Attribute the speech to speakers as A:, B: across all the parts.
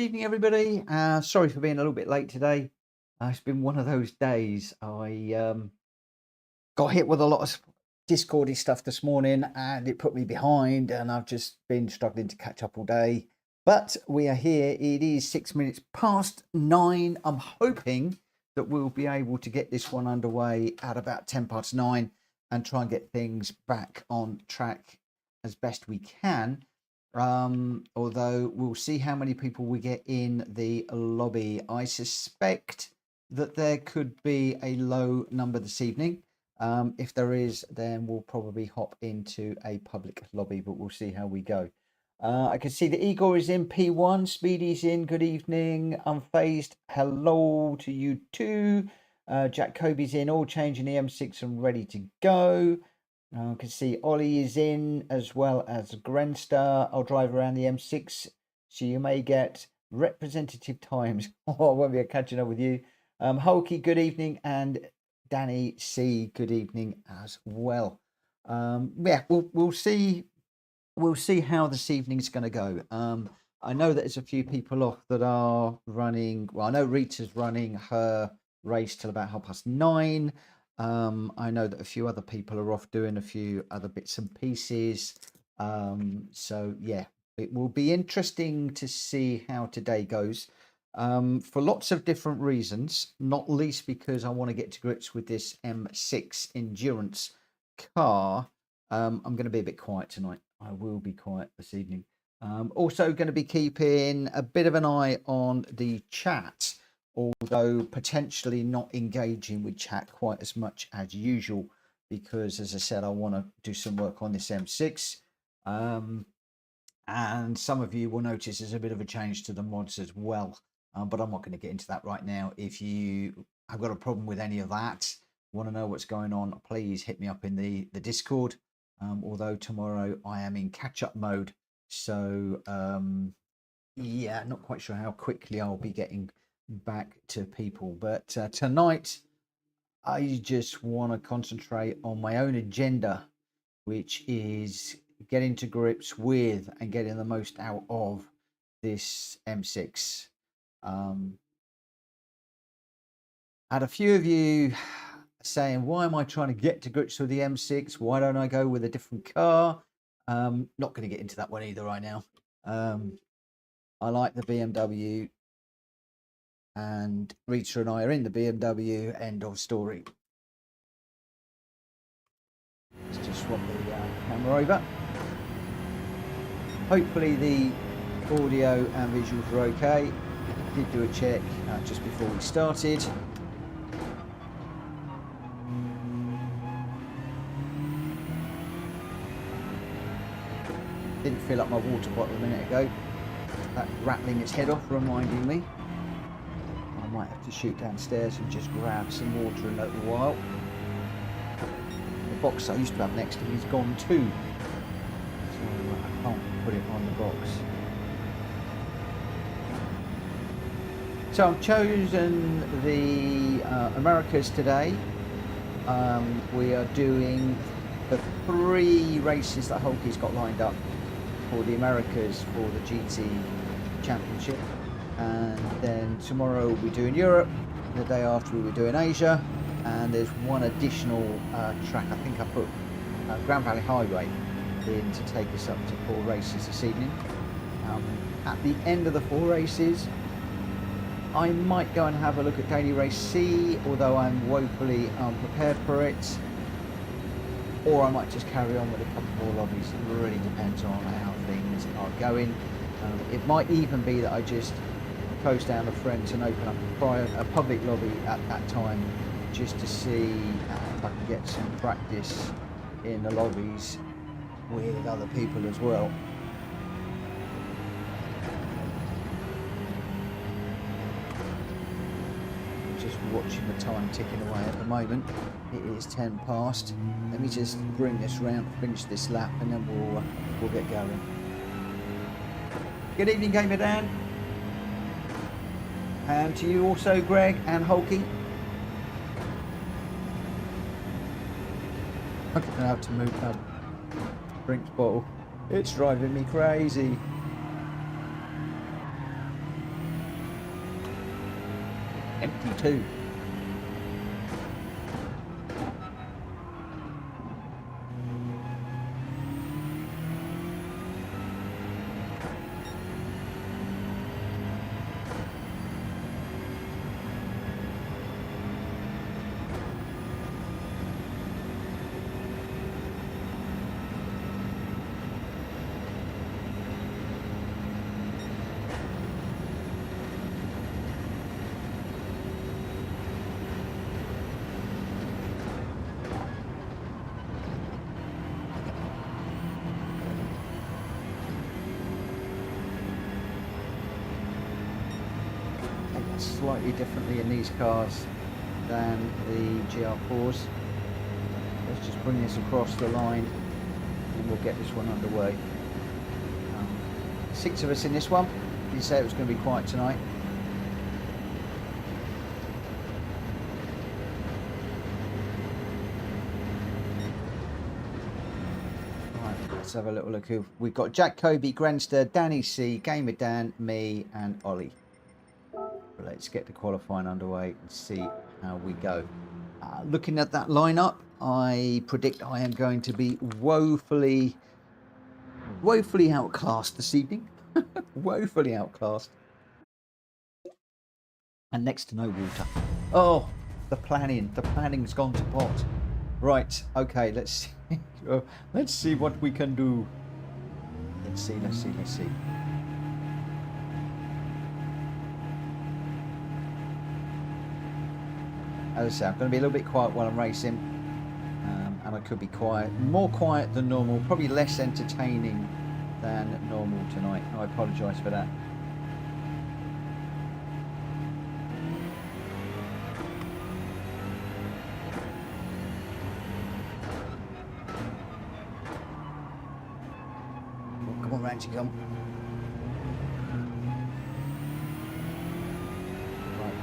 A: evening, everybody. Sorry for being a little bit late today. It's been one of those days. I got hit with a lot of Discordy stuff this morning, and it put me behind, and I've just been struggling to catch up all day. But we are here. It is 6 minutes past 9. I'm hoping that we'll be able to get this one underway at about 10 past 9 and try and get things back on track as best we can. Although we'll see how many people we get in the lobby. I suspect that there could be a low number this evening. If there is, then we'll probably hop into a public lobby, but we'll see how we go. I can see that Igor is in, P1, Speedy's in, good evening, Unfazed, hello to you too. Jack Kobe's in, all changing the M6 and ready to go. I can see Ollie is in, as well as Grenstar. I'll drive around the M6, so you may get representative times. Oh, I won't be catching up with you. Hulky, good evening, and Danny C, good evening as well. Yeah, we'll see. We'll see how this evening's going to go. I know that there's a few people off that are running. Well, I know Rita's running her race till about 9:30. I know that a few other people are off doing a few other bits and pieces. So yeah, it will be interesting to see how today goes, for lots of different reasons, not least because I want to get to grips with this M6 Endurance car. I'm going to be a bit quiet tonight. I will be quiet this evening. Also going to be keeping a bit of an eye on the chat, although potentially not engaging with chat quite as much as usual, because as I said, I want to do some work on this M6. And some of you will notice there's a bit of a change to the mods as well, but I'm not going to get into that right now. If you have got a problem with any of that, want to know what's going on, please hit me up in the Discord. Although tomorrow I am in catch-up mode, so yeah, not quite sure how quickly I'll be getting back to people, but tonight I just want to concentrate on my own agenda, which is getting to grips with and getting the most out of this M6. Had a few of you saying, why am I trying to get to grips with the M6? Why don't I go with a different car? Not going to get into that one either right now. I like the BMW, and Rita and I are in the BMW, end of story. Let's just swap the camera over. Hopefully the audio and visuals are okay. Did do a check just before we started. Didn't fill up my water bottle a minute ago. That rattling its head off reminding me I might have to shoot downstairs and just grab some water in a little while. The box I used to have next to me is gone too, so I can't put it on the box. So I've chosen the Americas today. We are doing the 3 races that Hulky's got lined up for the Americas for the GT Championship, and then tomorrow we'll be doing Europe, the day after we'll be doing Asia, and there's one additional track. I think I put Grand Valley Highway in to take us up to 4 races this evening. At the end of the 4 races, I might go and have a look at Daily Race C, although I'm woefully unprepared for it. Or I might just carry on with a couple more lobbies. It really depends on how things are going. It might even be that I just close down the friends and open up a public lobby at that time, just to see if I can get some practice in the lobbies with other people as well. Just watching the time ticking away at the moment. It is 10 past. Let me just bring this round, finish this lap, and then we'll get going. Good evening, Gamer Dan, and to you also, Greg and Hulky. I'm gonna have to move that drinks bottle. It's driving me crazy. empty too. Slightly differently in these cars than the GR4s. Let's just bring this across the line and we'll get this one underway. 6 of us in this one. You say it was going to be quiet tonight. Right, let's have a little look who we've got. Jack, Kobe, Grenster, Danny C, Gamer Dan, me and Ollie. Let's get the qualifying underway and see how we go. Looking at that lineup, I predict I am going to be woefully outclassed this evening. Woefully outclassed. And next to no water. Oh, the planning's gone to pot. Right, okay, let's see. Let's see what we can do. Let's see. As I say, I'm going to be a little bit quiet while I'm racing, and I could be more quiet than normal, probably less entertaining than normal tonight. I apologise for that. Oh, come on, Ranchi, come.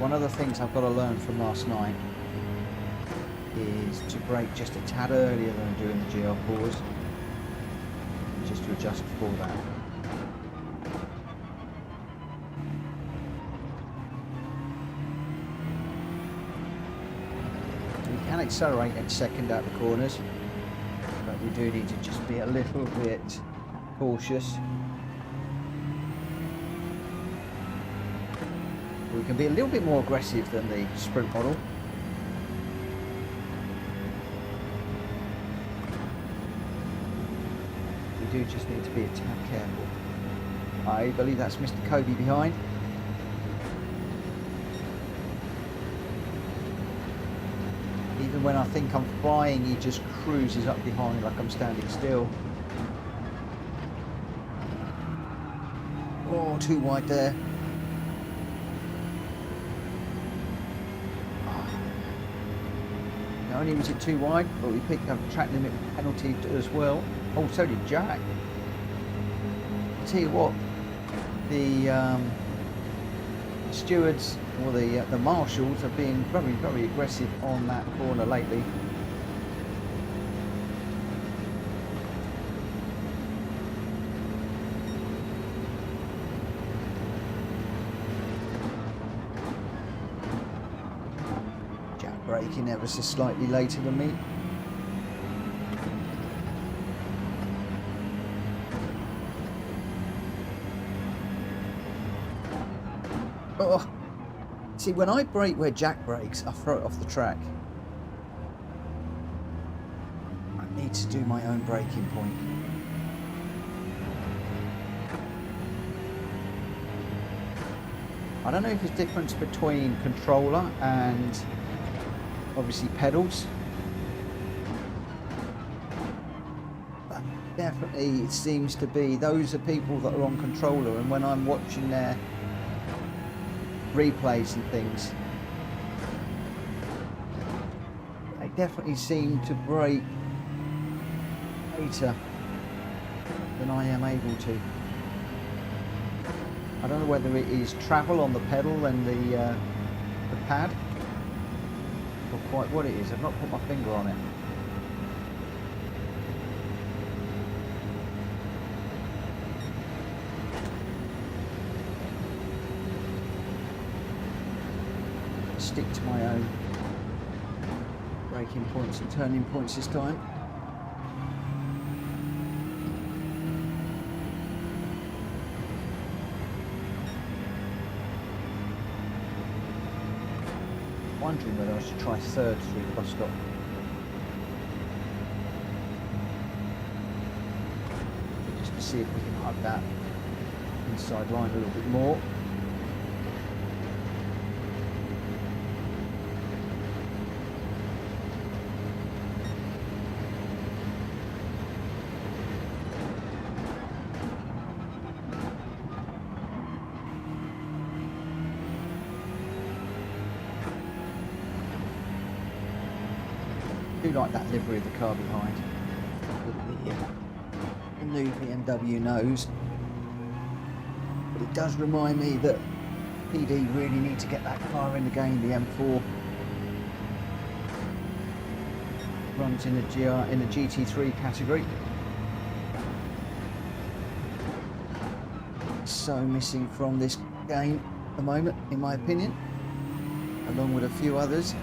A: One of the things I've got to learn from last night is to brake just a tad earlier than I do in the GR4s, just to adjust for that. We can accelerate at second out the corners, but we do need to just be a little bit cautious. We can be a little bit more aggressive than the sprint model. We do just need to be a tad careful. I believe that's Mr. Kobe behind. Even when I think I'm flying, he just cruises up behind like I'm standing still. Oh, too wide there. Not only was it too wide, but we picked up a track limit penalty as well. Oh, so did Jack. I'll tell you what, the stewards or the marshals have been very aggressive on that corner lately. Braking ever so slightly later than me. Oh, see, when I brake where Jack brakes, I throw it off the track. I need to do my own braking point. I don't know if there's a difference between controller and obviously pedals, but definitely it seems to be those are people that are on controller, and when I'm watching their replays and things, they definitely seem to brake later than I am able to. I don't know whether it is travel on the pedal and the pad, or quite what it is. I've not put my finger on it. stick to my own braking points and turning points this time. Wondering whether I should try third through the bus stop. Just to see if we can hug that inside line a little bit more. I do like that livery of the car behind. The new BMW nose. But it does remind me that PD really need to get that car in the game, the M4. Runs in the GT3 category. So missing from this game at the moment, in my opinion, along with a few others.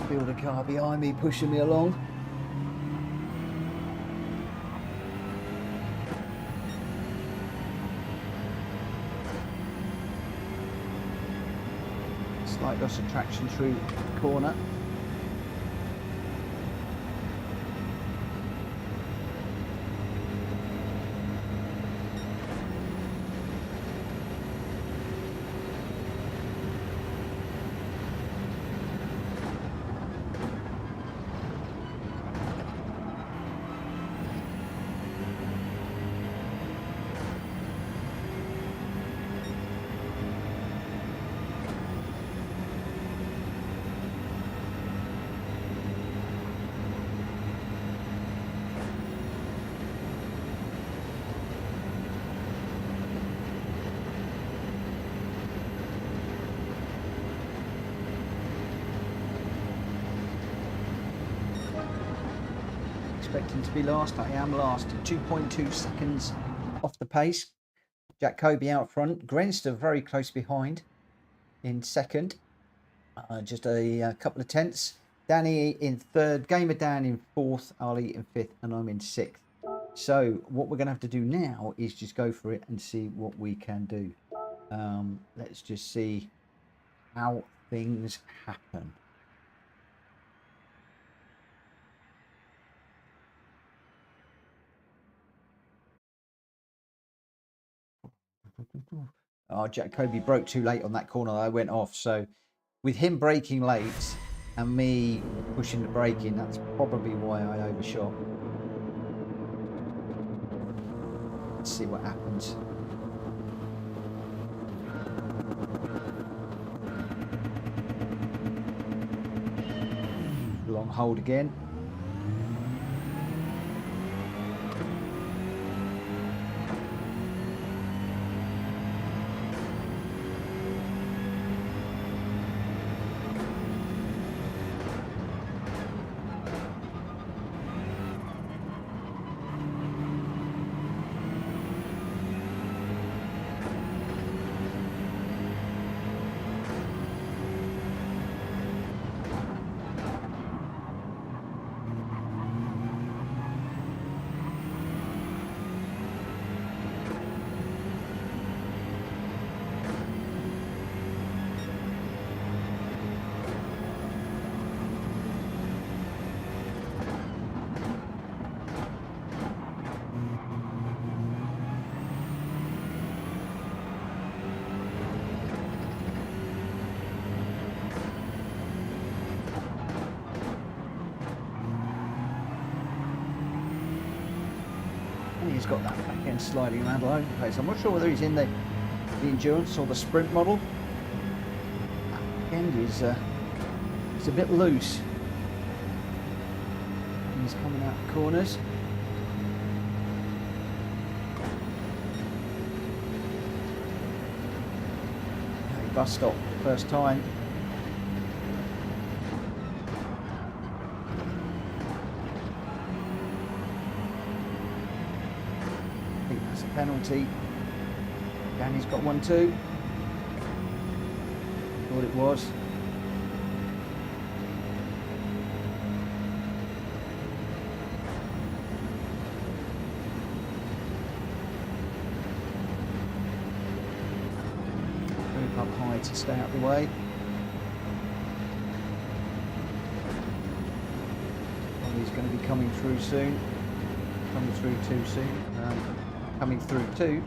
A: Feel the car behind me pushing me along. Slight loss of traction through the corner. Expecting to be last. I am last, 2.2 seconds off the pace. Jack Kobe out front, Grenster very close behind in second, just a couple of tenths. Danny in third, Gamer Dan in fourth, Ali in fifth, and I'm in sixth. So what we're going to have to do now is just go for it and see what we can do. Let's just see how things happen. Oh, Jack Kobe broke too late on that corner. I went off. So with him braking late and me pushing the brake in, that's probably why I overshot. Let's see what happens. Long hold again. He's got that back end sliding around all over the place. I'm not sure whether he's in the endurance or the sprint model. That back end is it's a bit loose. He's coming out of corners. Okay, bus stop first time. Penalty. Danny's got one too. Thought it was. Move up high to stay out of the way. He's going to be coming through soon. Coming through too soon. Coming through too.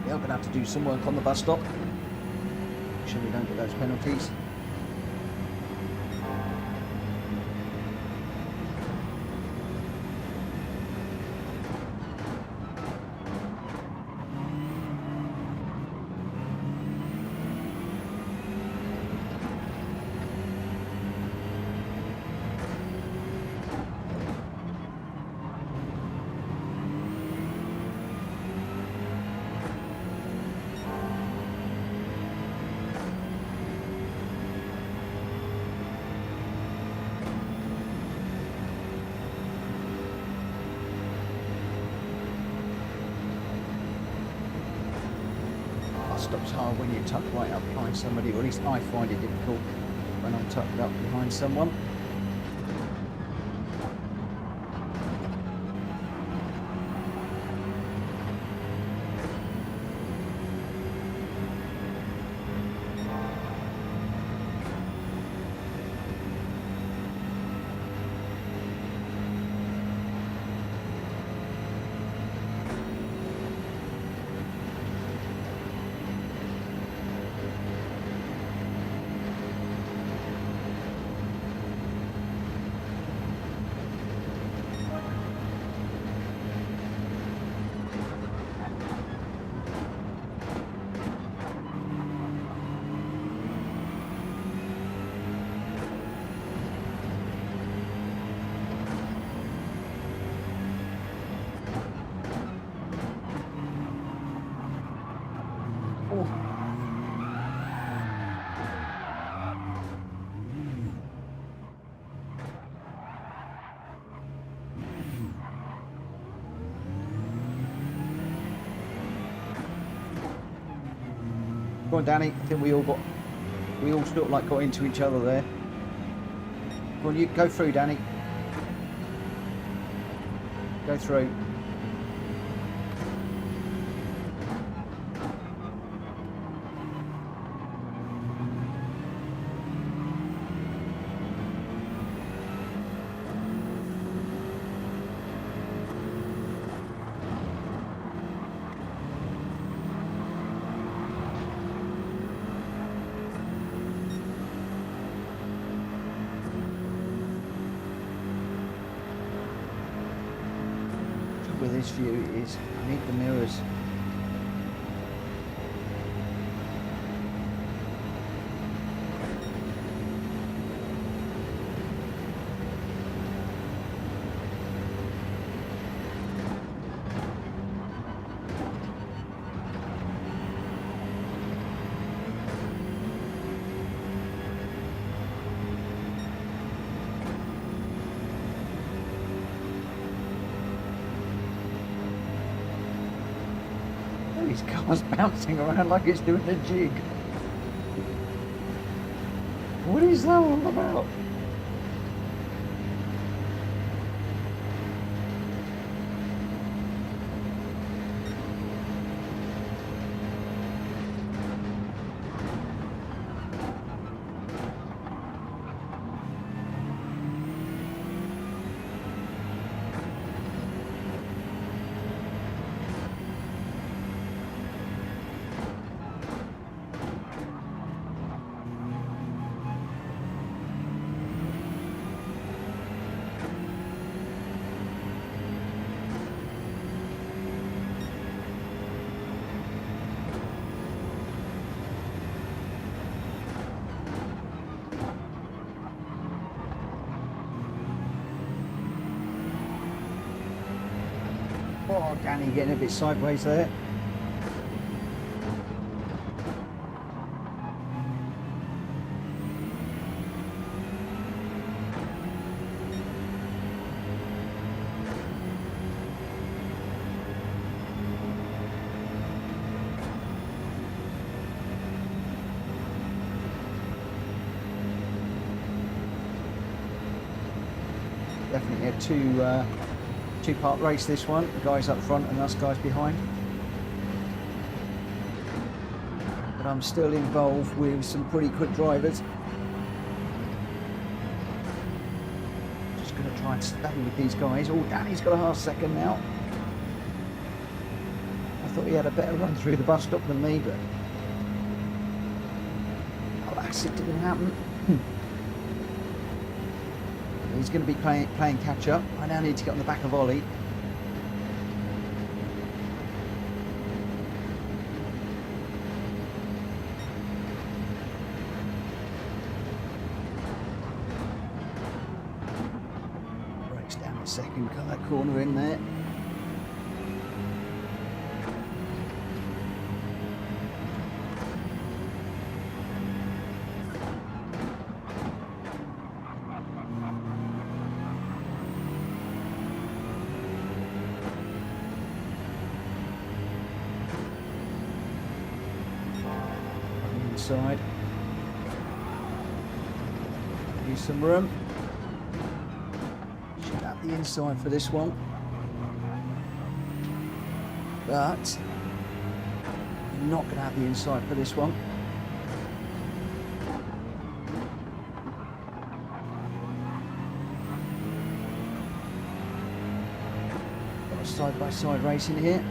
A: Yeah, I'm going to have to do some work on the bus stop. Make sure we don't get those penalties. Stops hard when you're tucked right up behind somebody, or at least I find it difficult when I'm tucked up behind someone. Go on, Danny. I think we all sort of like got into each other there. Go on, you go through, Danny. Go through. With this view is I need the mirrors. These cars bouncing around like it's doing a jig. What is that all about? Oh, Danny getting a bit sideways there. Definitely a two-part race this one. The guys up front and us guys behind. But I'm still involved with some pretty quick drivers. Just going to try and stay with these guys. Oh, Danny's got a half second now. I thought he had a better run through the bus stop than me, but alas, it didn't happen. He's going to be playing catch up. I now need to get on the back of Ollie. Breaks down a second, cut that corner in there. Inside. Use some room. Should have the inside for this one. But you're not going to have the inside for this one. Got a side-by-side racing here.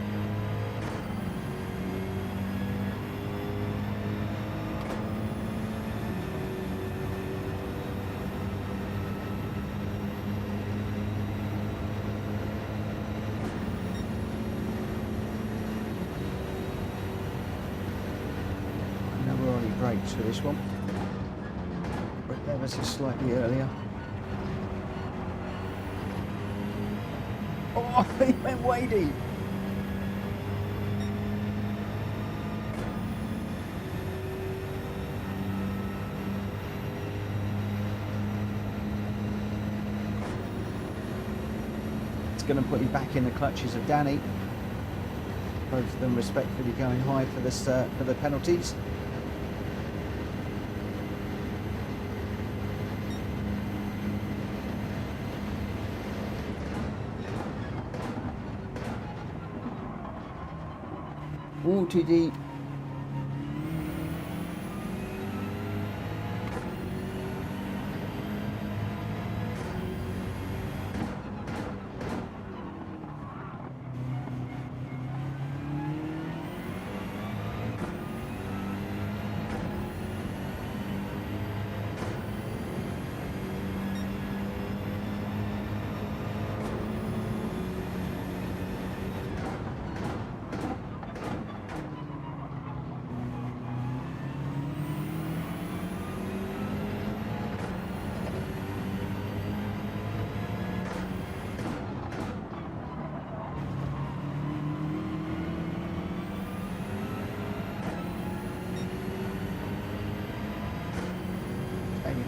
A: Brakes for this one. Brake ever so slightly earlier. Oh, he went way deep. It's going to put you back in the clutches of Danny. Both of them respectfully going high for this for the penalties. All too deep.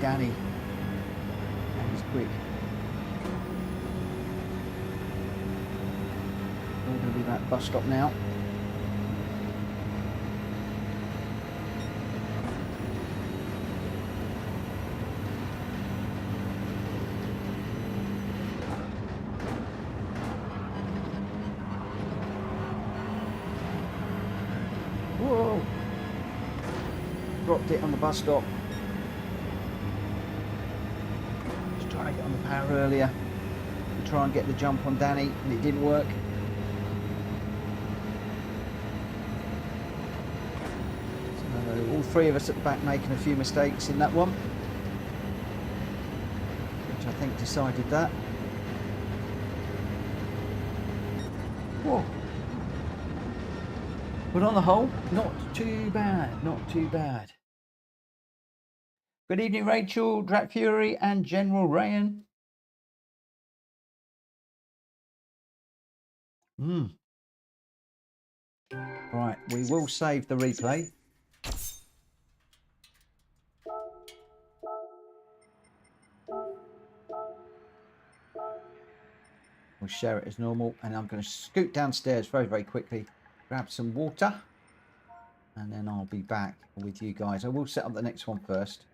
A: Danny. Danny's quick. We're going to be that bus stop now. Whoa! Dropped it on the bus stop. Trying to get on the power earlier to try and get the jump on Danny, and it didn't work. So all three of us at the back making a few mistakes in that one, which I think decided that. Whoa. But on the whole, not too bad, not too bad. Good evening, Rachel, Drat Fury, and General Rayan. Right, we will save the replay. We'll share it as normal, and I'm going to scoot downstairs very, very quickly, grab some water, and then I'll be back with you guys. I will set up the next one first.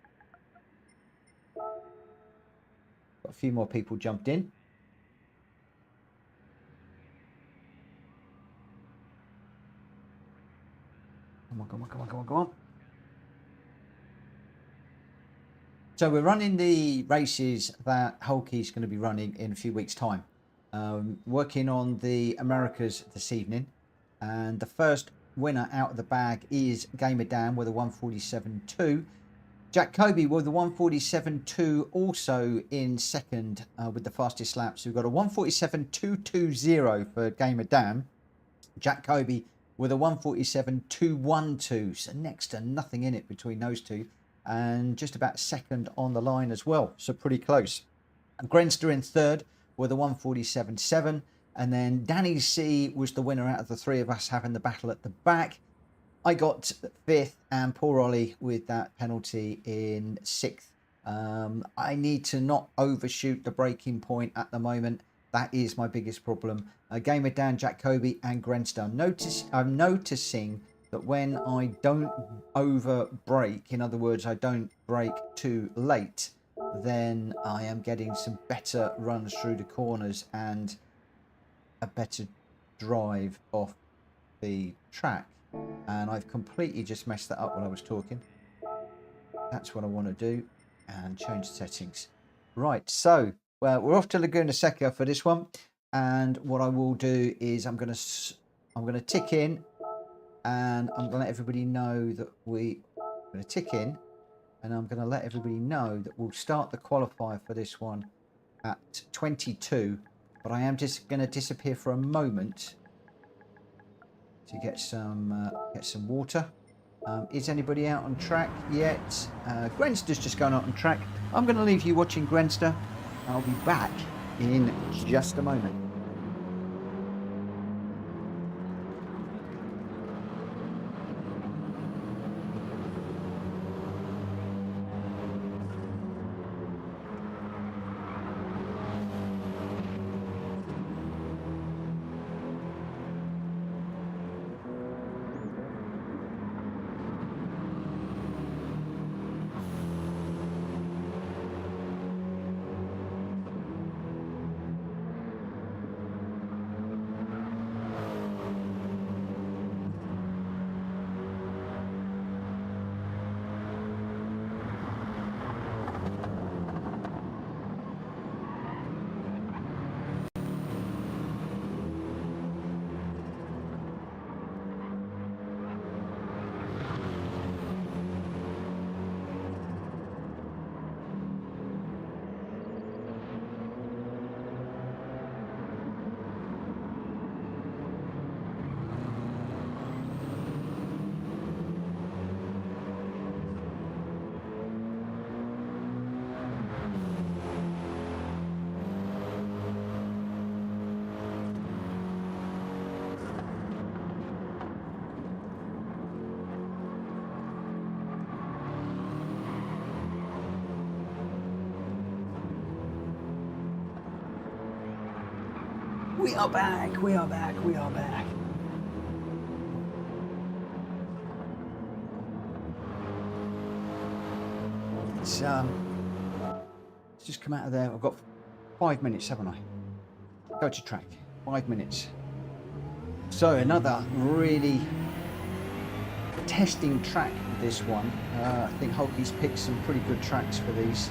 A: Got a few more people jumped in. Come on, come on, come on, come on, come on. So we're running the races that Hulkie's going to be running in a few weeks' time. Working on the Americas this evening, and the first winner out of the bag is Gamer Dan with a 147.2. Jack Kobe with the 147.2 also in second with the fastest lap. So we've got a 147.220 for Gamer Dan. Jack Kobe with a 147.212. So next to nothing in it between those two. And just about second on the line as well. So pretty close. Grenster in third with a 147.7. And then Danny C was the winner out of the three of us having the battle at the back. I got fifth, and poor Ollie with that penalty in sixth. I need to not overshoot the breaking point at the moment. That is my biggest problem. Gamer Dan, Jack Kobe, and Grenster. I'm noticing that when I don't over brake, in other words, I don't brake too late, then I am getting some better runs through the corners and a better drive off the track. And I've completely just messed that up when I was talking. That's what I want to do, and change settings. Right, so we're off to Laguna Seca for this one, and what I will do is I'm going to tick in, and I'm going to let everybody know that I'm going to tick in, and I'm going to let everybody know that we'll start the qualifier for this one at 22. But I am just going to disappear for a moment to get some water. Is anybody out on track yet? Grenster's just going out on track. I'm going to leave you watching Grenster. I'll be back in just a moment. We are back, we are back, we are back. Let's just come out of there. I've got 5 minutes, haven't I? Go to track, 5 minutes. So another really testing track, this one. I think Hulkie's picked some pretty good tracks for these.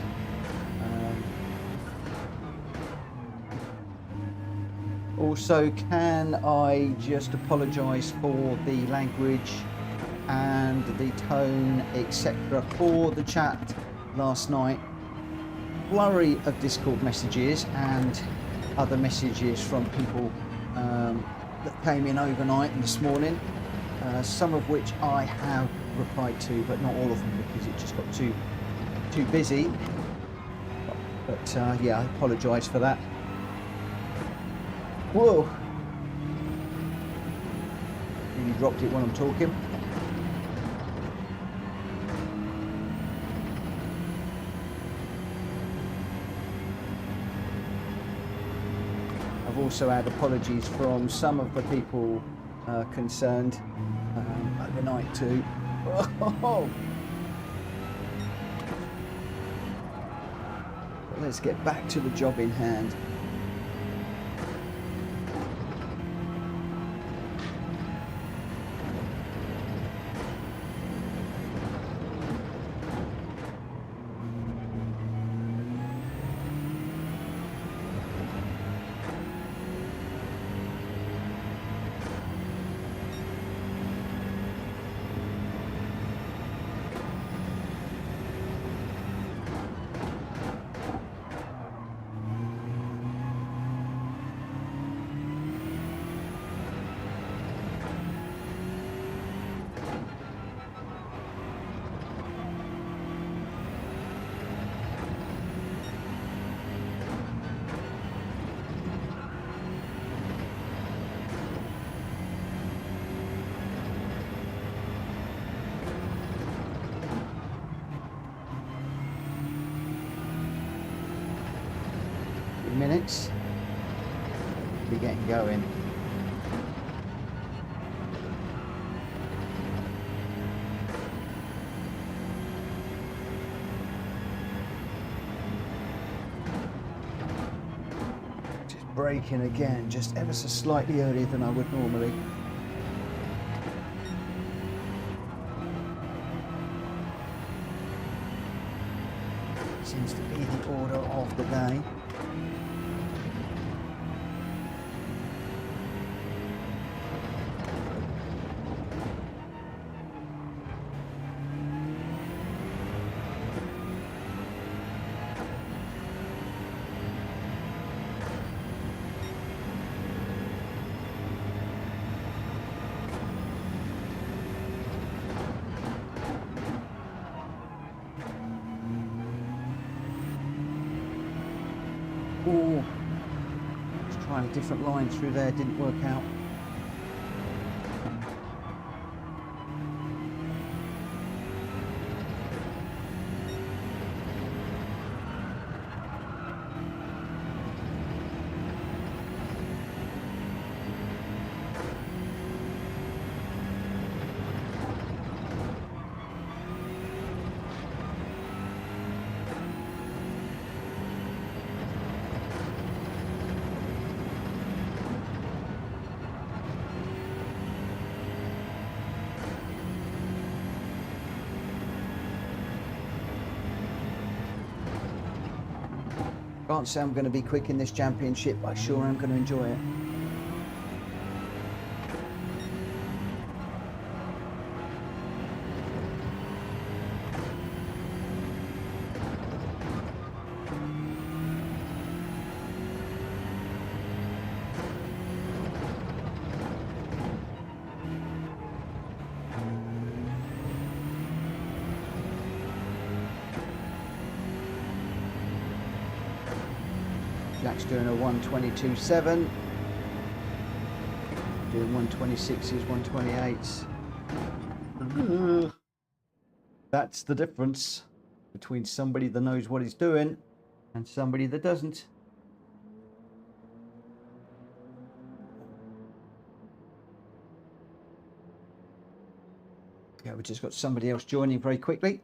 A: Also, can I just apologise for the language and the tone, etc., for the chat last night. Flurry of Discord messages and other messages from people that came in overnight and this morning, some of which I have replied to, but not all of them because it just got too busy. But yeah, I apologise for that. Whoa, accidentally dropped it when I'm talking. I've also had apologies from some of the people concerned overnight too. Oh. But let's get back to the job in hand. Minutes, be getting going. Just braking again, just ever so slightly earlier than I would normally. Seems to be the order of the day. Oh, just trying a different line through there, didn't work out. Can't say I'm going to be quick in this championship, but I sure am going to enjoy it. Jack's doing a 122.7, doing 126s, 128s. That's the difference between somebody that knows what he's doing and somebody that doesn't. Yeah, we just got somebody else joining very quickly.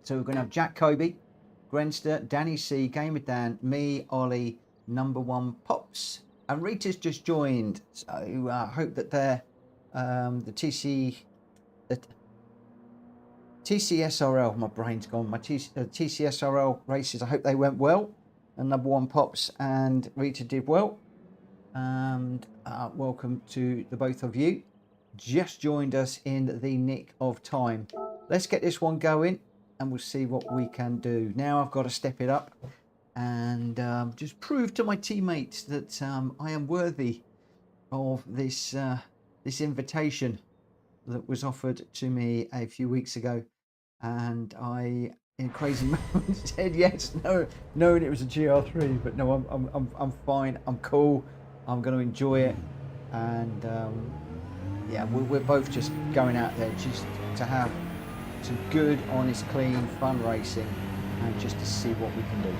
A: So we're going to have Jack Kobe, Grenster, Danny C, Gamer Dan, me, Ollie, Number One Pops, and Rita's just joined. So I hope that they're the TCSRL, my brain's gone, my TCSRL races, I hope they went well, and Number One Pops and Rita did well. And welcome to the both of you. Just joined us in the nick of time. Let's get this one going and we'll see what we can do. Now I've got to step it up and just prove to my teammates that I am worthy of this this invitation that was offered to me a few weeks ago, and I, in crazy mode, said yes, knowing it was a Gr.3, but no, I'm fine, I'm cool, I'm going to enjoy it. and yeah, we're both just going out there just to have some good, honest, clean, fun racing, and just to see what we can do.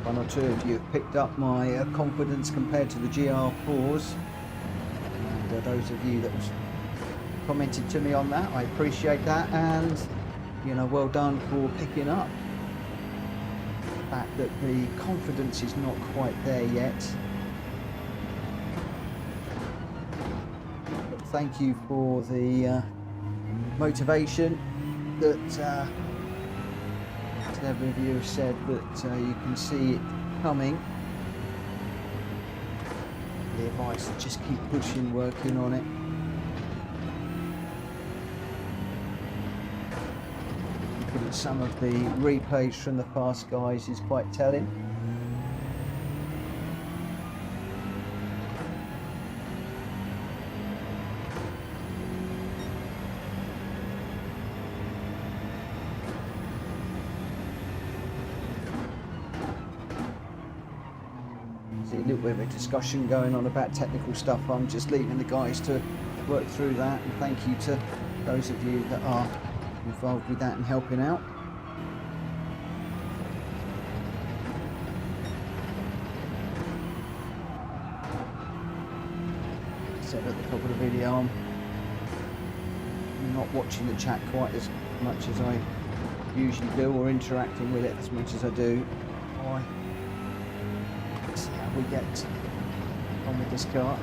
A: One or two of you have picked up my confidence compared to the GR4s, and those of you that have commented to me on that, I appreciate that, and you know, well done for picking up the fact that the confidence is not quite there yet. But thank you for the motivation that every of you have said that you can see it coming. The advice to just keep pushing, working on it. Looking at some of the replays from the fast guys is quite telling. A little bit of a discussion going on about technical stuff. I'm just leaving the guys to work through that, and thank you to those of you that are involved with that and helping out. I said at the top of the video, I'm not watching the chat quite as much as I usually do, or interacting with it as much as I do. See how we get on with this car.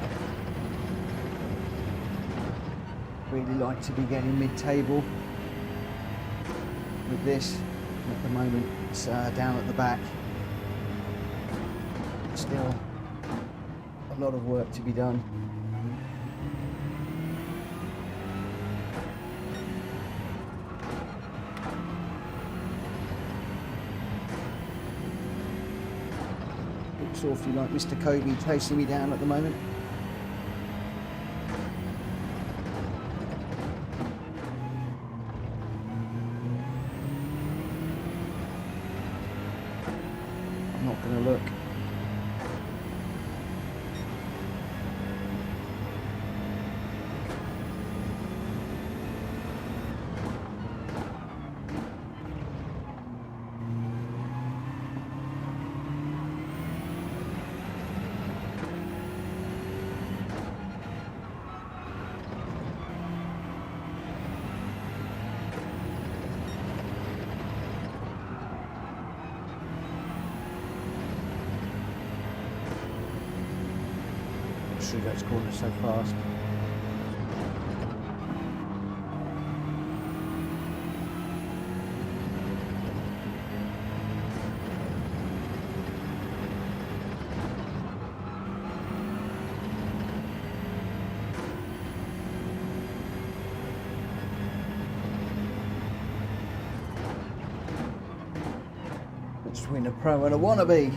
A: Really like to be getting mid-table with this. At the moment it's down at the back. Still a lot of work to be done. Awfully like Mr. Kobe chasing me down at the moment. I'm not going to look. Through those corners so fast. Between a pro and a wannabe.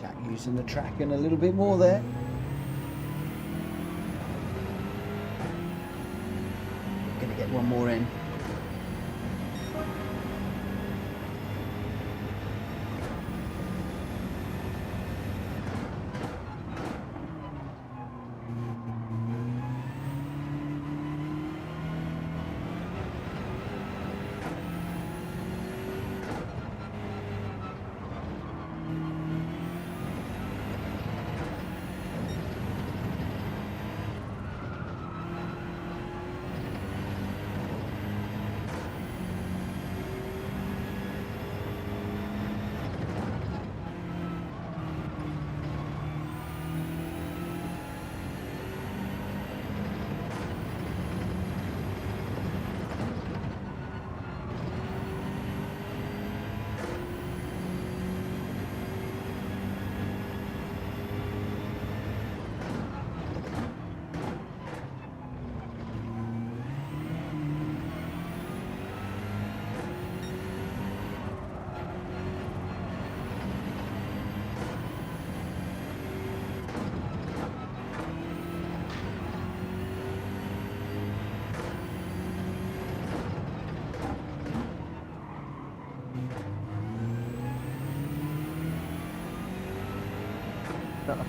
A: Jack using the track and a little bit more there. Gonna get one more in.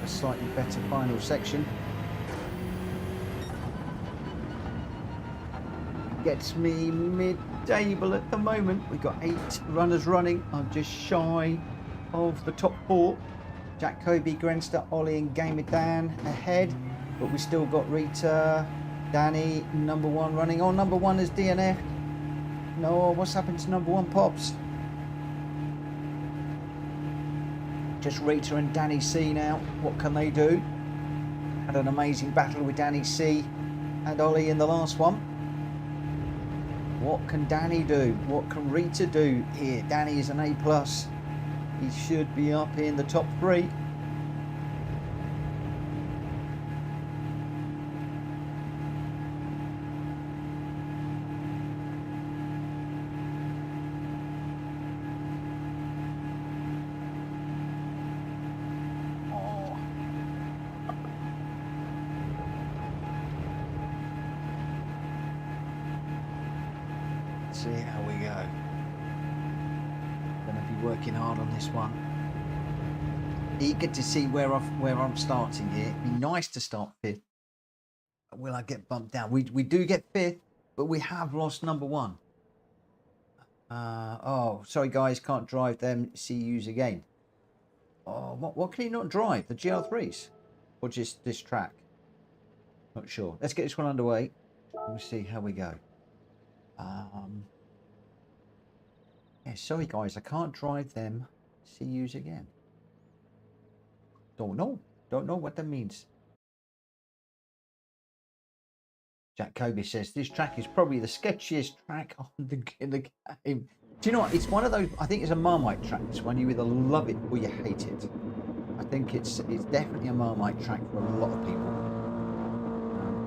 A: a slightly better final section. Gets me mid-table at the moment. We've got 8 runners running. I'm just shy of the top 4. Jack, Kobe, Grenster, Ollie and Gamer Dan ahead. But we still got Rita, Danny, number 1 running. Oh, number 1 is DNF. No, what's happened to number 1, Pops? Just Rita and Danny C now. What can they do? Had an amazing battle with Danny C and Ollie in the last one. What can Danny do? What can Rita do here? Danny is an A+. He should be up in the top 3. See how we go. Going to be working hard on this one. Eager to see where I'm starting here. It'd be nice to start 5th. Will I get bumped down? We do get 5th, but we have lost number 1. Oh, sorry guys, can't drive them. See yous again. Oh, what can he not drive? The Gr.3s, or just this track? Not sure. Let's get this one underway. We'll see how we go. Yeah, sorry guys, I can't drive them. See yous again. Don't know what that means. Jack Kobe says this track is probably the sketchiest track in the game. Do you know what? It's one of those. I think it's a Marmite track. It's one you either love it or you hate it. I think it's definitely a Marmite track for a lot of people.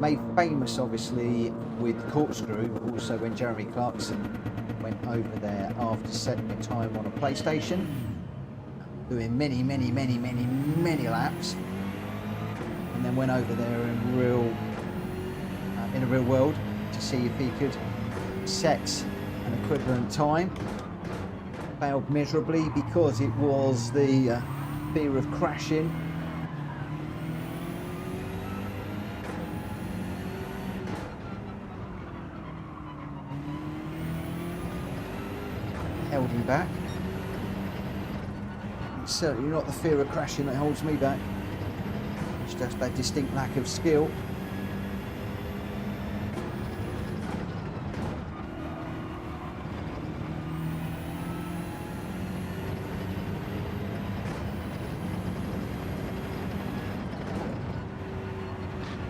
A: Made famous, obviously, with Corkscrew, but also when Jeremy Clarkson went over there after setting a time on a PlayStation, doing many laps, and then went over there in a real world to see if he could set an equivalent time. Failed miserably because it was the fear of crashing. Held him back. It's certainly not the fear of crashing that holds me back. It's just that distinct lack of skill.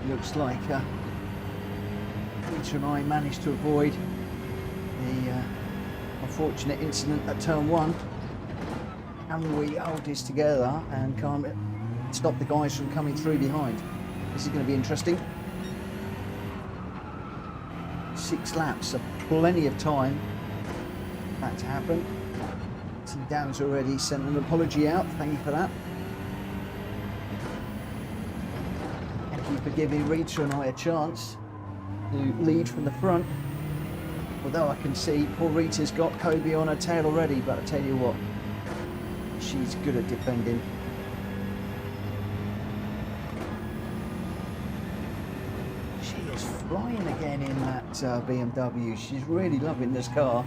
A: Looks like Rita and I managed to avoid the unfortunate incident at turn 1. Can we hold this together and can't stop the guys from coming through behind? This is going to be interesting. 6 laps, so plenty of time for that to happen. Some Dan's already sent an apology out. Thank you for that. Thank you for giving Rita and I a chance to lead from the front. Although I can see poor Rita's got Kobe on her tail already, but I tell you what, she's good at defending. She is flying again in that BMW. She's really loving this car.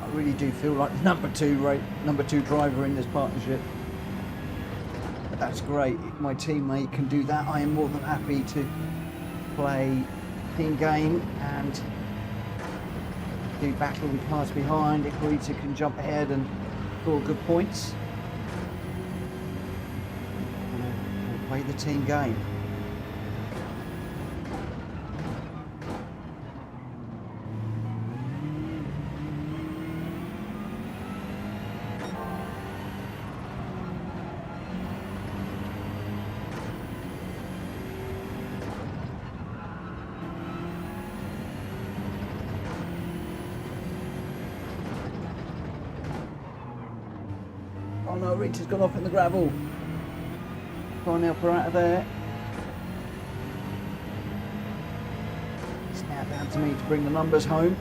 A: I really do feel like the number two driver in this partnership. But that's great. If my teammate can do that, I am more than happy to play team game and do battle with cars behind. If Rita can jump ahead and score good points, we'll play the team game. no, Rita's gone off in the gravel. Try and help her out of there. It's now down to me to bring the numbers home.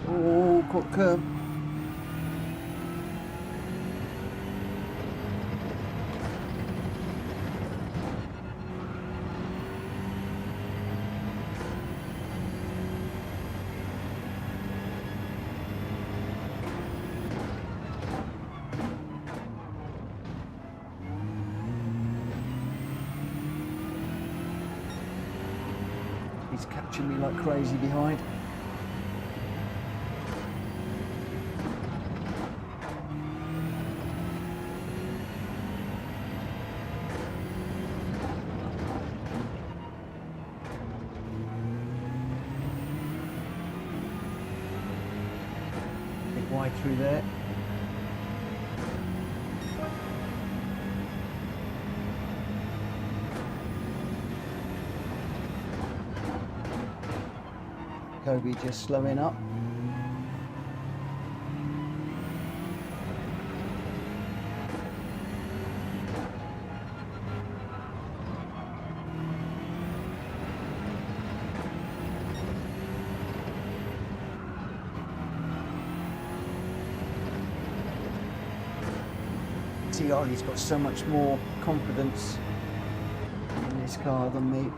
A: Oh, caught curb. He's catching me like crazy behind. Bit wide through there. Kobe just slowing up. See, Ollie's got so much more confidence in this car than me.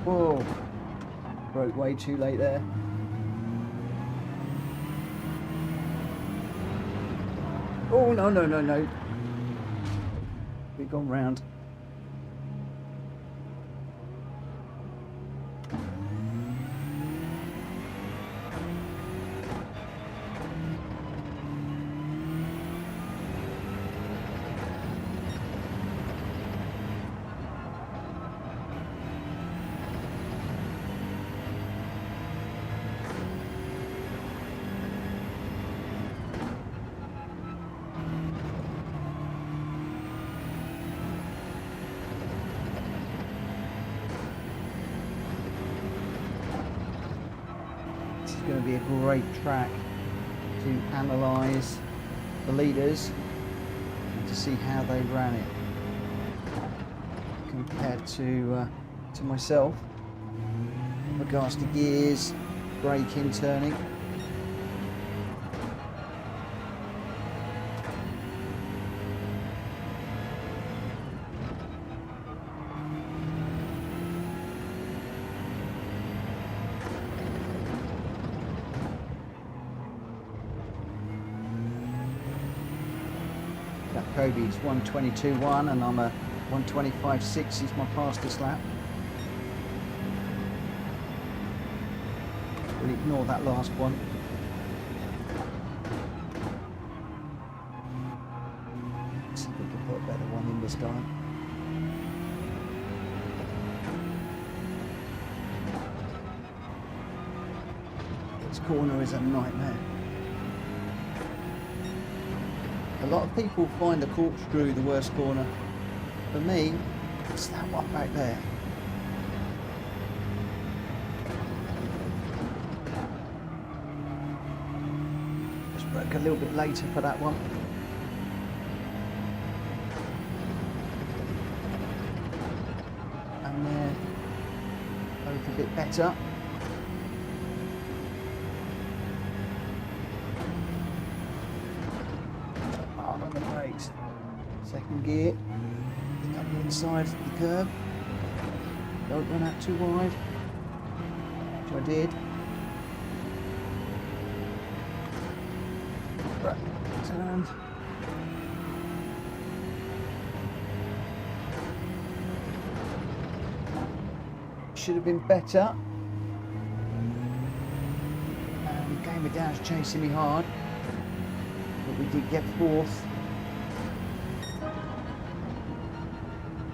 A: Whoa, broke way too late there. Oh, no, no, no, no. We've gone round. Going to be a great track to analyse the leaders and to see how they ran it compared to myself in regards to gears, braking, turning. Kobe's 1:22.1 and I'm a 1:25.6 is my fastest lap. We'll ignore that last one. See if we can put a better one in this time. This corner is a nightmare. A lot of people find the corkscrew the worst corner. For me, it's that one back there. Just broke a little bit later for that one. And there, both a bit better. Hard on the brakes. Second gear. Pick up the inside of the curb. Don't run out too wide. Which I did. Right, turn. Should have been better. And Gamer Down's chasing me hard. But we did get fourth.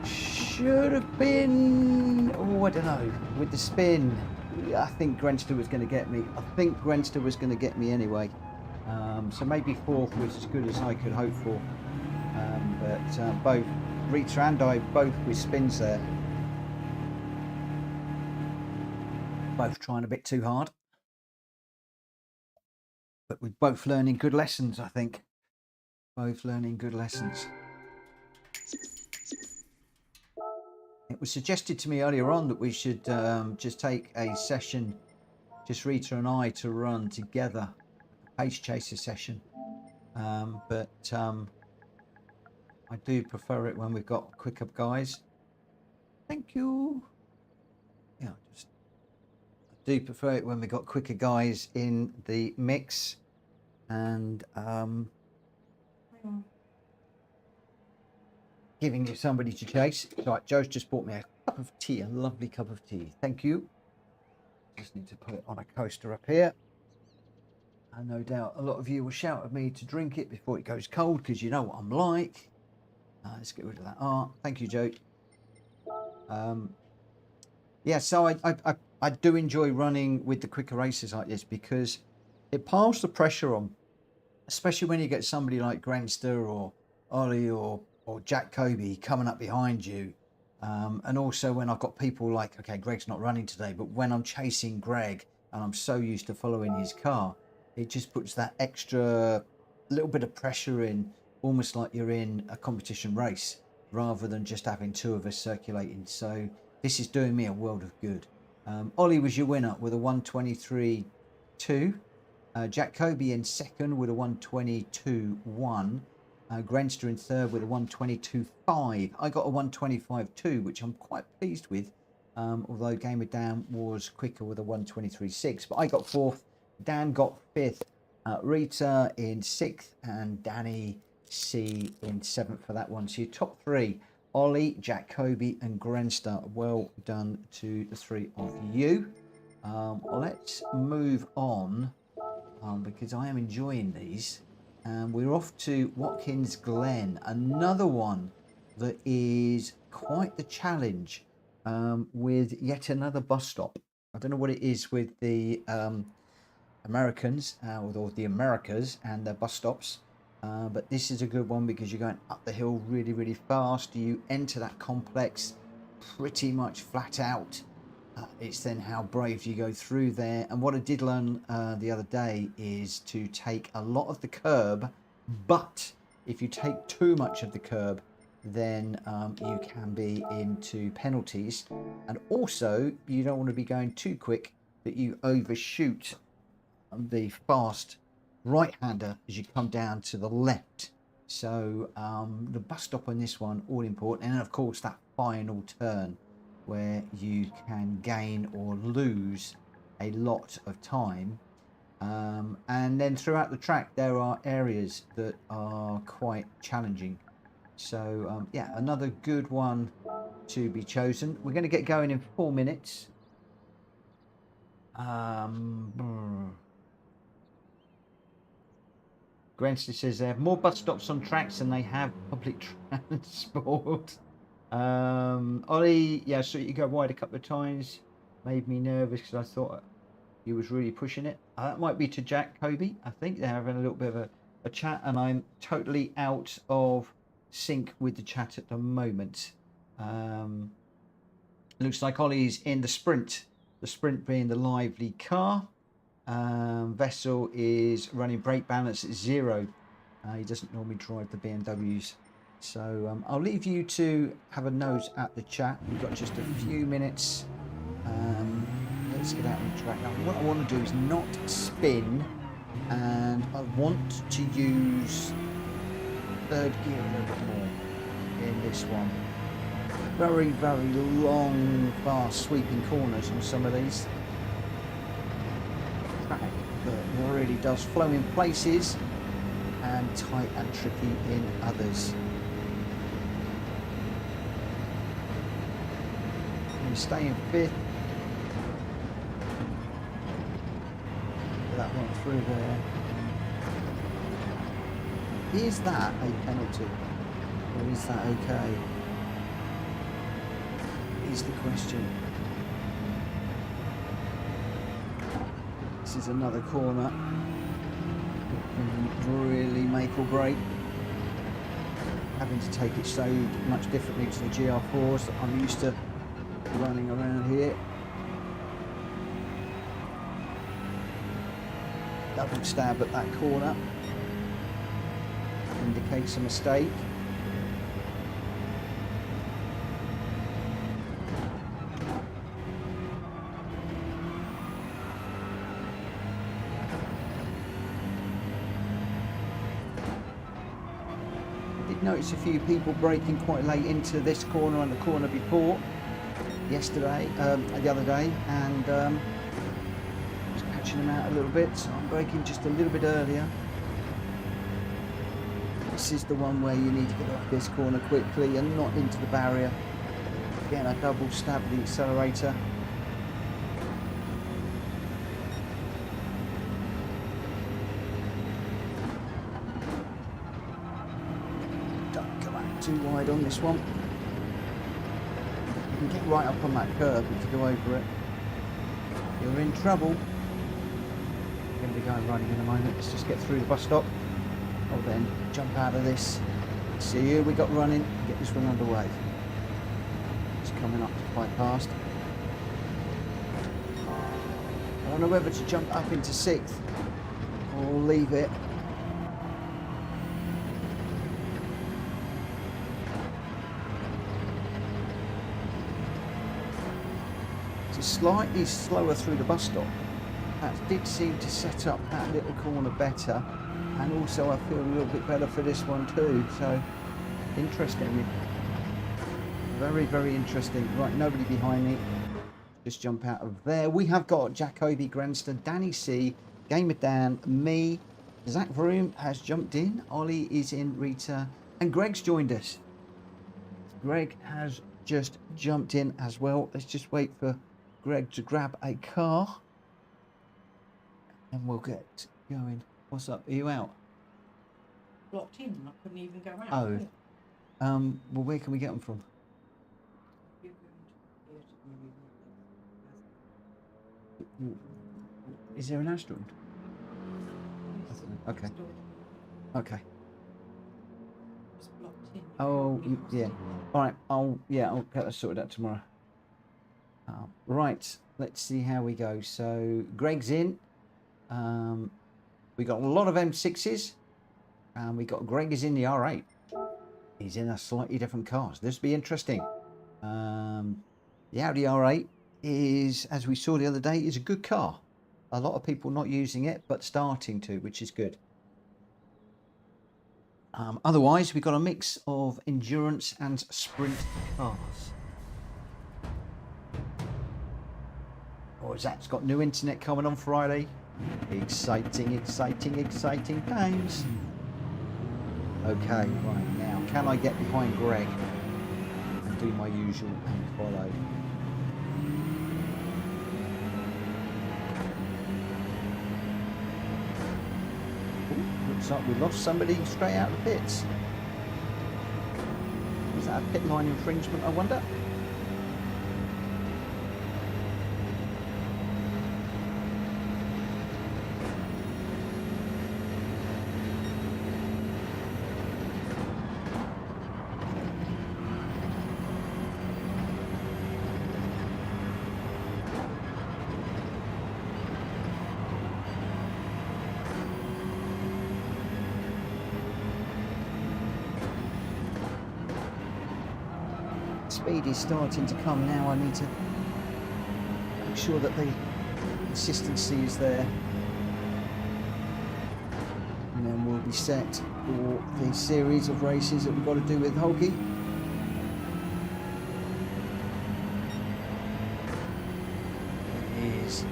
A: Should have been, oh, I don't know, with the spin. I think Gr.3 was going to get me. I think Gr.3 was going to get me anyway. So maybe fourth was as good as I could hope for. But both Rita and I, both with spins there. Both trying a bit too hard. But we're both learning good lessons, I think. Both learning good lessons. It was suggested to me earlier on that we should just take a session, just Rita and I, to run together, a pace chaser session. But I do prefer it when we've got quicker guys. Thank you. Yeah, I do prefer it when we've got quicker guys in the mix. And giving you somebody to chase. Right, Joe's just bought me a cup of tea, a lovely cup of tea. Thank you. Just need to put it on a coaster up here. And no doubt a lot of you will shout at me to drink it before it goes cold, because you know what I'm like. Let's get rid of that art. Thank you, Joe. Yeah, so I do enjoy running with the quicker races like this, because it piles the pressure on, especially when you get somebody like Gr.3 or Ollie or Jack Kobe coming up behind you. And also when I've got people like, okay, Greg's not running today, but when I'm chasing Greg and I'm so used to following his car, it just puts that extra little bit of pressure in, almost like you're in a competition race rather than just having two of us circulating. So this is doing me a world of good. Ollie was your winner with a 1:23.2. Jack Kobe in second with a 1:22.1. Gr.3 in third with a 1:22.5. I got a 1:25.2, which I'm quite pleased with, although Gamer Down was quicker with a 1:23.6. But I got fourth, Dan got fifth, Rita in sixth, and Danny C in seventh for that one. So your top three, Ollie, Jack Kobe, and Gr.3. Well done to the three of you. Let's move on, because I am enjoying these. And we're off to Watkins Glen, another one that is quite the challenge, with yet another bus stop. I don't know what it is with the Americans, or the Americas and their bus stops, but this is a good one because you're going up the hill really, really fast. You enter that complex pretty much flat out. It's then how brave you go through there. And what I did learn the other day is to take a lot of the curb, but if you take too much of the curb, then you can be into penalties. And also, you don't want to be going too quick that you overshoot the fast right-hander as you come down to the left. So the bus stop on this one, all important. And of course, that final turn, where you can gain or lose a lot of time. And then throughout the track, there are areas that are quite challenging. So, yeah, another good one to be chosen. We're going to get going in 4 minutes. Gr.3 says they have more bus stops on tracks than they have public transport. Ollie, yeah, so you go wide a couple of times, made me nervous because I thought you was really pushing it. That might be to Jack Kobe. I think they're having a little bit of a chat, and I'm totally out of sync with the chat at the moment. Looks like Ollie's in the sprint being the lively car. Vessel is running brake balance at 0. He doesn't normally drive the BMWs. So I'll leave you to have a nose at the chat. We've got just a few minutes. Let's get out on the track. Now, what I want to do is not spin, and I want to use third gear a little bit more in this one. Very, very long, fast sweeping corners on some of these. Track that really does flow in places and tight and tricky in others. And stay in 5th. That one through there. Is that a penalty, or is that okay? Is the question. This is another corner. Can really make or break. Having to take it so much differently to the GR4s that I'm used to running around here. Double stab at that corner indicates a mistake. I did notice a few people braking quite late into this corner and the corner before yesterday, the other day, and them out a little bit, so I'm braking just a little bit earlier. This is the one where you need to get off this corner quickly and not into the barrier. Again, I double stab the accelerator. Don't go out too wide on this one. You can get right up on that curb if you go over it. You're in trouble. Going to be going running in a moment. Let's just get through the bus stop. I'll then jump out of this. See you. We got running. Get this one underway. It's coming up quite fast. I don't know whether to jump up into 6th or leave it. It's slightly slower through the bus stop. That did seem to set up that little corner better, and also I feel a little bit better for this one too, so interesting. Very, very interesting. Right, nobody behind me. Just jump out of there. We have got Jacoby Grandster, Danny C, Gamer Dan, me, Zach Vroom has jumped in, Ollie is in, Rita, and Greg's joined us. Greg has just jumped in as well. Let's just wait for Greg to grab a car. And we'll get going. What's up? Are you out?
B: Blocked in. I couldn't even go out.
A: Oh. Well, where can we get them from? Is there an Astron? Okay. Okay. Oh, yeah. All right. I'll get that sorted out tomorrow. Right. Let's see how we go. So Greg's in. We got a lot of M6s, and we got Greg is in the R8. He's in a slightly different car. So this will be interesting. The Audi R8 is, as we saw the other day, is a good car. A lot of people not using it, but starting to, which is good. Otherwise, we've got a mix of endurance and sprint cars. Oh, Zach's got new internet coming on Friday. Exciting, exciting, exciting times. Okay, right now, can I get behind Greg and do my usual and follow? Ooh, looks like we lost somebody straight out of the pits. Was that a pit line infringement, I wonder? speed is starting to come now. I need to make sure that the consistency is there. And then we'll be set for the series of races that we've got to do with Hulky. It is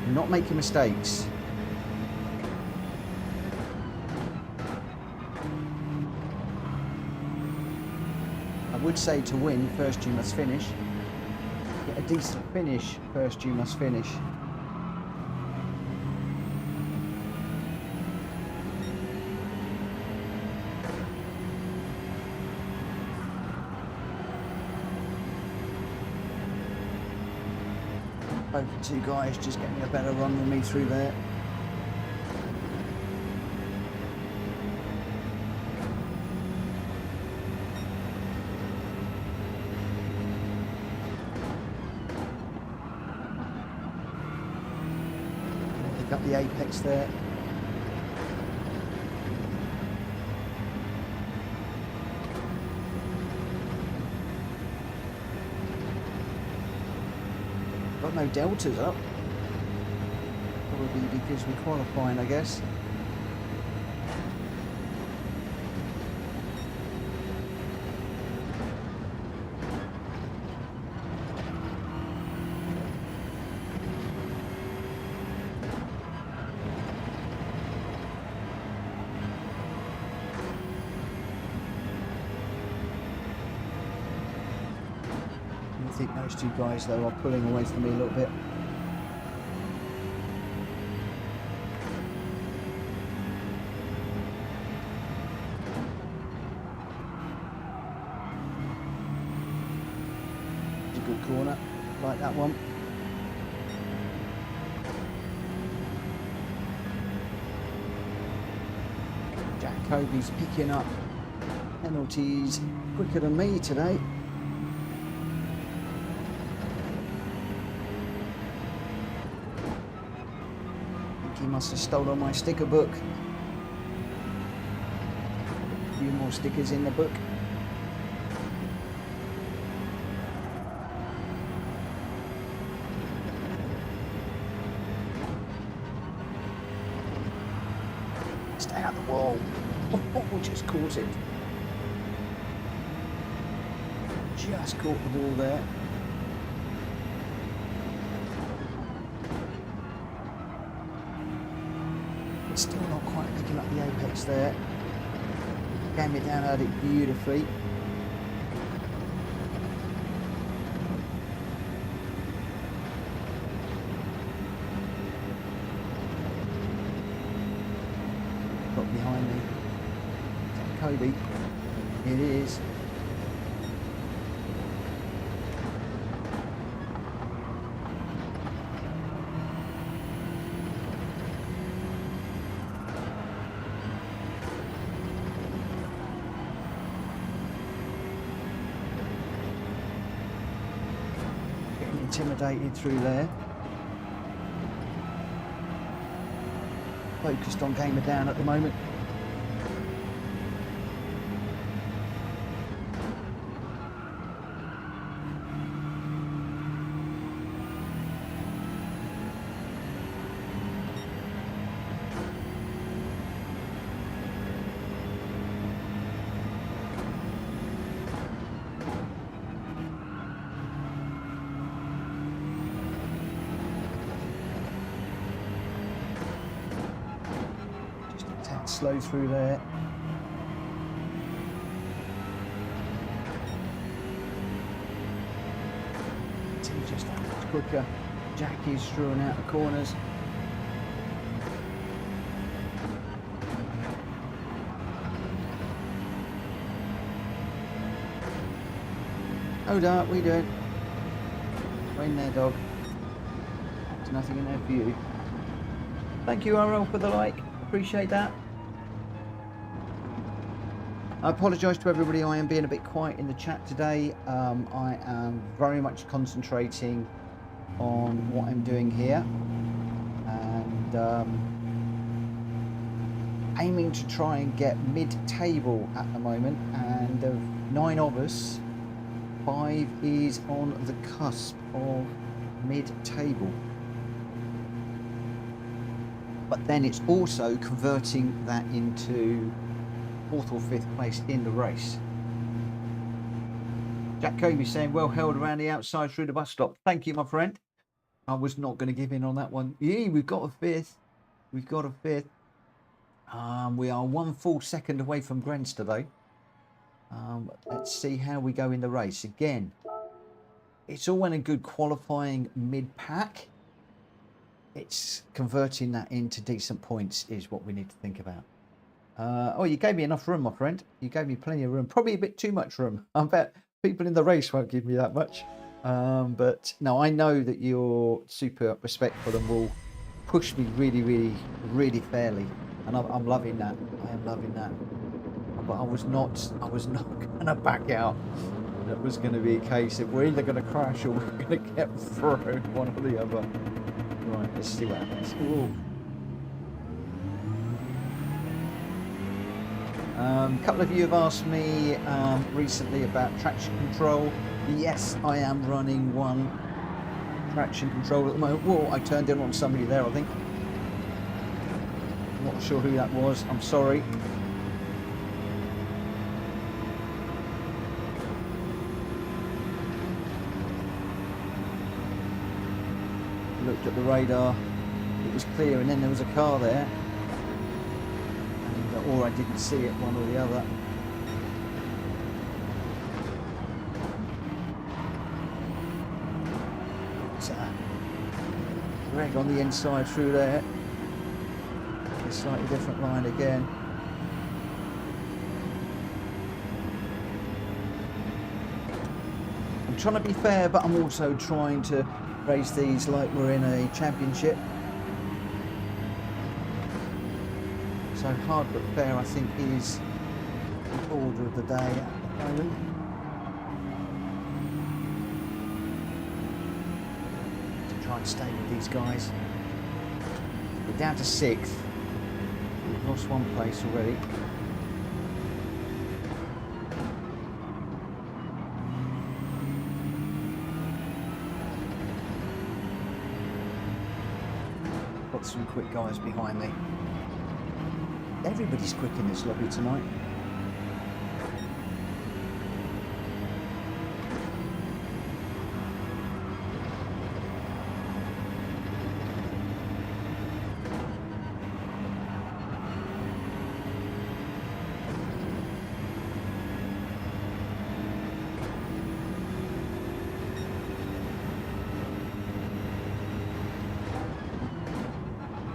A: not making mistakes. I would say to win, first you must finish. Get a decent finish, first you must finish. Both the two guys just getting a better run than me through there. Pick up the apex there. Got no deltas up, probably because we're qualifying, I guess. I think those two guys though are pulling away from me a little bit. It's a good corner, like that one. Jack Kobe's picking up penalties quicker than me today. He must have stolen my sticker book. A few more stickers in the book. Stay out the wall. Oh, just caught it. Just caught the ball there. Still not quite picking up the apex there. Came it down, had it beautifully. Got behind me. Is that Kobe? It is. Intimidated through there. Focused on gamer down at the moment. Slow through there. It's just that much quicker. Jack is throwing out the corners. Hold up, we doing? Wait there, dog. There's nothing in there for you. Thank you, RL, for the like. Appreciate that. I apologise to everybody, I am being a bit quiet in the chat today. I am very much concentrating on what I'm doing here and aiming to try and get mid-table at the moment, and of 9 of us, 5 is on the cusp of mid-table. But then it's also converting that into 4th or 5th place in the race. Jack Kobe saying, well held around the outside through the bus stop. Thank you, my friend. I was not going to give in on that one. Yeah, we've got a 5th. We've got a 5th. We are 1 full second away from Grens today. Let's see how we go in the race. Again, it's all well and good qualifying mid-pack. It's converting that into decent points is what we need to think about. Oh, you gave me enough room, my friend. You gave me plenty of room. Probably a bit too much room. I bet people in the race won't give me that much. But no, I know that you're super respectful and will push me really, really, really fairly. And I'm loving that. I am loving that. But I was not going to back out. That was going to be a case of we're either going to crash or we're going to get through, one or the other. Right, let's see what happens. A couple of you have asked me recently about traction control. Yes, I am running one traction control at the moment. Whoa, I turned in on somebody there, I think. Not sure who that was. I'm sorry. Looked at the radar, it was clear, and then there was a car there, and, or I didn't see it, one or the other. So, Greg on the inside through there, a slightly different line again. I'm trying to be fair, but I'm also trying to race these like we're in a championship. So hard but fair, I think, is the order of the day at the moment. To try and stay with these guys. We're down to 6th. We've lost 1 place already. Got some quick guys behind me. Everybody's quick in this lobby tonight.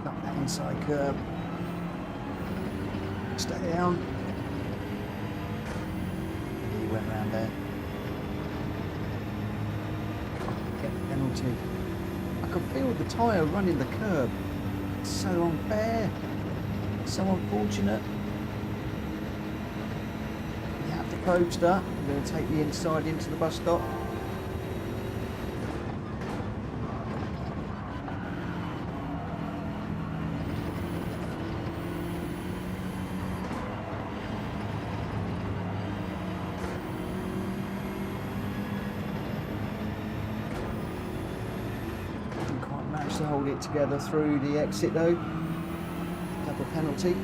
A: Up that inside curb. Stay down. He went round there. Get the penalty. I could feel the tyre running the curb. It's so unfair. So unfortunate. You have the coaster. I'm going to take the inside into the bus stop. To hold it together through the exit though. Double penalty.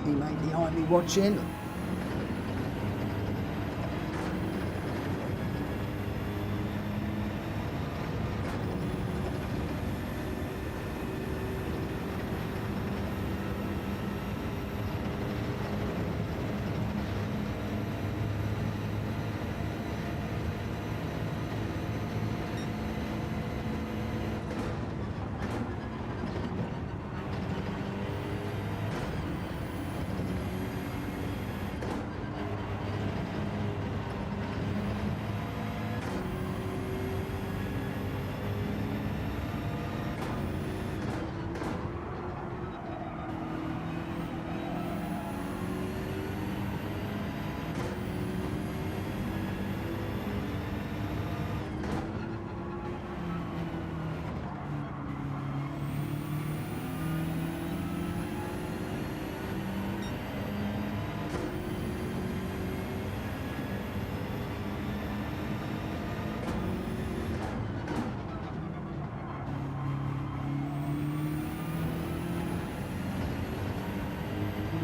A: Teammate behind me watching.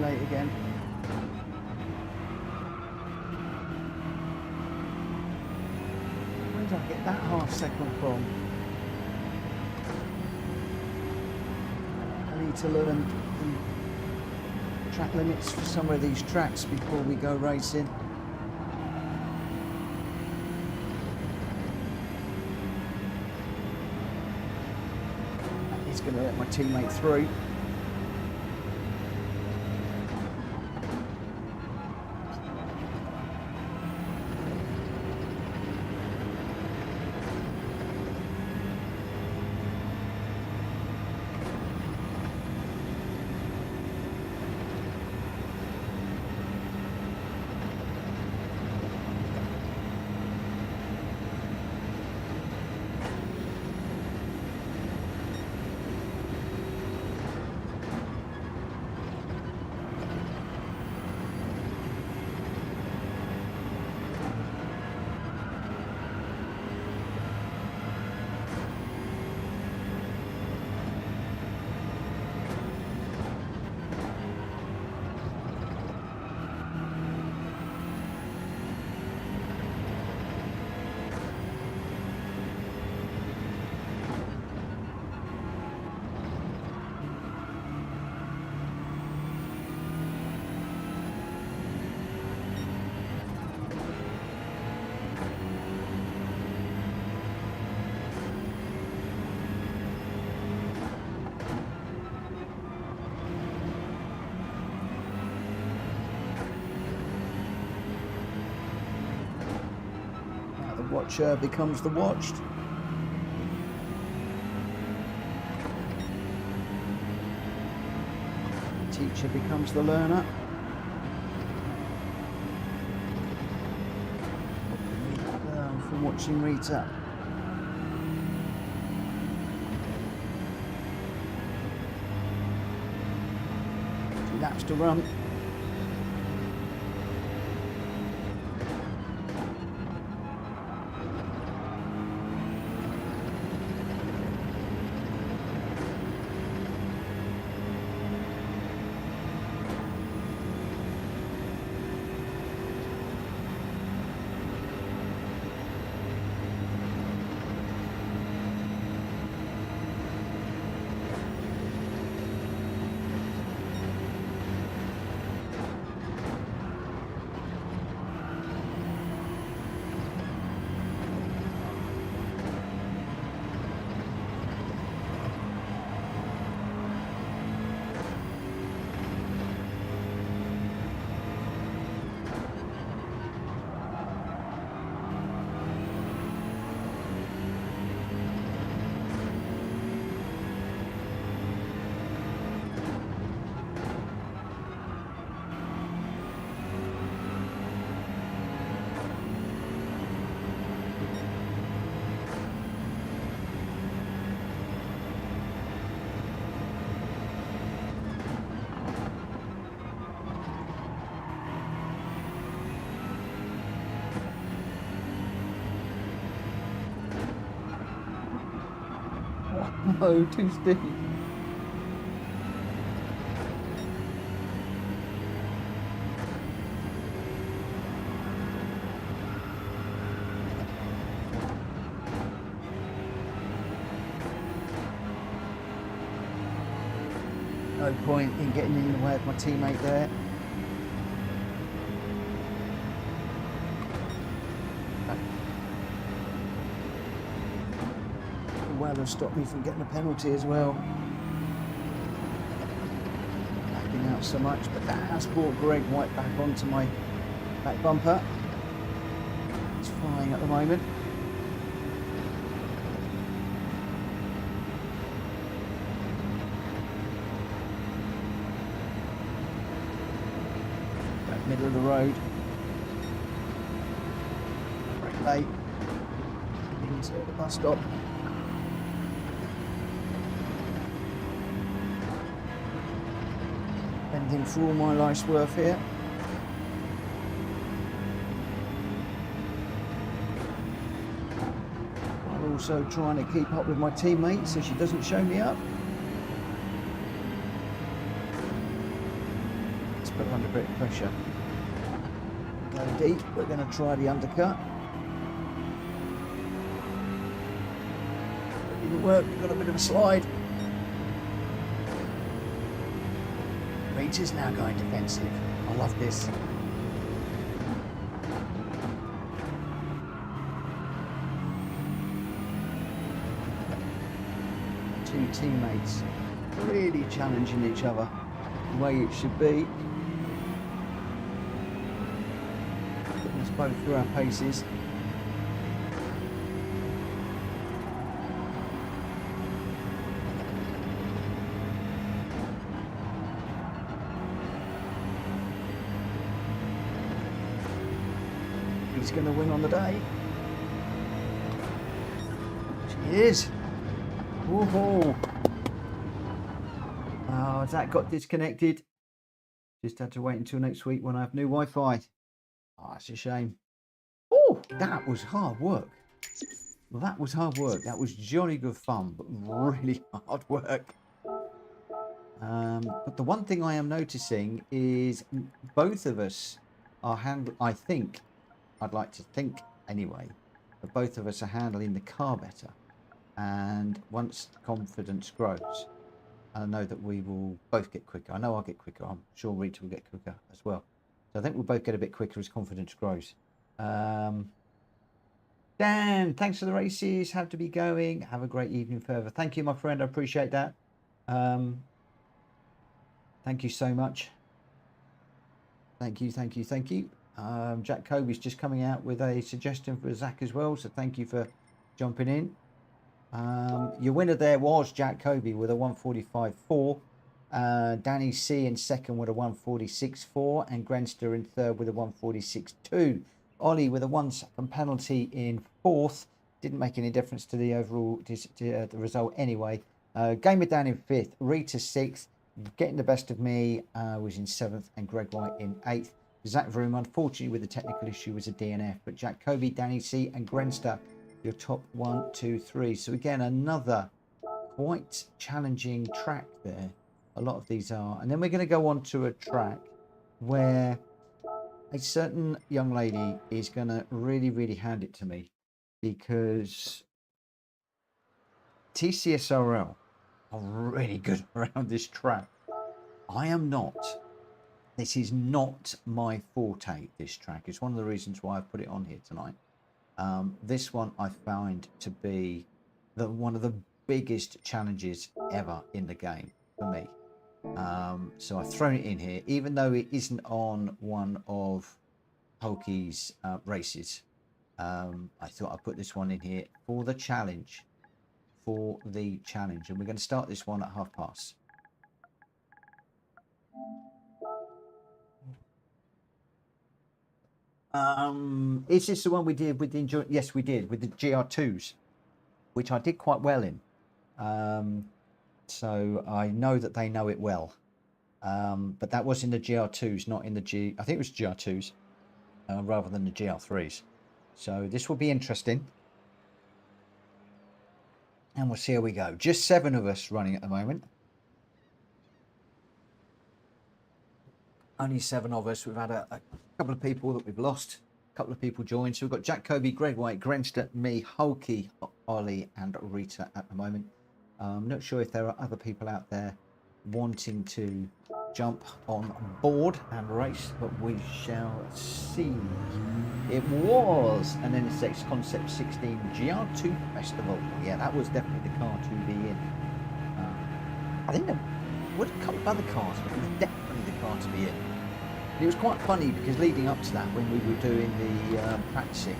A: late again. Where did I get that half second from? I need to learn the track limits for some of these tracks before we go racing. He's going to let my teammate through. Watcher becomes the watched. Teacher becomes the learner. Learn from watching Rita. 2 laps to run. Oh, too steep. No point in getting in the way of my teammate there. Well, have stopped me from getting a penalty as well. Backing out so much, but that has brought Greg White back onto my back bumper. He's flying at the moment. Back middle of the road. Brake late. Into the bus stop. Bending for all my life's worth here. While also trying to keep up with my teammate so she doesn't show me up. but under a bit of pressure. Go deep, we're going to try the undercut. It didn't work, we've got a bit of a slide. Rita's now going defensive. I love this. Two teammates really challenging each other the way it should be. Putting us both through our paces. He's going to win on the day. She is. Woohoo! Oh, that got disconnected. Just had to wait until next week when I have new Wi-Fi. Oh, that's a shame. Oh, that was hard work. That was hard work. That was jolly good fun, but really hard work. But the one thing I am noticing is both of us are I think, I'd like to think anyway, that both of us are handling the car better. And once confidence grows, I know that we will both get quicker. I know I'll get quicker. I'm sure Rita will get quicker as well. So I think we'll both get a bit quicker as confidence grows. Dan, thanks for the races. Have to be going. Have a great evening further. Thank you, my friend. I appreciate that. Thank you so much. Thank you, thank you, thank you. Jack Kobe's just coming out with a suggestion for Zach as well. So thank you for jumping in. Your winner there was Jack Kobe with a 145.4. Danny C in second with a 146.4, and Grenster in third with a 146.2. Ollie with a 1 second penalty in fourth. Didn't make any difference to the overall the result anyway. Gamer Dan in fifth, Rita sixth, getting the best of me was in seventh, and Greg White in eighth. Zach Vroom, unfortunately with the technical issue, was a DNF, but Jack Kobe, Danny C and Grenster, your top 1, 2, 3. So again, another quite challenging track there. A lot of these are. And then we're going to go on to a track where a certain young lady is going to really hand it to me, because TCSRL are really good around this track. I am not. This is not my forte, this track. It's one of the reasons why I've put it on here tonight. This one I find to be one of the biggest challenges ever in the game for me. So I've thrown it in here, even though it isn't on one of Hulky's races. I thought I'd put this one in here for the challenge. And we're going to start this one at past. Is this the one we did with the endurance? Yes, we did with the Gr.2s, which I did quite well in. So I know that they know it well. But that was in the Gr.2s, not in the I think it was Gr.2s rather than the Gr.3s. So this will be interesting. And we'll see how we go. Just 7 of us running at the moment. Only 7 of us. We've had a couple of people that we've lost. A couple of people joined. So we've got Jack Kobe, Greg White, Grenster, me, Hulky, Ollie and Rita at the moment. I'm not sure if there are other people out there wanting to jump on board and race, but we shall see. It was an NSX Concept 16 GR2 Festival. Yeah, that was definitely the car to be in. I think there were a couple of other cars, but it was definitely the car to be in. It was quite funny because leading up to that, when we were doing the practicing,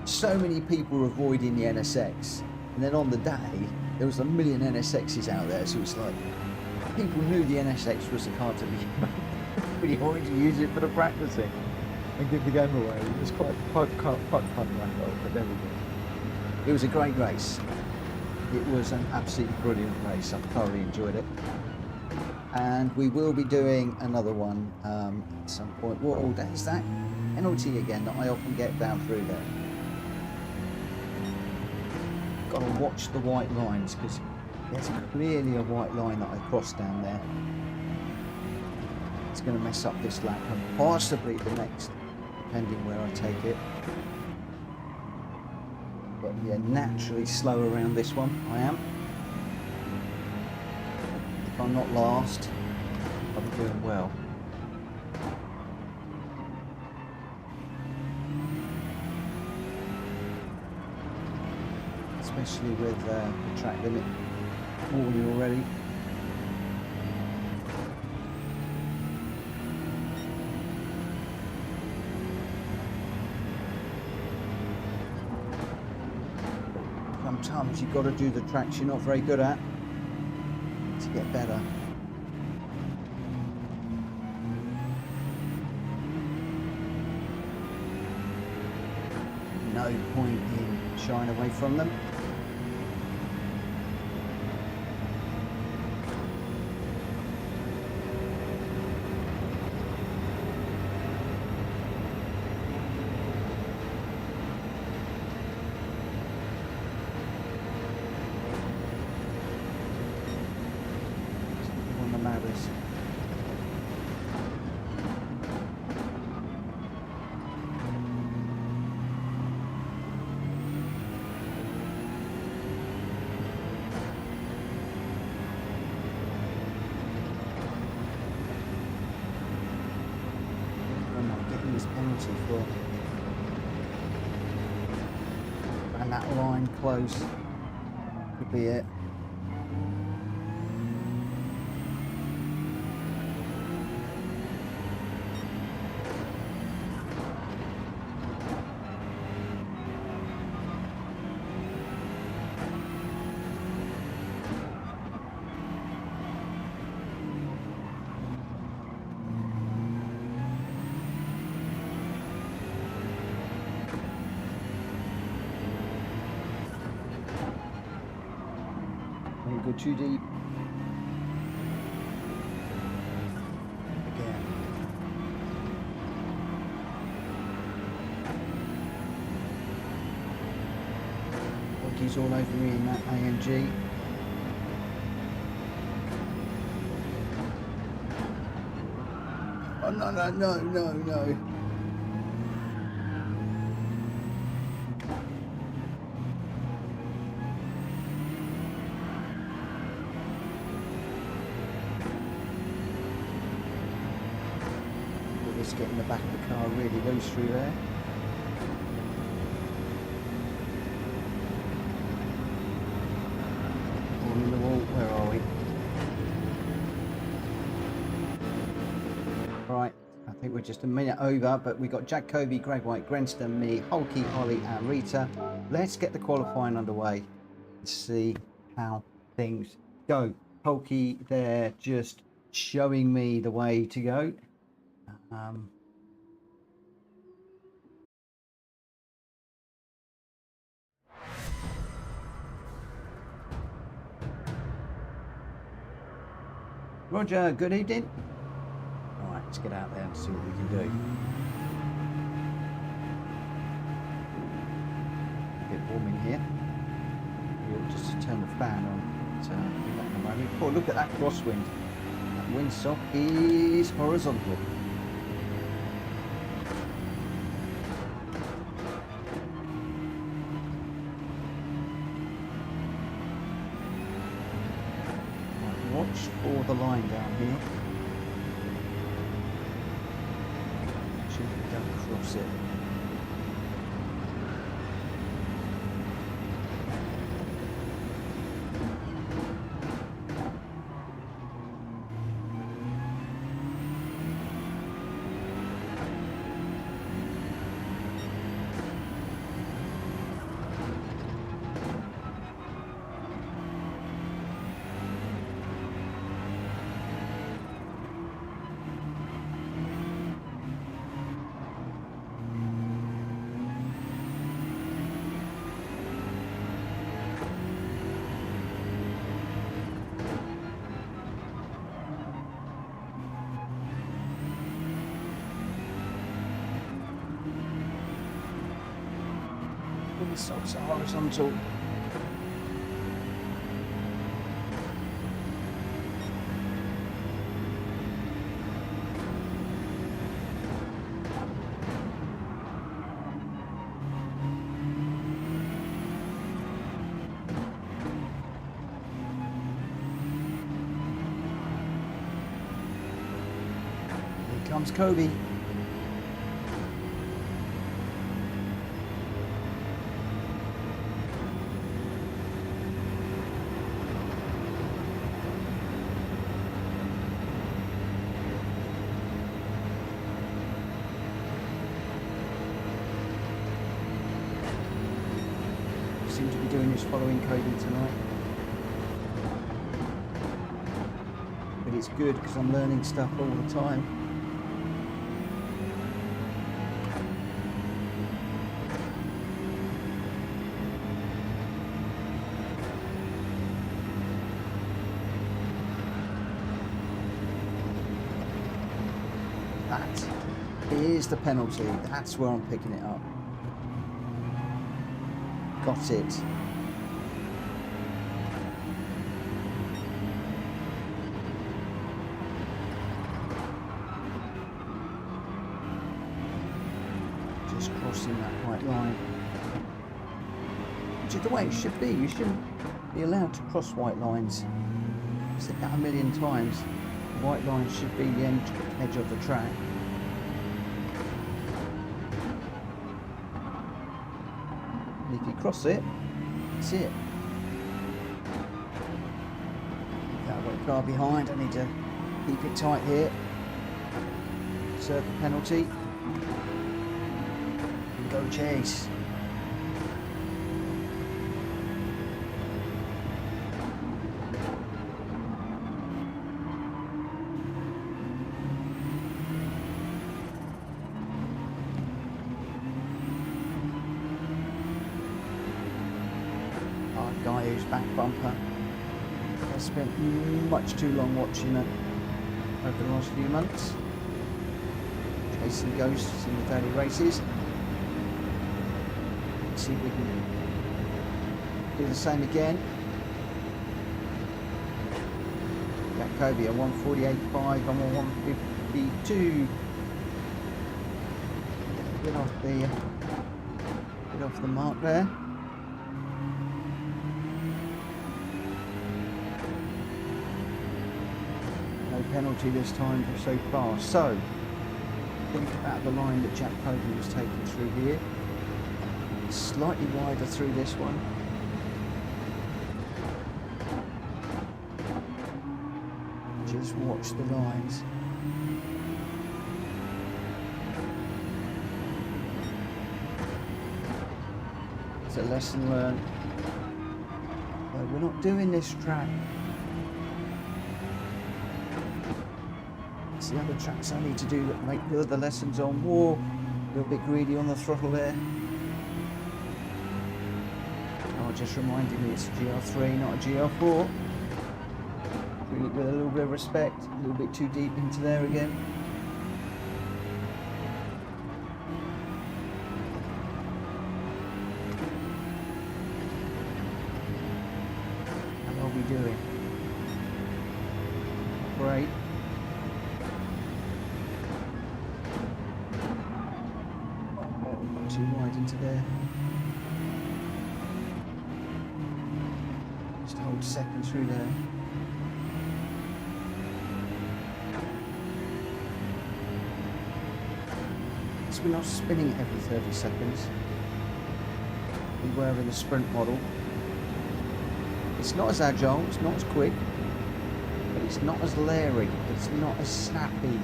A: so many people were avoiding the NSX, and then on the day there was a million NSXs out there, so it's like people knew the NSX was the car to be in, but you wanted to use it for the practicing and give the game away. It was quite fun that though, but there we go. It was a great race. It was an absolutely brilliant race. I thoroughly enjoyed it. And we will be doing another one at some point. Whoa, there's that penalty again that I often get down through there. Got to watch the white lines because there's clearly a white line that I crossed down there. It's going to mess up this lap and possibly the next, depending where I take it. But yeah, naturally slow around this one, I am. If I'm not last, I'll be doing well. Especially with the track limit warning already. Sometimes you've got to do the tracks you're not very good at to get better. No point in shying away from them. For and that line close could be it. Go too deep. Again. Bodies all over me in that AMG. Oh no, no, no, no, no. Getting the back of the car really goes through there. All in the wall, where are we? Right, I think we're just a minute over, but we got Jack Kobe, Greg White, Grenston, me, Hulky, Ollie and Rita. Let's get the qualifying underway and see how things go. Hulky there just showing me the way to go. Roger, good evening. All right, let's get out there and see what we can do. A bit warm in here. We'll just turn the fan on. So, in that moment. Oh, look at that crosswind. That windsock is horizontal. Watch for the line down here. Make sure we don't cross it. The socks are horizontal. comes Kobe. Seem to be doing this following Kobe tonight. But it's good because I'm learning stuff all the time. That is the penalty. That's where I'm picking it up. Got it. Just crossing that white line. Which is the way it should be. You shouldn't be allowed to cross white lines. I've said that a million times. The white line should be the edge of the track. And if you cross it, that's it. I've got a car behind. I need to keep it tight here. Serve the penalty. And go chase. Guy who's back bumper. I spent much too long watching it over the last few months. Chasing ghosts in the daily races. Let's see if we can do the same again. Jacoby, a 148.5, I'm on 152. Bit off the mark there. Penalty this time so far. So think about the line that Jack Kobe was taking through here. Slightly wider through this one. Just watch the lines. It's a lesson learned. No, we're not doing this track. The other tracks I need to do that make the other lessons on war. A little bit greedy on the throttle there. Oh, just reminded me it's a Gr.3, not a Gr.4. Treat it with a little bit of respect. A little bit too deep into there again. How are we doing? Great. Too wide into there. Just hold second through there. So we're not spinning every 30 seconds. We were in the sprint model. It's not as agile, it's not as quick, but it's not as leery, it's not as snappy.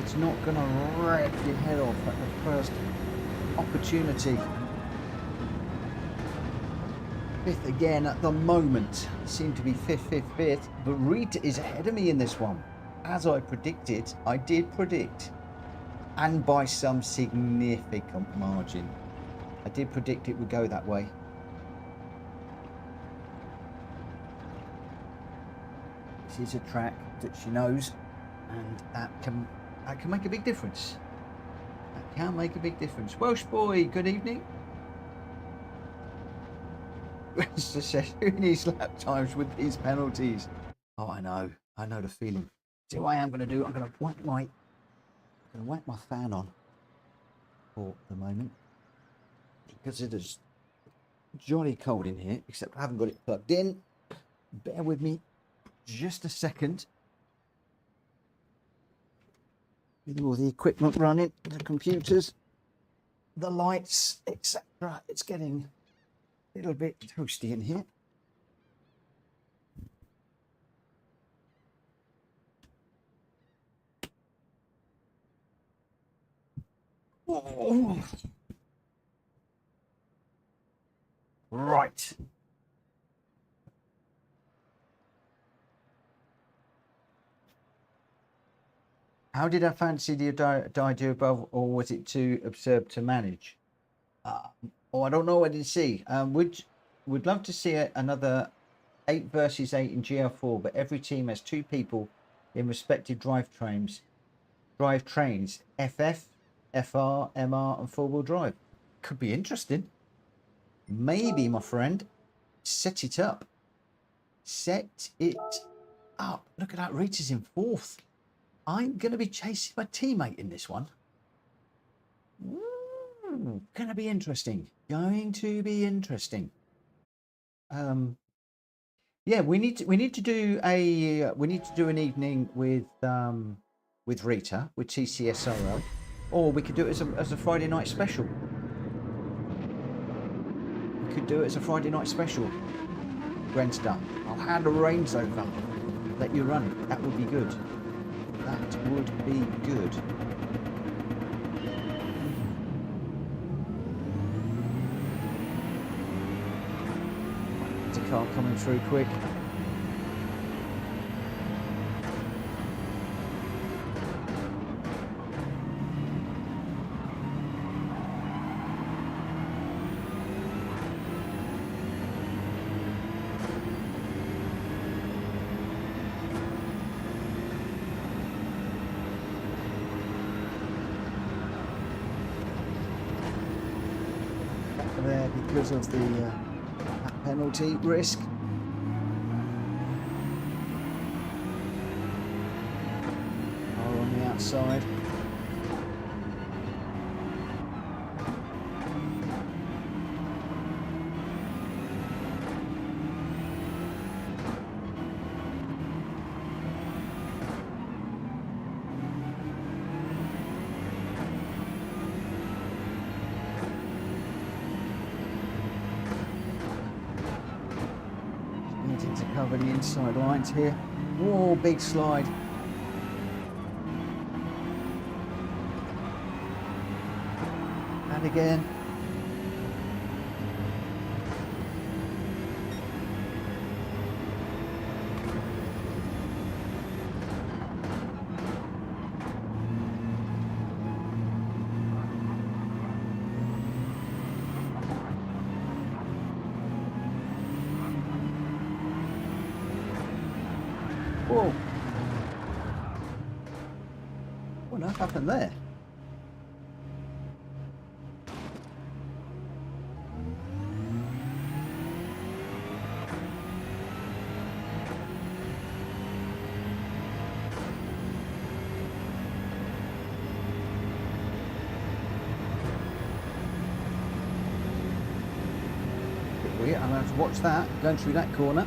A: It's not going to wreck your head off at the first opportunity. Fifth again at the moment. Seem to be fifth. But Reed is ahead of me in this one. As I predicted, I did predict. And by some significant margin. I did predict it would go that way. This is a track that she knows. And that can make a big difference. That can make a big difference. Welsh boy, good evening. Doing these lap times with these penalties. Oh, I know the feeling. See what I am going to do? I'm going to whack my fan on for the moment because it is jolly cold in here. Except I haven't got it plugged in. Bear with me just a second. with all the equipment running, the computers, the lights, etc. It's getting a little bit toasty in here. Oh. Right. How did I fancy the idea above, or was it too absurd to manage? Oh, I don't know. I didn't see. Would love to see another 8 versus 8 in GL4, but every team has 2 people in respective drivetrains, FF, FR, MR, and 4-wheel drive. Could be interesting. Maybe, my friend, set it up. Set it up. Look at that. Rita's in 4th. I'm going to be chasing my teammate in this one. Ooh, going to be interesting. Going to be interesting. Yeah, we need to do an evening with Rita, with TCSRL, or we could do it as a Friday night special. We could do it as a Friday night special. Grenster, I'll hand the reins over. Let you run it. That would be good. That would be good. There's a car coming through quick. There because of the penalty risk. Car on the outside. To cover the inside lines here. Whoa, big slide. And again. Whoa. What on earth happened there? Bit weird. I'm going to have to watch that going through that corner.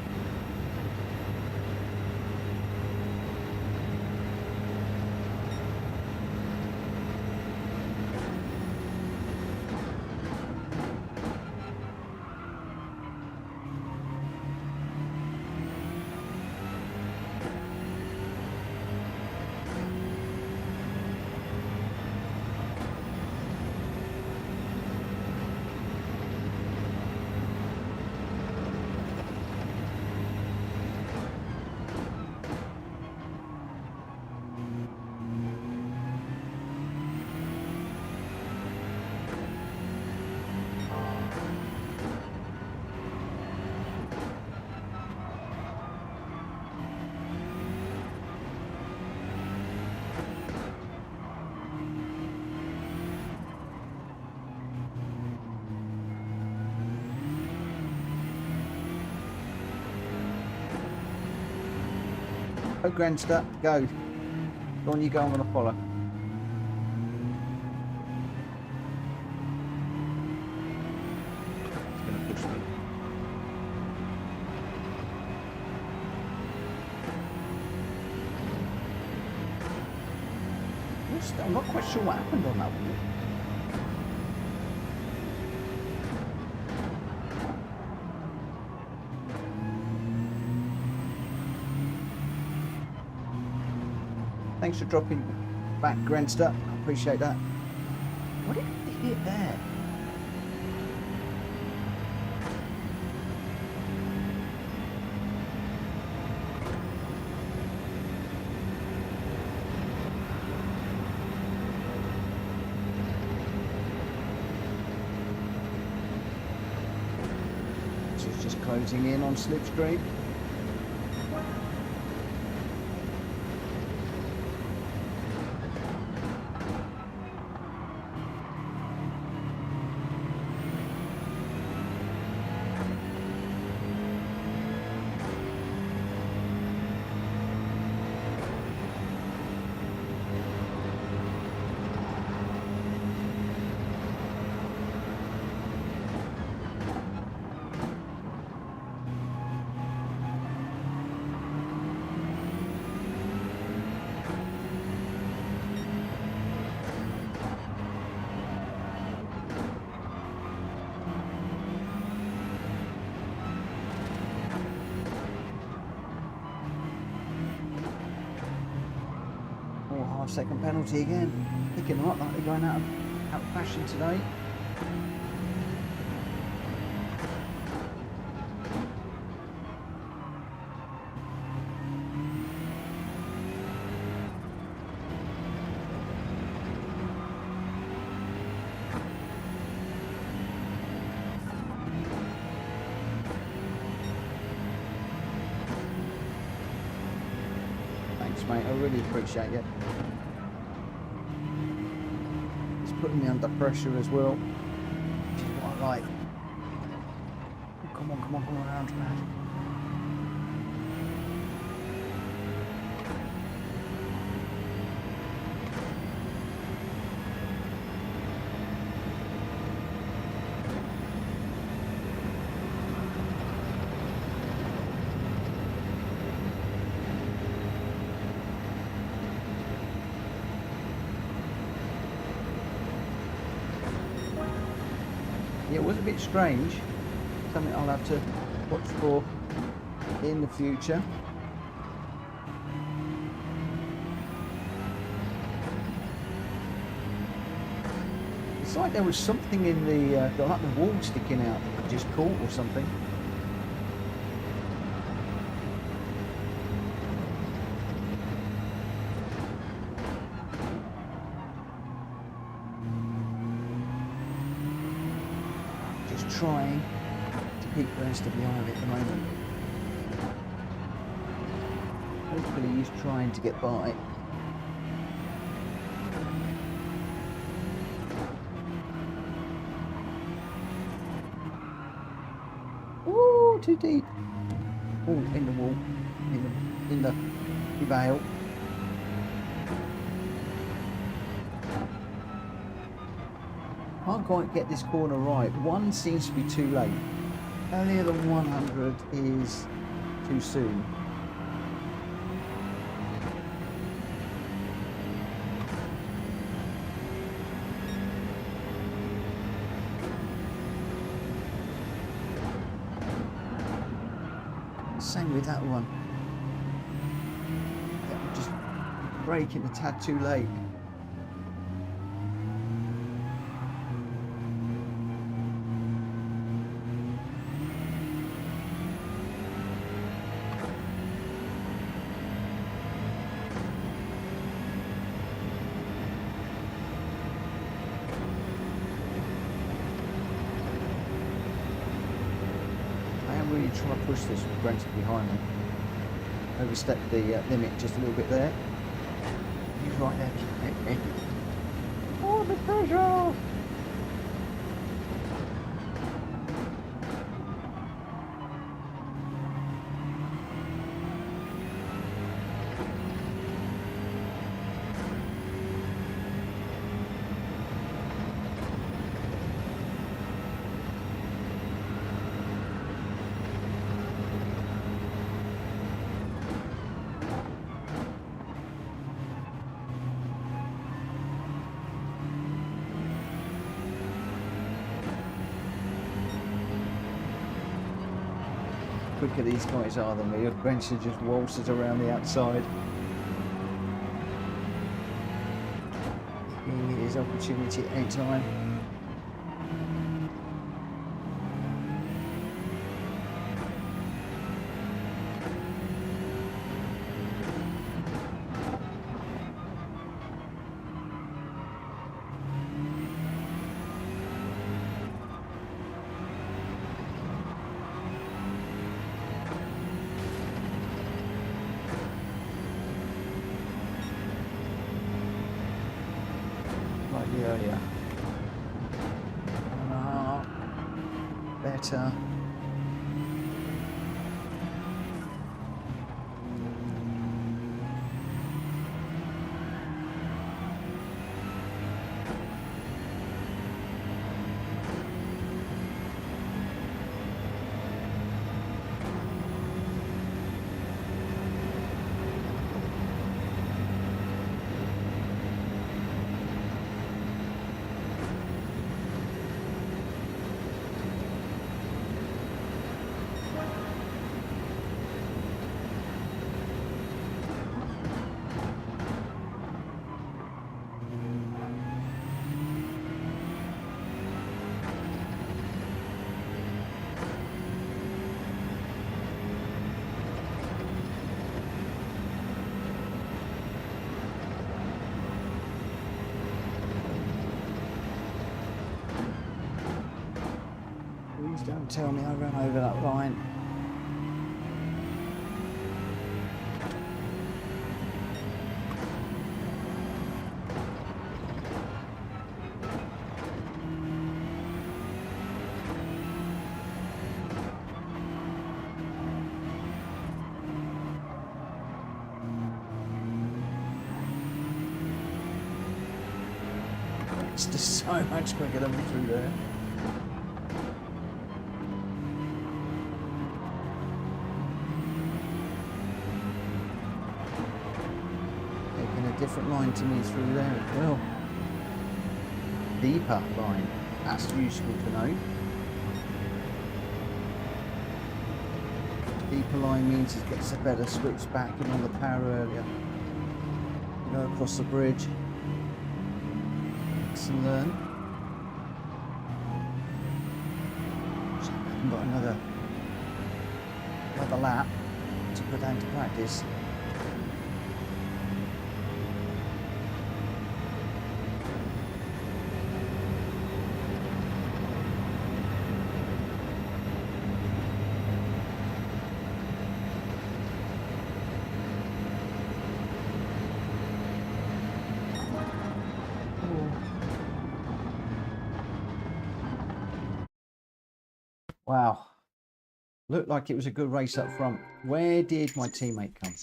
A: Go, Grandster, go. Go on, you go, I'm going to follow. It's going to push me. I'm not quite sure what happened on that one. Thanks for dropping back, Grenster. I appreciate that. What did they hit there? This is just closing in on slipstream. Half-second penalty again. Picking them up like they're going out of fashion today. Thanks, mate. I really appreciate it. Putting me under pressure as well, which is what I like. Oh, come on, around. Yeah, it was a bit strange. Something I'll have to watch for in the future. It's like there was something in the like the wall sticking out that I just caught or something. Trying to keep relatively high at the moment. Hopefully he's trying to get by. Ooh, too deep. Oh, in the wall, in the veil. Can't quite get this corner right. One seems to be too late. Earlier than 100 is too soon. Same with that one. Yeah, just braking a tad too late. Try to push this Gr.3 behind me. Overstepped the limit just a little bit there. He's right there. Oh, the pressure! quicker these guys are than me. Benson just waltzes around the outside. Here's opportunity anytime. Earlier. Better. Please don't tell me I ran over that line. It's just so much quicker than me through there. Different line to me through there as well. Deeper line. That's useful to know. Deeper line means it gets a better switch back and on the power earlier. Go across the bridge. Mix and learn. So I haven't got another lap to put down to practice. Wow, looked like it was a good race up front. Where did my teammate come?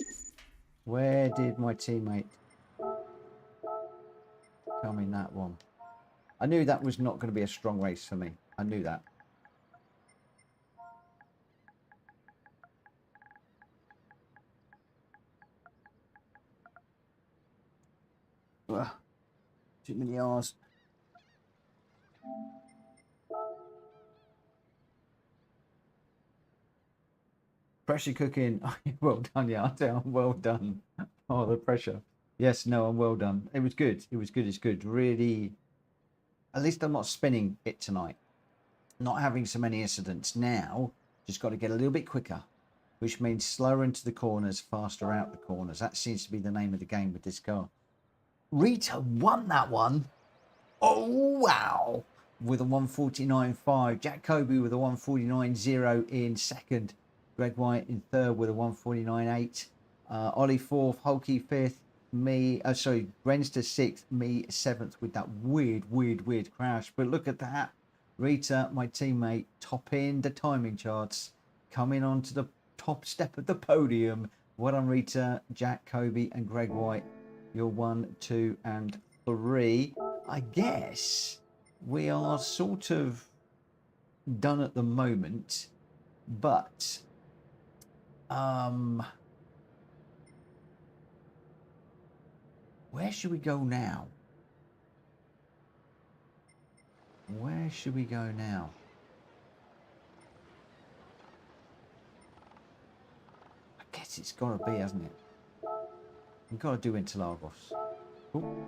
A: Where did my teammate come in that one? I knew that was not going to be a strong race for me. I knew that. Ugh, too many R's. Pressure cooking. Well done, yeah. I'm well done. Oh, the pressure. Yes, no, I'm well done. It was good. It was good. It's good. Really, at least I'm not spinning it tonight. Not having so many incidents. Now, just got to get a little bit quicker, which means slower into the corners, faster out the corners. That seems to be the name of the game with this car. Rita won that one. Oh, wow. With a 149.5. Jack Kobe with a 149.0 in second. Greg White in third with a 149.8. Ollie fourth. Hulky fifth. Me, Grenster sixth. Me seventh with that weird crash. But look at that. Rita, my teammate, topping the timing charts. Coming onto the top step of the podium. Well done, Rita, Jack Kobe and Greg White. You're 1, 2 and 3. I guess we are sort of done at the moment, but where should we go now? Where should we go now? Yes, it's got to be, hasn't it? We've got to do Interlagos. Ooh.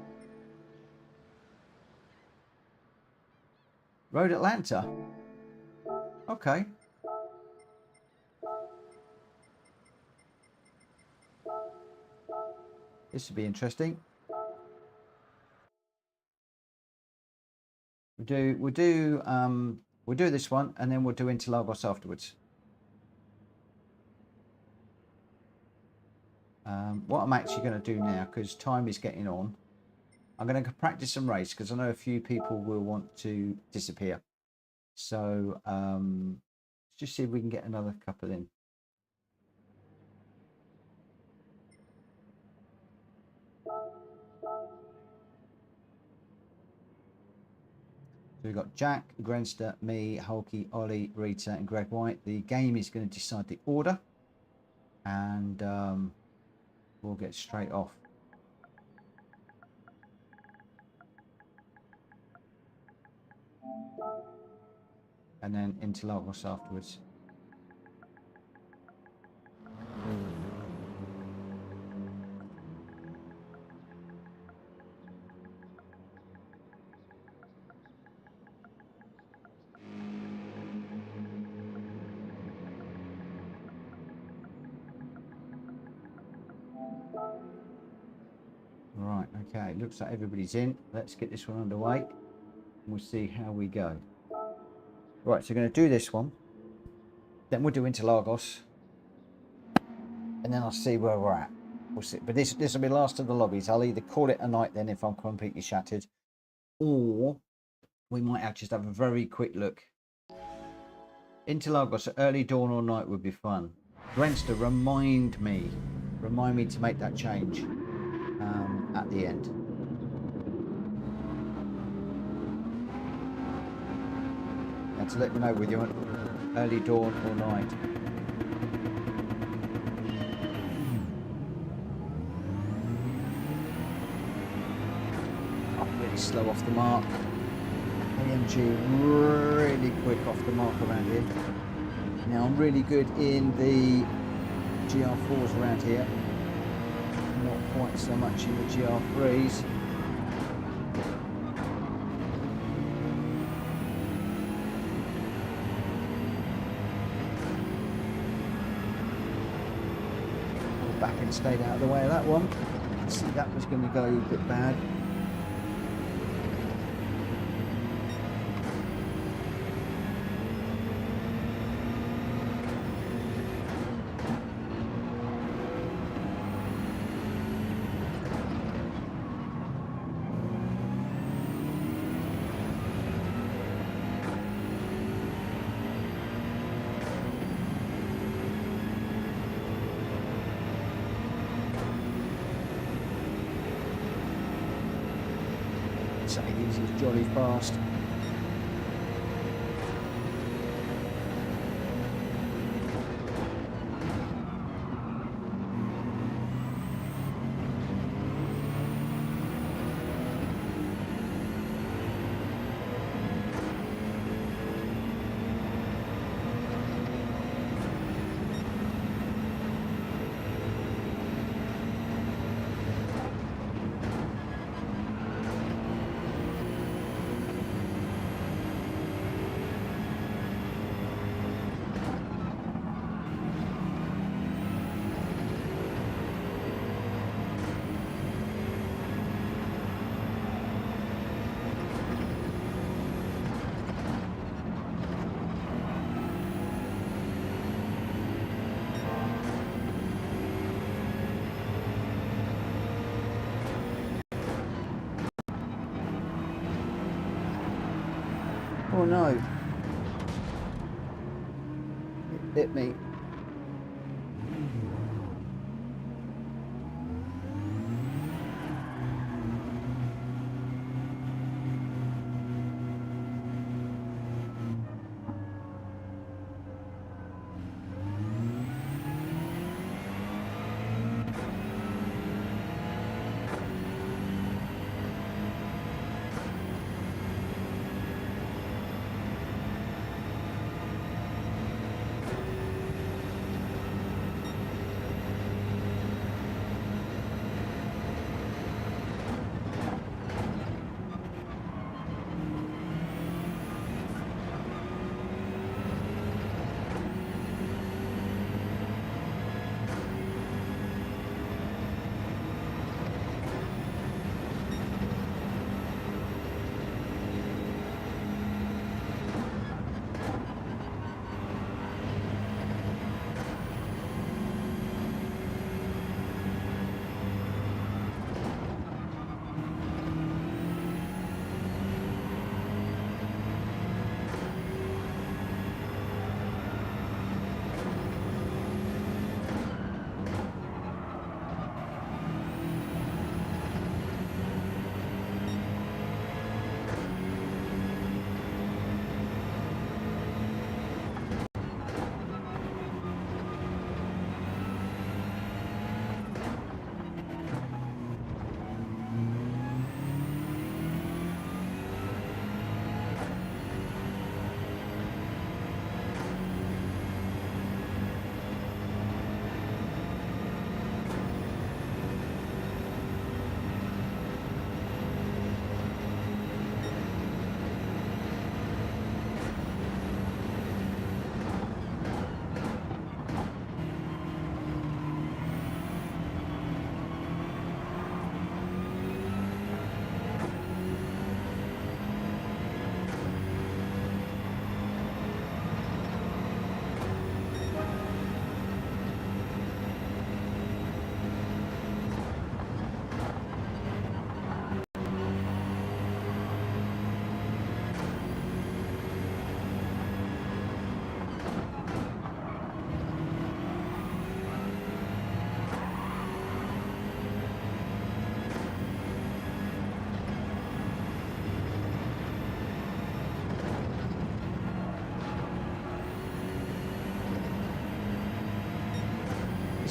A: Road Atlanta. Okay. This would be interesting. We'll do this one, and then we'll do Interlagos afterwards. What I'm actually going to do now, because time is getting on, I'm going to practice some race, because I know a few people will want to disappear. So let's just see if we can get another couple in. So we've got Jack, Grenster, me, Hulky, Ollie, Rita, and Greg White. The game is going to decide the order, and we'll get straight off. And then Interlagos afterwards. Right, okay, looks like everybody's in. Let's get this one underway, and we'll see how we go. Right, so we're going to do this one, then we'll do Interlagos, and then I'll see where we're at. We'll see. But this will be the last of the lobbies. I'll either call it a night then if I'm completely shattered, or we might just have a very quick look. Interlagos, early dawn or night would be fun. Grenster, remind me to make that change at the end. And to let me know whether you want early dawn or night. I'm really slow off the mark. AMG really quick off the mark around here. Now I'm really good in the GR4s around here. Not quite so much in the GR3s. Back and stayed out of the way of that one. See, that was going to go a bit bad. So he's jolly fast. Oh no, it hit me.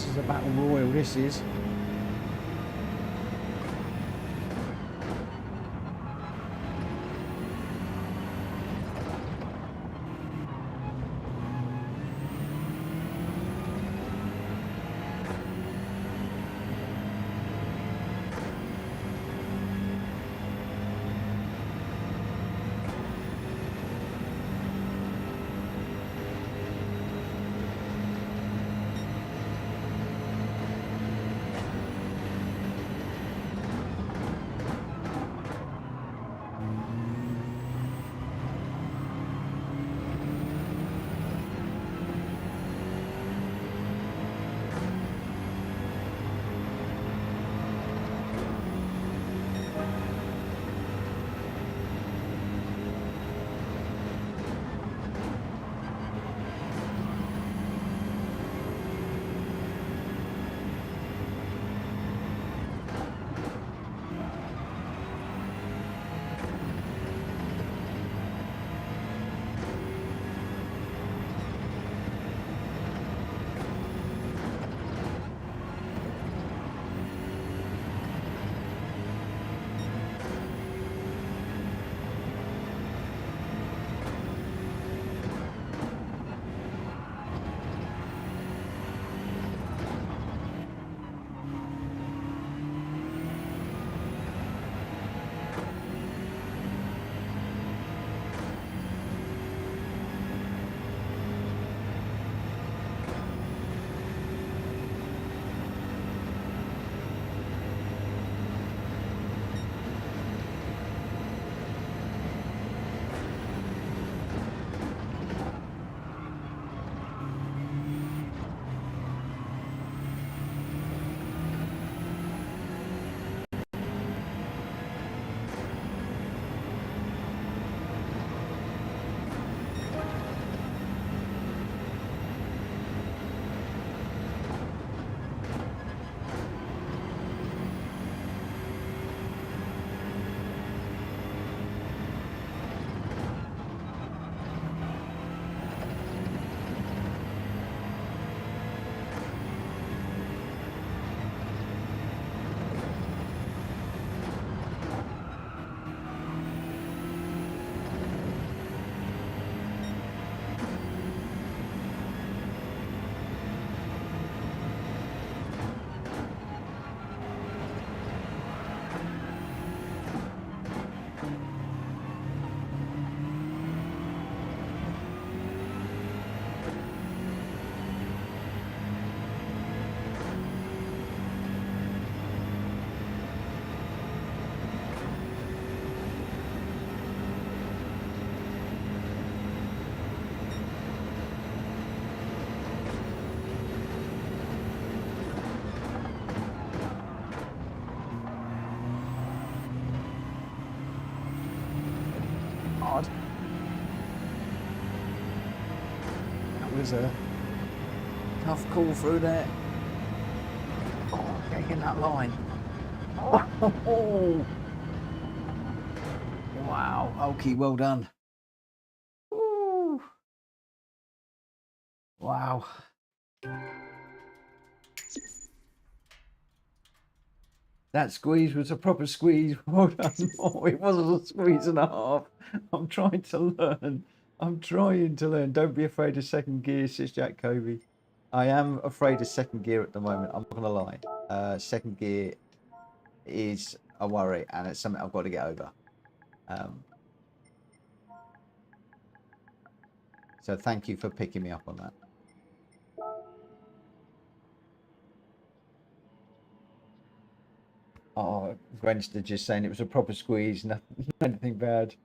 A: is a battle royal, this is. God. That was a tough call through there. Oh, getting that line. Oh. Wow. Okay, well done. Ooh. Wow. That squeeze was a proper squeeze. Well done. Oh, it wasn't a squeeze and a half. I'm trying to learn. I'm trying to learn. Don't be afraid of second gear, says Jack Kobe. I am afraid of second gear at the moment. I'm not going to lie. Second gear is a worry, and it's something I've got to get over. So thank you for picking me up on that. Oh, Gwenster just saying it was a proper squeeze, nothing, anything bad.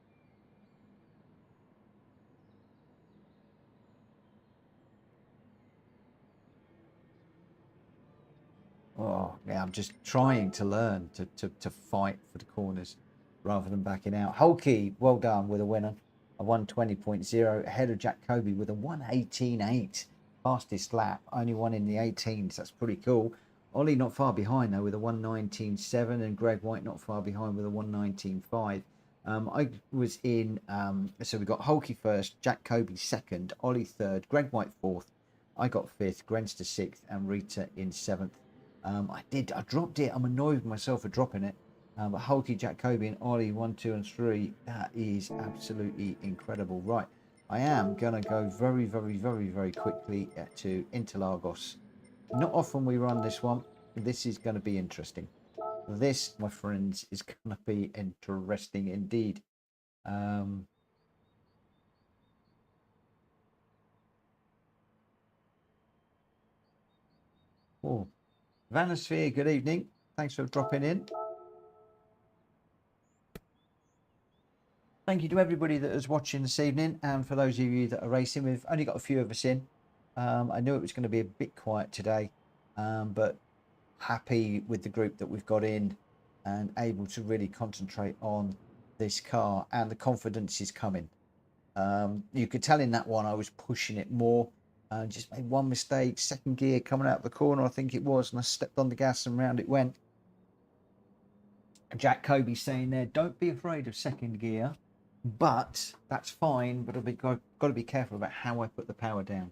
A: Oh, yeah, I'm just trying to learn to fight for the corners rather than backing out. Hulky, well done with a winner. A 120.0 ahead of Jack Kobe with a 118.8. Fastest lap, only one in the 18s. That's pretty cool. Ollie not far behind though with a 119.7 and Greg White not far behind with a 119.5. I was in, so we got Hulky first, Jack Kobe second, Ollie third, Greg White fourth, I got 5th, Grenster 6th, and Rita in 7th. I dropped it. I'm annoyed with myself for dropping it. But Hulky, Jacoby, and Ollie 1, 2, and 3. That is absolutely incredible. Right, I am gonna go very, very, very, very quickly to Interlagos. Not often we run this one. This is going to be interesting. This, my friends, is going to be interesting indeed. Oh, Vanosphere, good evening. Thanks for dropping in. Thank you to everybody that is watching this evening, and for those of you that are racing, we've only got a few of us in. I knew it was going to be a bit quiet today, but happy with the group that we've got in and able to really concentrate on this car, and the confidence is coming. You could tell in that one I was pushing it more. Just made one mistake, second gear coming out of the corner, I think it was, and I stepped on the gas and round it went. Jack Kobe saying there, don't be afraid of second gear, but that's fine, but I've got to be careful about how I put the power down.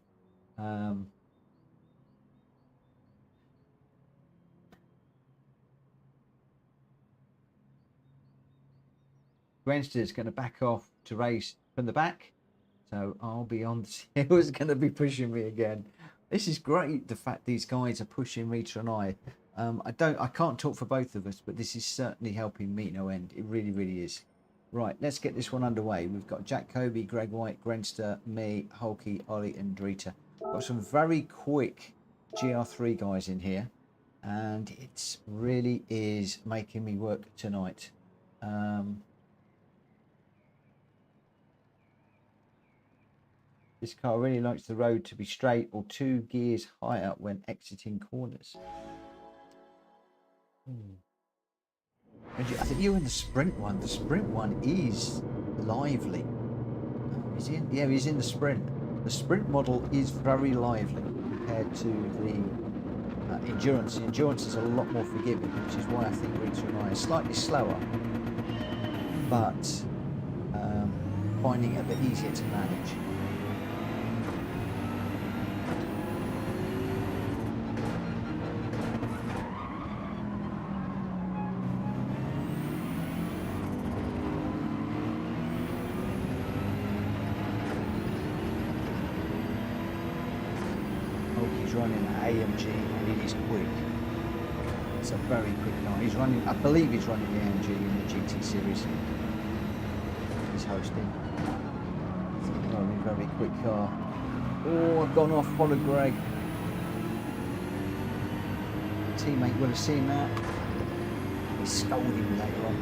A: Grenster's going to back off to race from the back, so I'll be on. It was going to be pushing me again. This is great, the fact these guys are pushing Rita and I. I can't talk for both of us, but this is certainly helping me no end. It really, really is. Right, let's get this one underway. We've got Jack Kobe, Greg White, Grenster, me, Hulky, Ollie, and Drita. Got some very quick Gr.3 guys in here, and it really is making me work tonight. This car really likes the road to be straight or 2 gears higher when exiting corners. I think you're in the sprint one. The sprint one is lively. He's in, yeah, he's in the sprint. The sprint model is very lively compared to the endurance. The endurance is a lot more forgiving, which is why I think Rita and I are slightly slower, but finding it a bit easier to manage. Running AMG, and it is quick. It's a very quick car. He's running, I believe he's running the AMG in the GT series. He's hosting. It's a very, very quick car. Oh, I've gone off, followed Greg. Teammate would have seen that. He's scolding me later on.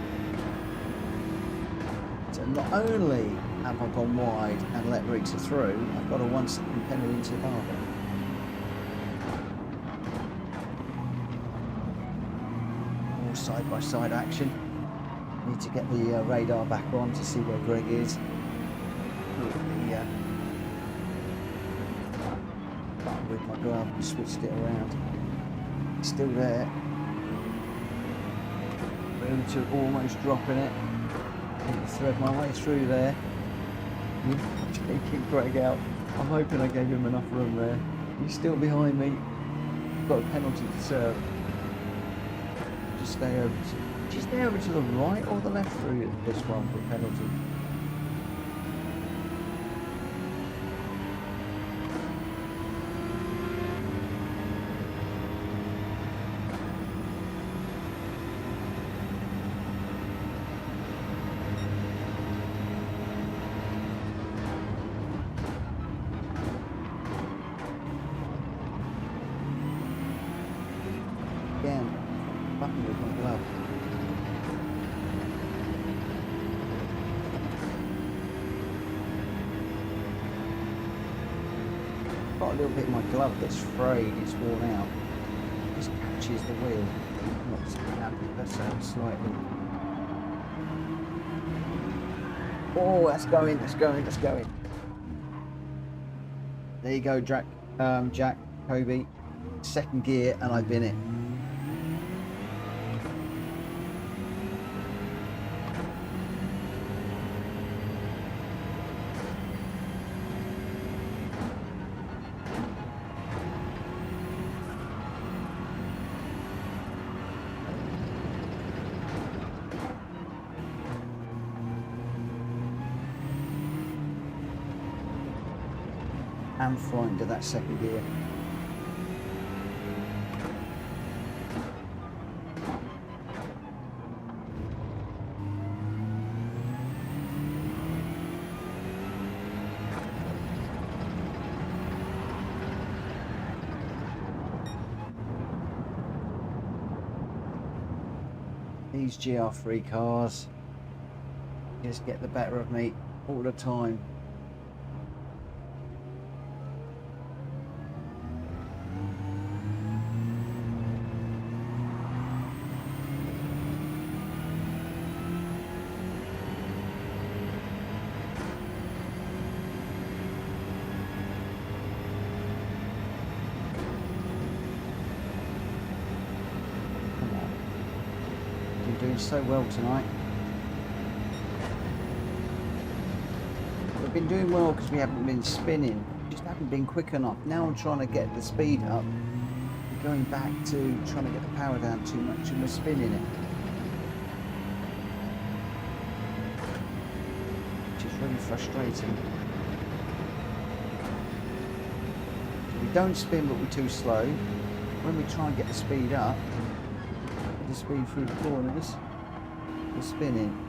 A: So not only have I gone wide and let Rita through, I've got a 1 second penalty into the harbour. Side-by-side action. Need to get the radar back on to see where Greg is. With my glove, and switched it around. It's still there. Really to almost dropping it. I need to thread my way through there. Taking Greg out. I'm hoping I gave him enough room there. He's still behind me. Got a penalty to serve. Just stay over to the right or the left through this one for a penalty. Again. Button with my glove. Got a little bit of my glove that's frayed, it's worn out. Just catches the wheel. Knocks it out, that's out slightly. Oh, that's going, that's going, that's going. There you go, Jack Kobe. Second gear, and I've been it. and fly into that second gear. These Gr.3 cars just get the better of me all the time. Doing so well tonight. We've been doing well because we haven't been spinning, just haven't been quick enough. Now I'm trying to get the speed up. We're going back to trying to get the power down too much and we're spinning it, which is really frustrating. We don't spin, but we're too slow. When we try and get the speed up, the speed through the corners, we're spinning.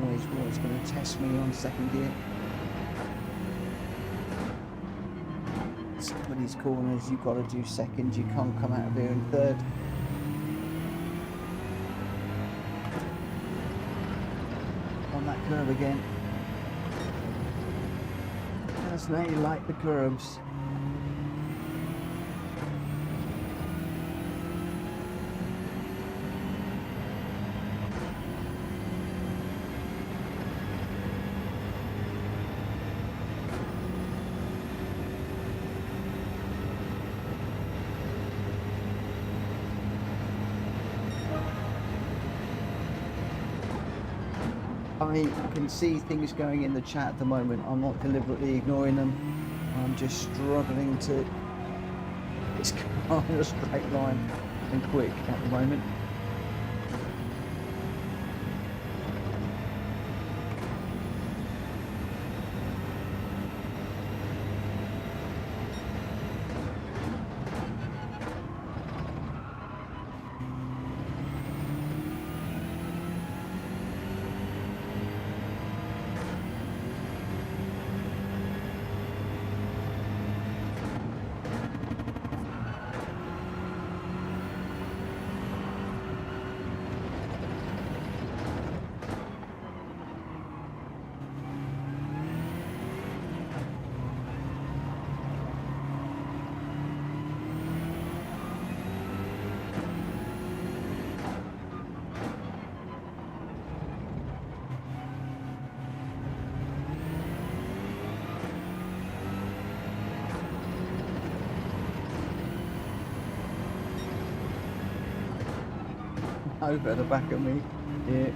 A: Always was going to test me on second gear. Some of these corners you've got to do second, you can't come out of here in third. On that curve again. Doesn't really like the curves. I can see things going in the chat at the moment. I'm not deliberately ignoring them. I'm just struggling to it's on a straight line and quick at the moment. Over the back of me. Yeah.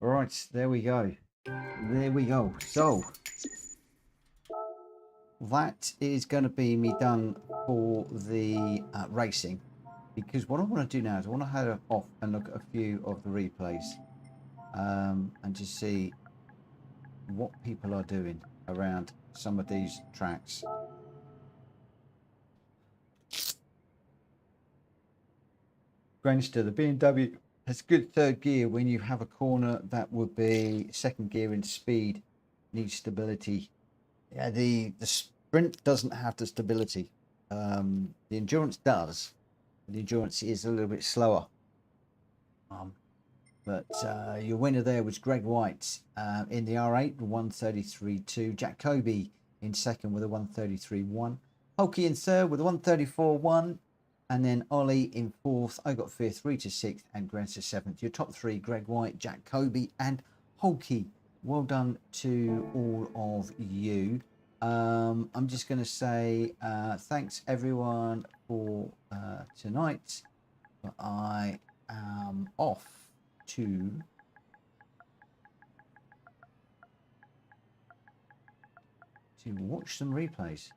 A: Right, there we go. There we go. So that is going to be me done for the racing, because what I want to do now is I want to head off and look at a few of the replays, and just see what people are doing around some of these tracks. Grandster, the BMW has good third gear when you have a corner that would be second gear in speed, needs stability. Yeah, the sprint doesn't have the stability. The endurance does. The endurance is a little bit slower. But your winner there was Greg White in the R8, 133.2. Jack Kobe in second with a 133.1. Hulky in third with a 134.1. And then Ollie in fourth. I got fifth, Rita sixth, and Grant to seventh. Your top three: Greg White, Jack Kobe, and Hulky. Well done to all of you. I'm just going to say thanks everyone for tonight. But I am off to watch some replays.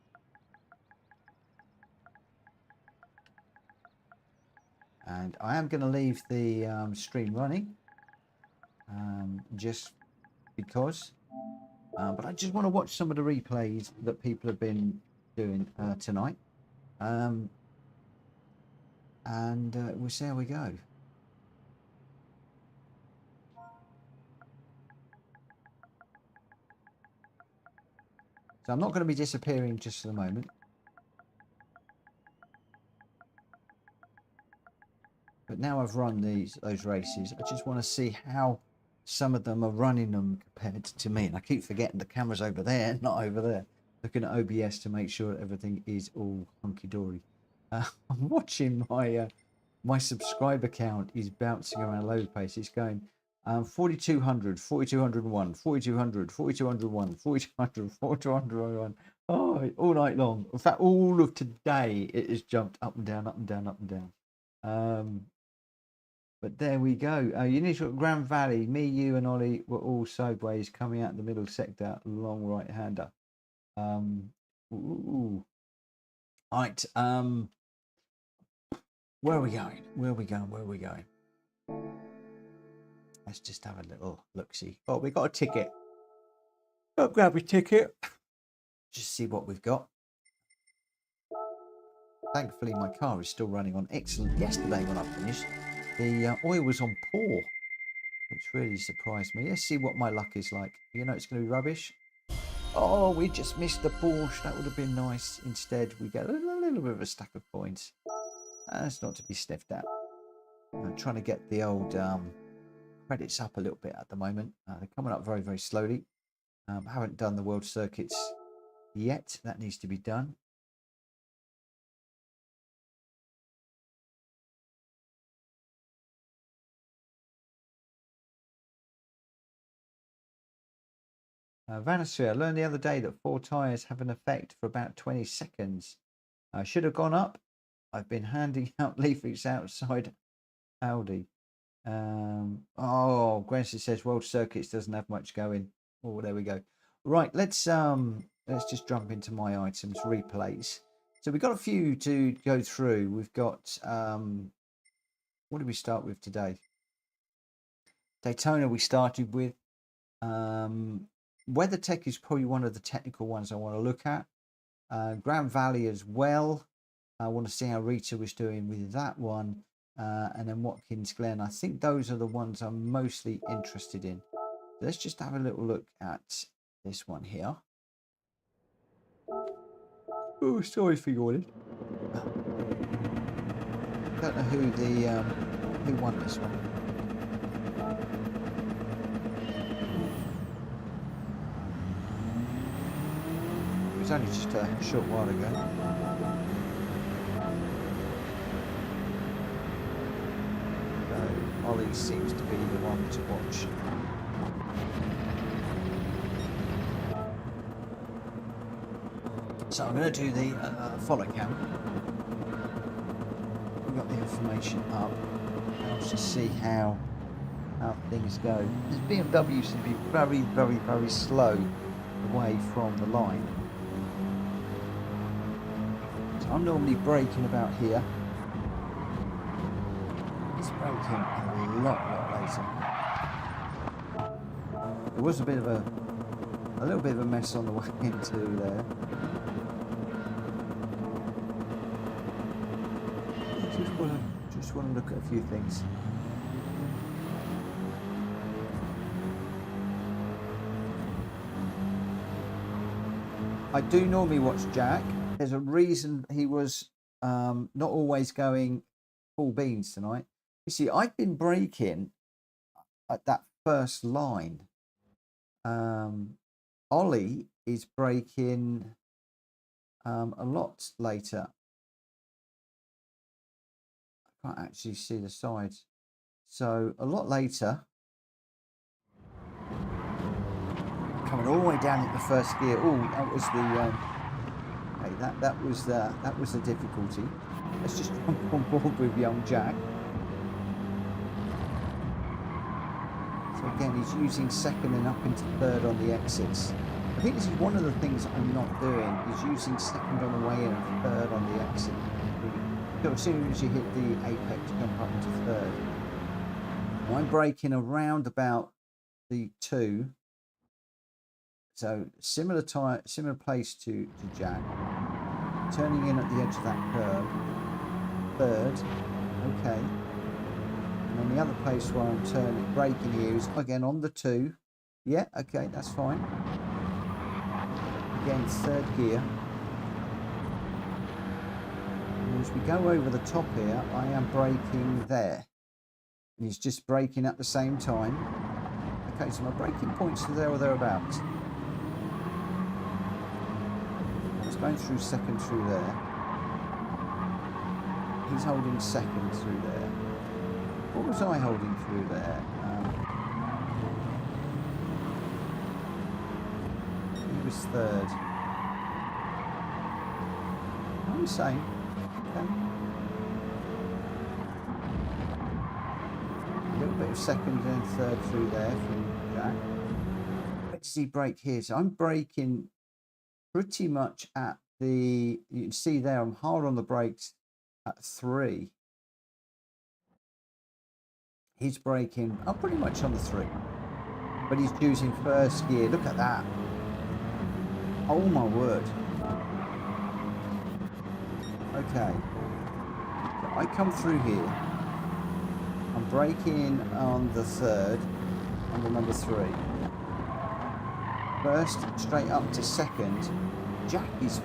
A: And I am going to leave the stream running just because, but I just want to watch some of the replays that people have been doing tonight, and we'll see how we go. So I'm not going to be disappearing just for the moment. But now I've run those races, I just want to see how some of them are running them compared to me. And I keep forgetting the camera's over there, not over there. Looking at OBS to make sure everything is all hunky-dory. I'm watching my subscriber count is bouncing around low pace. It's going 4,200, 4,201, 4,200, 4,201, 4,200, 4,201. Oh, all night long. In fact, all of today it has jumped up and down, up and down, up and down. But there we go. You need to look at Grand Valley. Me, you, and Ollie were all sideways coming out the middle sector, long right-hander. Ooh. Right. Where are we going? Where are we going? Where are we going? Let's just have a little look-see. Oh, we got a ticket. I'll grab a ticket. Just see what we've got. Thankfully, my car is still running on excellent. Yesterday when I finished, the oil was on poor, which really surprised me. Let's see what my luck is like. You know it's going to be rubbish. Oh, we just missed the Porsche. That would have been nice. Instead, we get a little bit of a stack of points. That's not to be sniffed at. I'm trying to get the old credits up a little bit at the moment. They're coming up very, very slowly. I haven't done the world circuits yet. That needs to be done. Vanessa, I learned the other day that 4 tyres have an effect for about 20 seconds. I should have gone up. I've been handing out leaflets outside Audi. Oh, Grancy says World Circuits doesn't have much going. Oh, there we go. Right, let's just jump into my items, replays. So we've got a few to go through. We've got what did we start with today? Daytona we started with. WeatherTech is probably one of the technical ones I want to look at. Grand Valley as well. I want to see how Rita was doing with that one. And then Watkins Glen. I think those are the ones I'm mostly interested in. So let's just have a little look at this one here. Oh, sorry for yawning. Don't know who won this one. It was only just a short while ago. So Ollie seems to be the one to watch. So I'm going to do the follow count. We've got the information up. Let's just see how things go. This BMW seems to be very, very, very slow away from the line. So I'm normally braking about here. He's braking a lot later. There was a little bit of a mess on the way into there. Just want to look at a few things. I do normally watch Jack. There's a reason he was not always going full beans tonight. You see, I've been braking at that first line. Ollie is braking a lot later. I can't actually see the sides. So a lot later. Coming all the way down at the first gear. Oh, that was the okay, that was the difficulty. Let's just jump on board with young Jack. So again, he's using second and up into third on the exits. I think this is one of the things I'm not doing, is using second on the way in and third on the exit. So as soon as you hit the apex, jump up into third. Now I'm braking around about the 2. So similar place to Jack. Turning in at the edge of that curve. Third. Okay. And then the other place where I'm braking here is again on the 2. Yeah, okay, that's fine. Again, third gear. And as we go over the top here, I am braking there. And he's just braking at the same time. Okay, so my braking points are there or thereabouts. I was going through second through there. He's holding second through there. What was I holding through there? He was third. I'm the same. Okay. A little bit of second and third through there from Jack. Where does he brake here? So I'm braking pretty much at the, you can see there, I'm hard on the brakes at 3. He's braking, I'm pretty much on the 3. But he's using first gear. Look at that. Oh my word. Okay. So I come through here. I'm braking on the 3rd, on the number 3. First, straight up to second. Jack is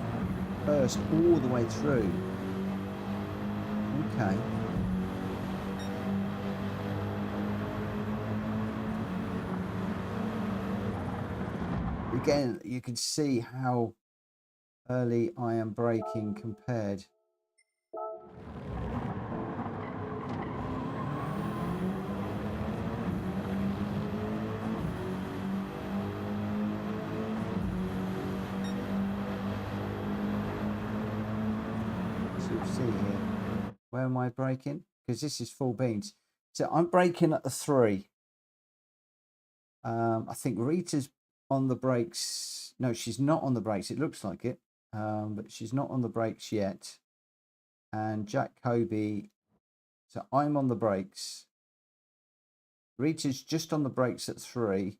A: first all the way through. Okay. Again, you can see how early I am braking compared. So you see here, where am I braking? Because this is full beans. So I'm braking at the 3. I think Rita's on the brakes. No, she's not on the brakes. It looks like it, but she's not on the brakes yet. And Jack Kobe. So I'm on the brakes. Rita's just on the brakes at 3.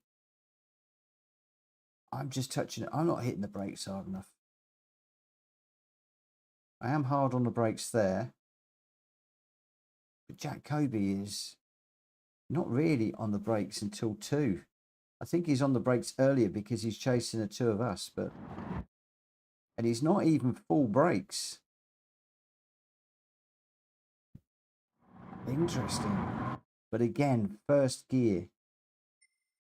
A: I'm just touching it. I'm not hitting the brakes hard enough. I am hard on the brakes there. But Jack Kobe is not really on the brakes until 2. I think he's on the brakes earlier because he's chasing the 2 of us, and he's not even full brakes. Interesting. But again, first gear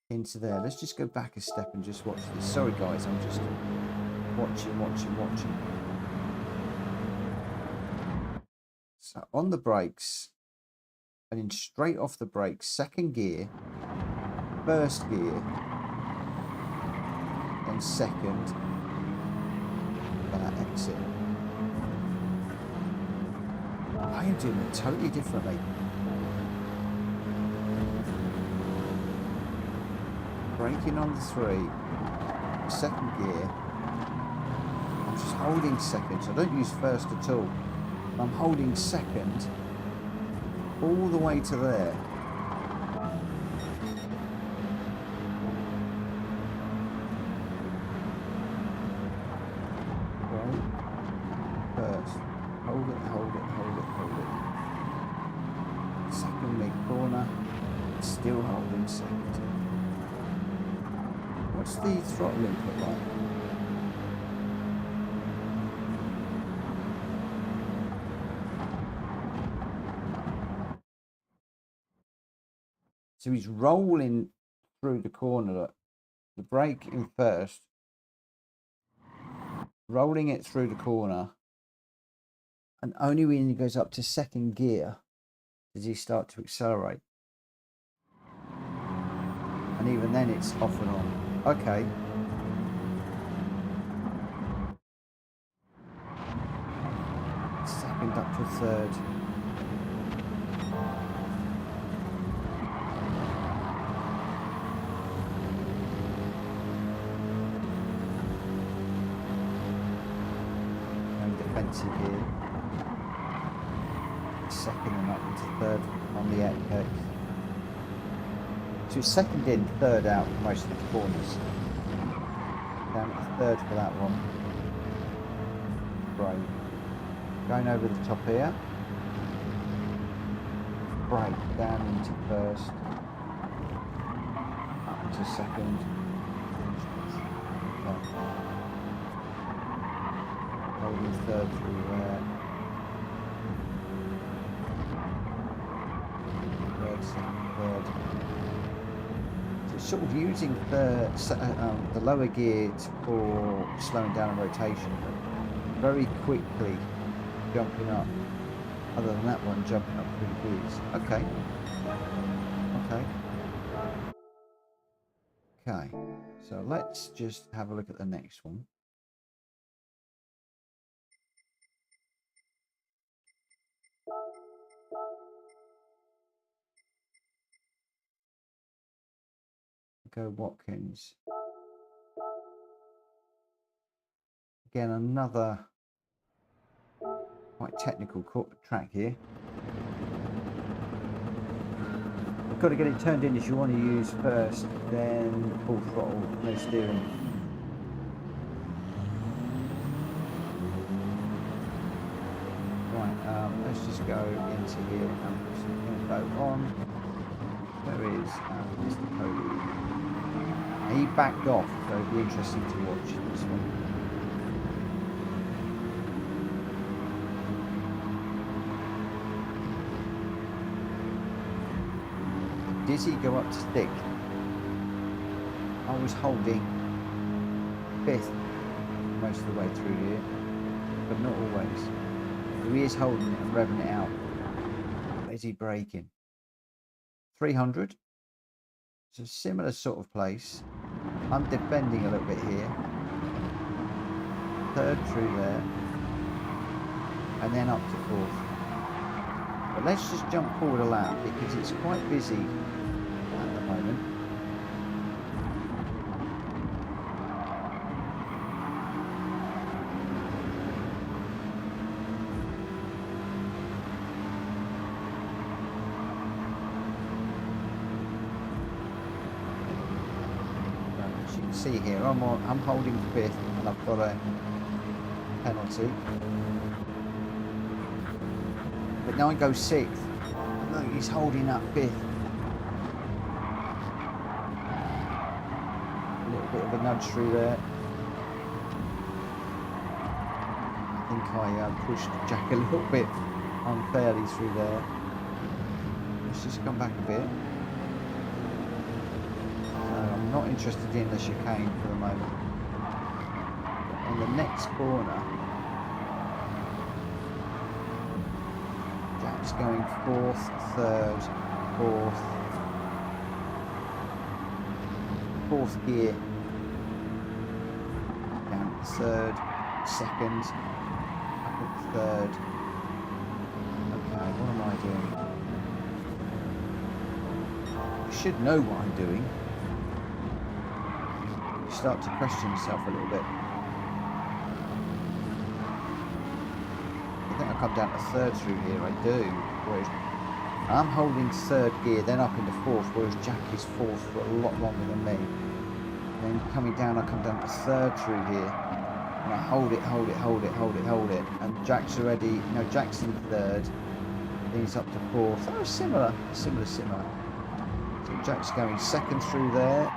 A: into there. Let's just go back a step and just watch this. Sorry guys, I'm just watching. So on the brakes, and then straight off the brakes, second gear, first gear, then second, and exit. I am doing it totally differently. braking on the 3, second gear. I'm just holding second, so I don't use first at all. I'm holding second all the way to there. Right. First. Hold it, hold it, hold it, hold it. Second mid corner. Still holding second. What's the throttle input like? So he's rolling through the corner, look. The brake in first, rolling it through the corner, and only when he goes up to second gear does he start to accelerate. And even then it's off and on. Okay. Second up to third. Defensive here. Second and up into third on the apex. So second in, third out for most of the corners. Down to third for that one. Brake. Going over the top here. Brake down into first. Up into second. Holding third through there. Third, second, third. So sort of using the lower gear for slowing down a rotation, but very quickly jumping up. Other than that one, jumping up through the gears. Okay. Okay. So let's just have a look at the next one. Go Watkins. Again, another quite technical track here. You've got to get it turned in if you want to use first, then full throttle, no steering. Right, let's just go into here and put some info on. There is Mr. Cody. He backed off, so it'll be interesting to watch this one. Did he go up to stick? I was holding 5th most of the way through here, but not always. So he is holding it and revving it out. Where's he braking? 300. It's a similar sort of place. I'm defending a little bit here. Third through there. And then up to 4th. But let's just jump forward a lap because it's quite busy at the moment. See here, I'm holding 5th and I've got a penalty. But now I go 6th. Look, he's holding up 5th. A little bit of a nudge through there. I think I pushed Jack a little bit unfairly through there. Let's just come back a bit. Not interested in the chicane for the moment. But on the next corner, Jack's going 4th, 3rd, 4th gear, down at 3rd, 2nd, up at 3rd. Okay, what am I doing? I should know what I'm doing. start to question yourself a little bit. I think I come down to third through here, I do. Whereas I'm holding third gear, then up into fourth, whereas Jack is fourth for a lot longer than me. Then coming down, I come down to third through here. And I hold it, and Jack's already, no, Jack's in third, then he's up to fourth. Oh, similar. So Jack's going second through there,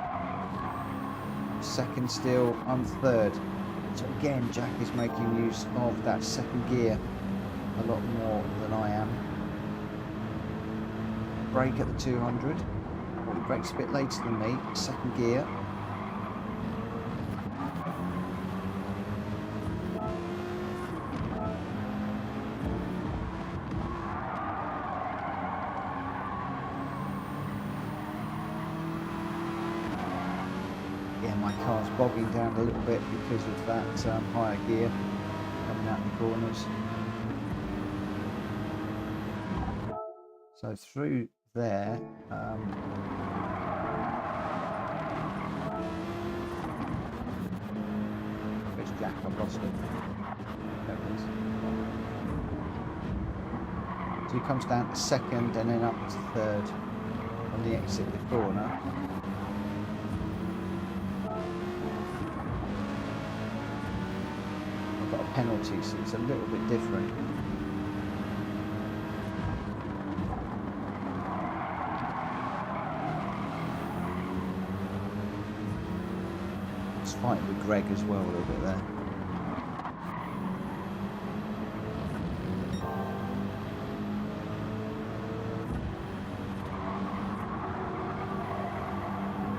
A: second still, I'm third. So again, Jack is making use of that second gear a lot more than I am. Brake at the 200, well, he brakes a bit later than me, second gear. My car's bogging down a little bit because of that higher gear coming out the corners. So through there, where's Jack? I've lost him. There it is. So he comes down to second and then up to third on the exit of the corner. Penalty, so it's a little bit different. It's fighting with Greg as well a little bit there.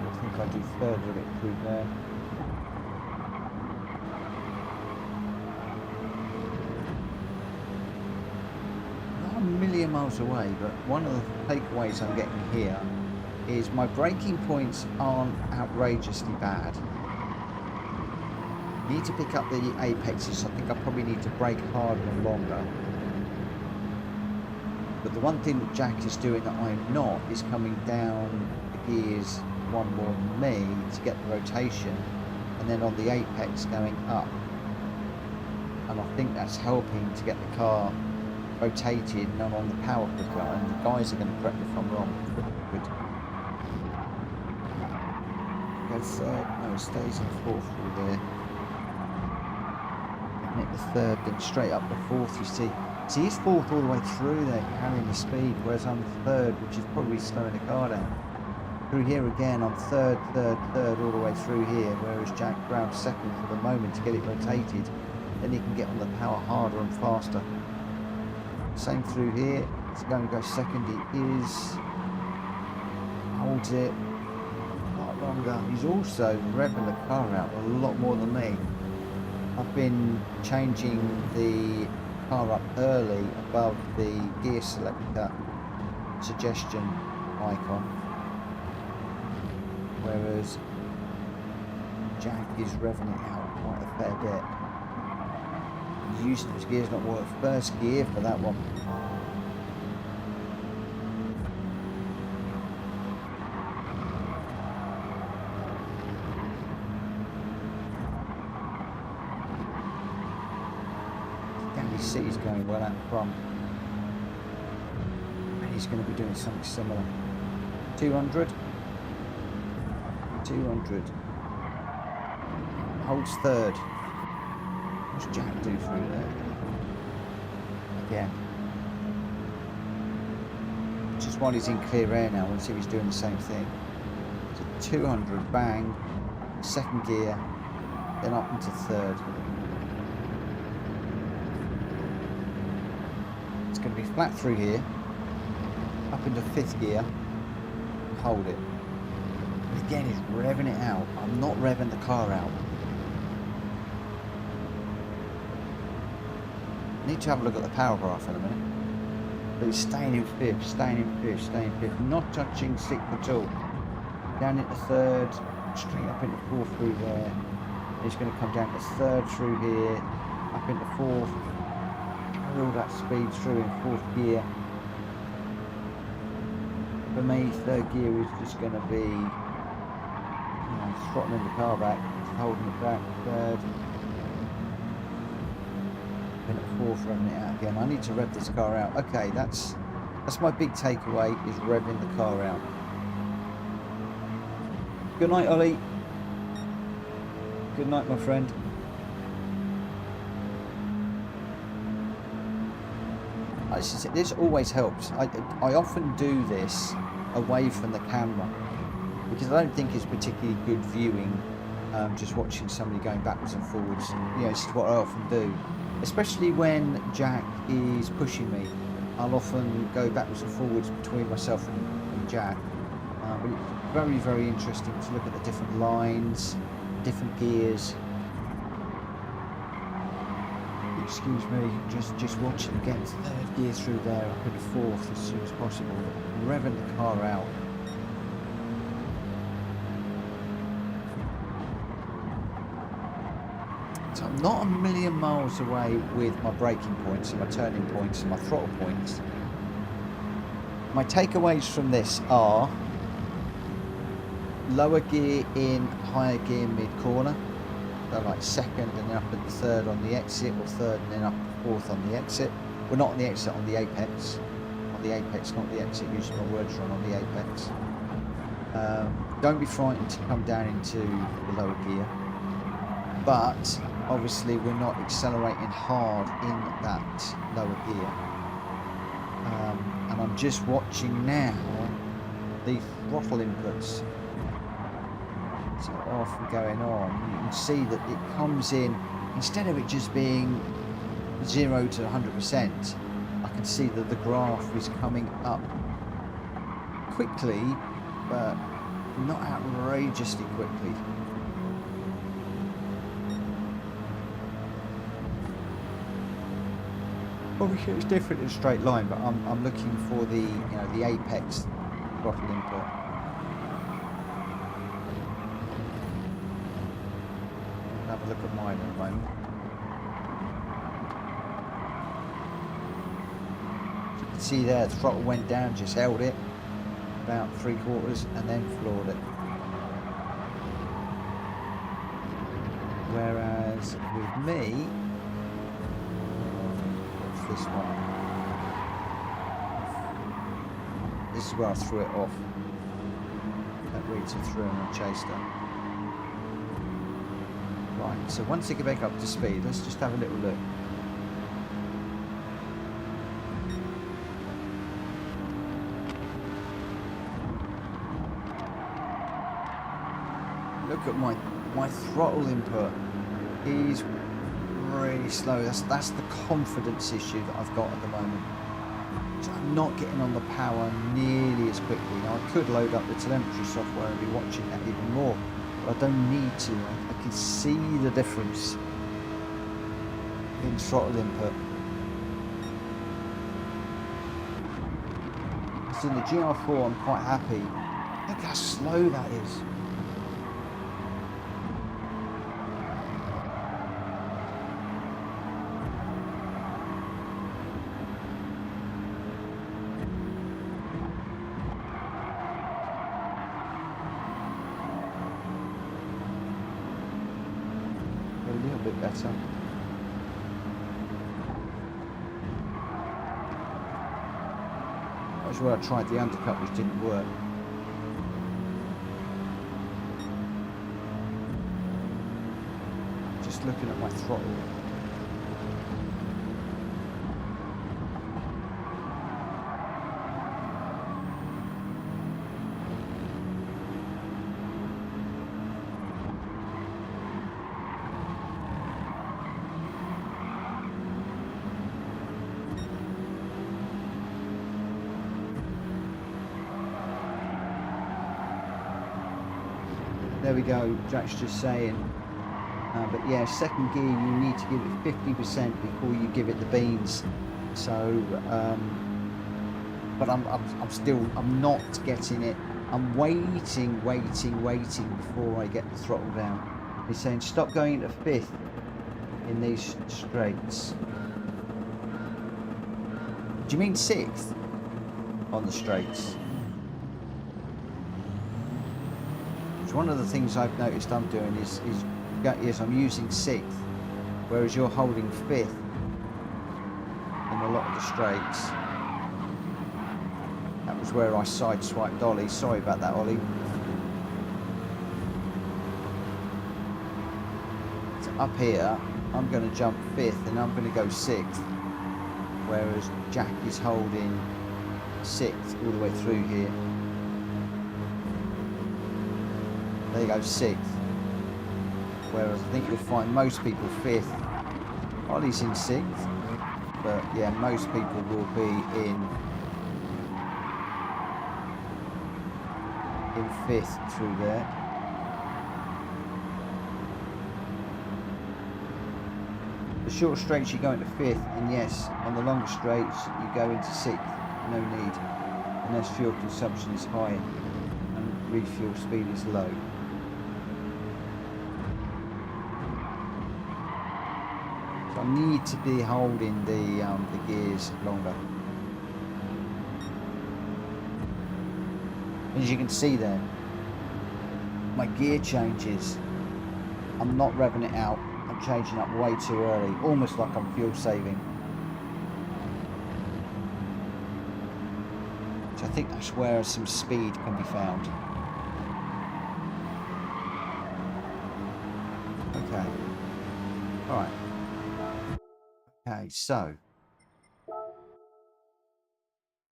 A: I think I do third a bit through there. Miles away, but one of the takeaways I'm getting here is my braking points aren't outrageously bad. I need to pick up the apexes. I think I probably need to brake harder and longer. But the one thing that Jack is doing that I'm not is coming down the gears one more than me to get the rotation, and then on the apex going up. And I think that's helping to get the car rotated and on the power quicker, and the guys are going to correct me if I'm wrong. Good. Go third, no, stays in fourth through there. Nick the third, then straight up the fourth, you see. See, he's fourth all the way through there, carrying the speed, whereas I'm third, which is probably slowing the car down. Through here again, I'm third, all the way through here, whereas Jack grabs second for the moment to get it rotated. Then he can get on the power harder and faster. Same through here, it's going to go second, he is, holds it a lot longer. He's also revving the car out a lot more than me. I've been changing the car up early above the gear selector suggestion icon, whereas Jack is revving it out quite a fair bit. He's using those gears, not worth first gear for that one. Danny C is going well out front, and he's going to be doing something similar. 200, holds third. What's Jack do through there? Again. Just while he's in clear air now, we'll see if he's doing the same thing. So 200, bang, second gear, then up into third. It's going to be flat through here, up into fifth gear, hold it. And again, he's revving it out. I'm not revving the car out. Need to have a look at the power graph in a minute. But he's staying in fifth, not touching sixth at all. Down into third, straight up into fourth through there. He's going to come down to third through here, up into fourth. Carry all that speed through in fourth gear. For me, third gear is just going to be throttling the car back, holding it back, third. Been at fourth, revving it out again. I need to rev this car out. Okay, that's my big takeaway, is revving the car out. Good night, Ollie. Good night, my friend. This always helps. I often do this away from the camera because I don't think it's particularly good viewing, just watching somebody going backwards and forwards. You know, it's what I often do, especially when Jack is pushing me. I'll often go backwards and forwards between myself and Jack. But it's very, very interesting to look at the different lines, different gears. Excuse me, just watching again, third gear through there, up into fourth as soon as possible, revving the car out. So I'm not a million miles away with my braking points and my turning points and my throttle points. My takeaways from this are lower gear in, higher gear mid-corner. So like second and then up at the third on the exit, or third and then up fourth on the exit. Well, not on the exit, on the apex. On the apex, not the exit. Usually my words wrong, on the apex. Don't be frightened to come down into the lower gear. But obviously we're not accelerating hard in that lower gear. And I'm just watching now the throttle inputs. So off and going on, you can see that it comes in, instead of it just being 0 to 100%, I can see that the graph is coming up quickly, but not outrageously quickly. Obviously it's different in a straight line, but I'm looking for the, you know, the apex throttle input. Have a look at mine at the moment. As you can see there, the throttle went down, just held it about 3/4 and then floored it. Whereas with me, what's this one? This is where I threw it off. That reads it through and I chased her. Right, so once you get back up to speed, let's just have a little look. Look at my throttle input. He's really slow. That's the confidence issue that I've got at the moment. So I'm not getting on the power nearly as quickly. Now I could load up the telemetry software and be watching that even more, but I don't need to. I can see the difference in throttle input. So in the GR4 I'm quite happy. Look how slow that is. Better. That's where I tried the undercut, which didn't work. Just looking at my throttle. There we go, Jack's just saying. But yeah, second gear you need to give it 50% before you give it the beans. So, but I'm not getting it. I'm waiting before I get the throttle down. He's saying stop going into fifth in these straights. Do you mean sixth on the straights? So one of the things I've noticed I'm doing is I'm using 6th, whereas you're holding 5th in a lot of the straights. That was where I sideswiped Ollie. Sorry about that, Ollie. So up here, I'm going to jump 5th and I'm going to go 6th, whereas Jack is holding 6th all the way through here. There you go, 6th. Whereas I think you'll find most people 5th. Ollie's in 6th, but yeah, most people will be in 5th through there. The short straights you go into 5th, and yes, on the longer straights you go into 6th. No need, unless fuel consumption is high and refuel speed is low. So I need to be holding the gears longer. As you can see there, my gear changes. I'm not revving it out. I'm changing up way too early, almost like I'm fuel saving. So I think that's where some speed can be found. Okay. All right. Okay, so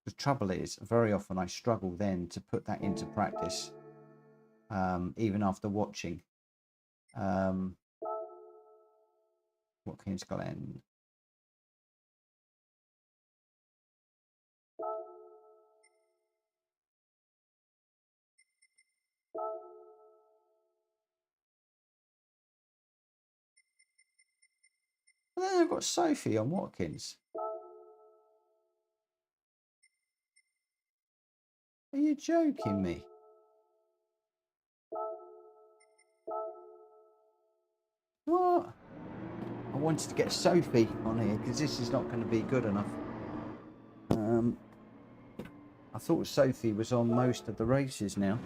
A: the trouble is, very often I struggle then to put that into practice, even after watching Watkins Glen. And then I've got Sophie on Watkins. Are you joking me? What? I wanted to get Sophie on here because this is not going to be good enough. I thought Sophie was on most of the races now.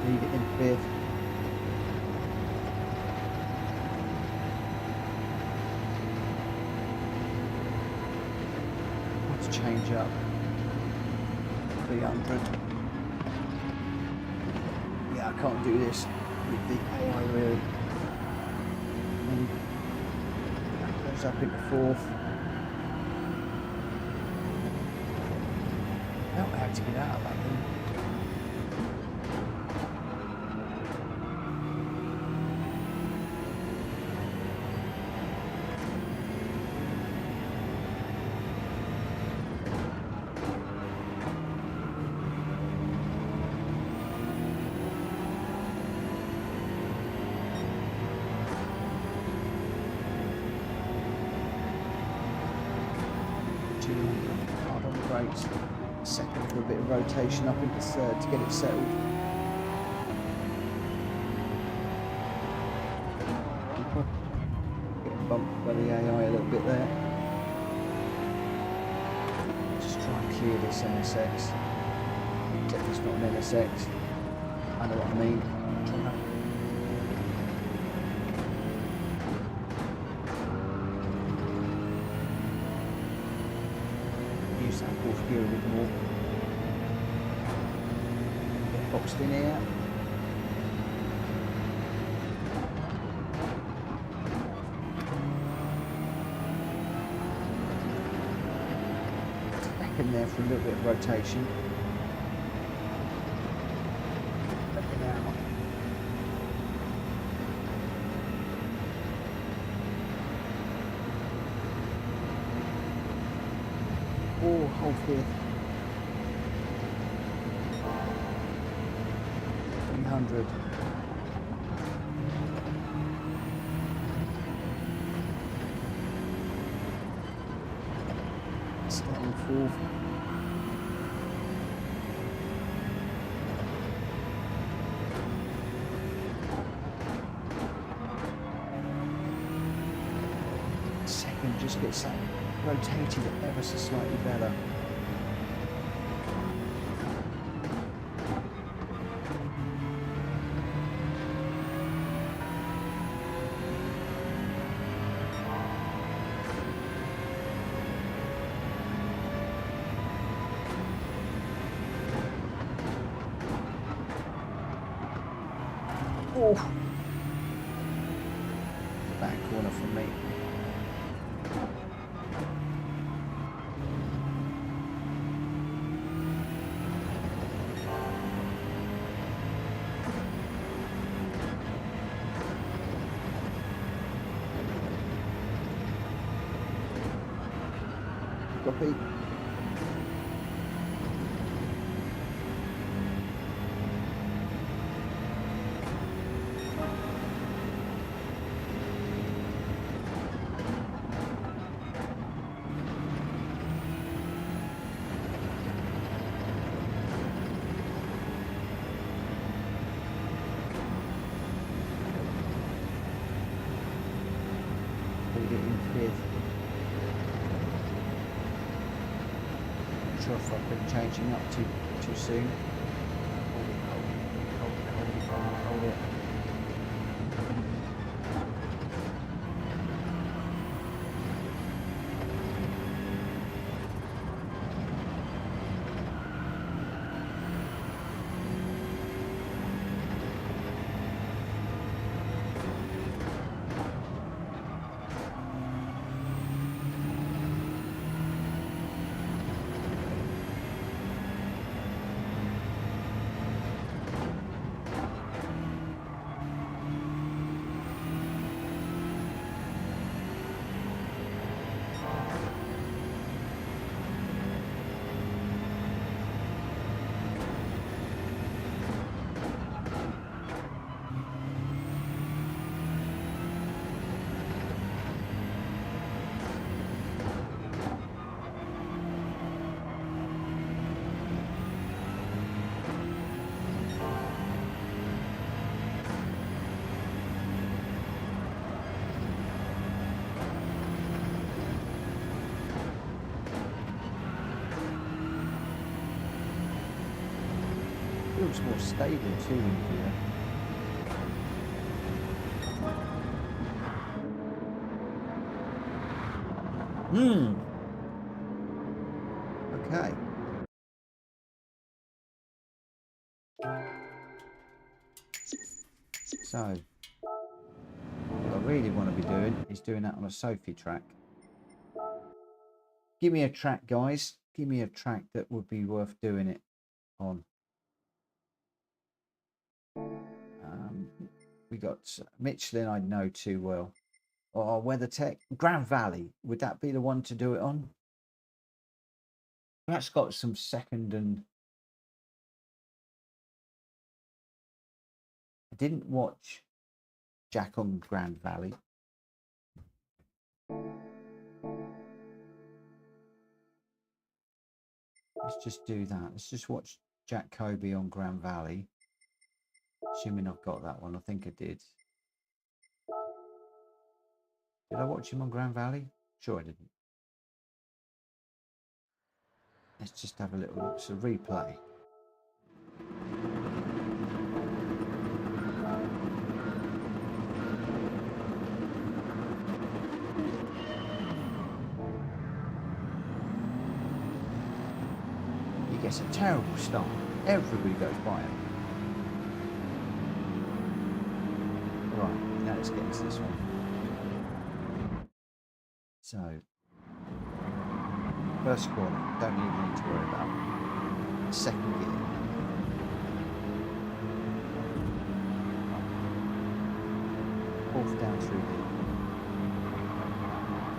A: Leave it in 5th. Let's change up 300. Yeah, I can't do this with the AI really. And that goes up into 4th. I don't know how to get out of that thing. Hard on the brakes. Second for a bit of rotation up into 3rd to get it settled. Getting bumped by the AI a little bit there. Just try and clear this NSX. Definitely it's not an NSX. I know what I mean. Use that 4th gear a bit more. Get boxed in here. Back in there for a little bit of rotation. Back it out. Oh, hold 5th. 300. fourth. Second just gets that rotated ever so slightly better. Oh, back corner from me. Copy. Hold it in fifth. Not sure if I've been changing up too soon. Hold it, hold it, hold it, hold it, hold it, hold it. Feels more stable too in here. Okay. So, what I really want to be doing is doing that on a Sophie track. Give me a track, guys. Give me a track that would be worth doing it on. We got Michelin, I know too well. Or WeatherTech. Grand Valley. Would that be the one to do it on? That's got some second and... I didn't watch Jack on Grand Valley. Let's just do that. Let's just watch Jack Kobe on Grand Valley. Assuming I've got that one. I think I did. Did I watch him on Grand Valley? Sure I didn't. Let's just have a little look. So replay. He gets a terrible start. Everybody goes by him. Right, now let's get into this one. So, first corner, don't even need to worry about. Second gear. Fourth down through here.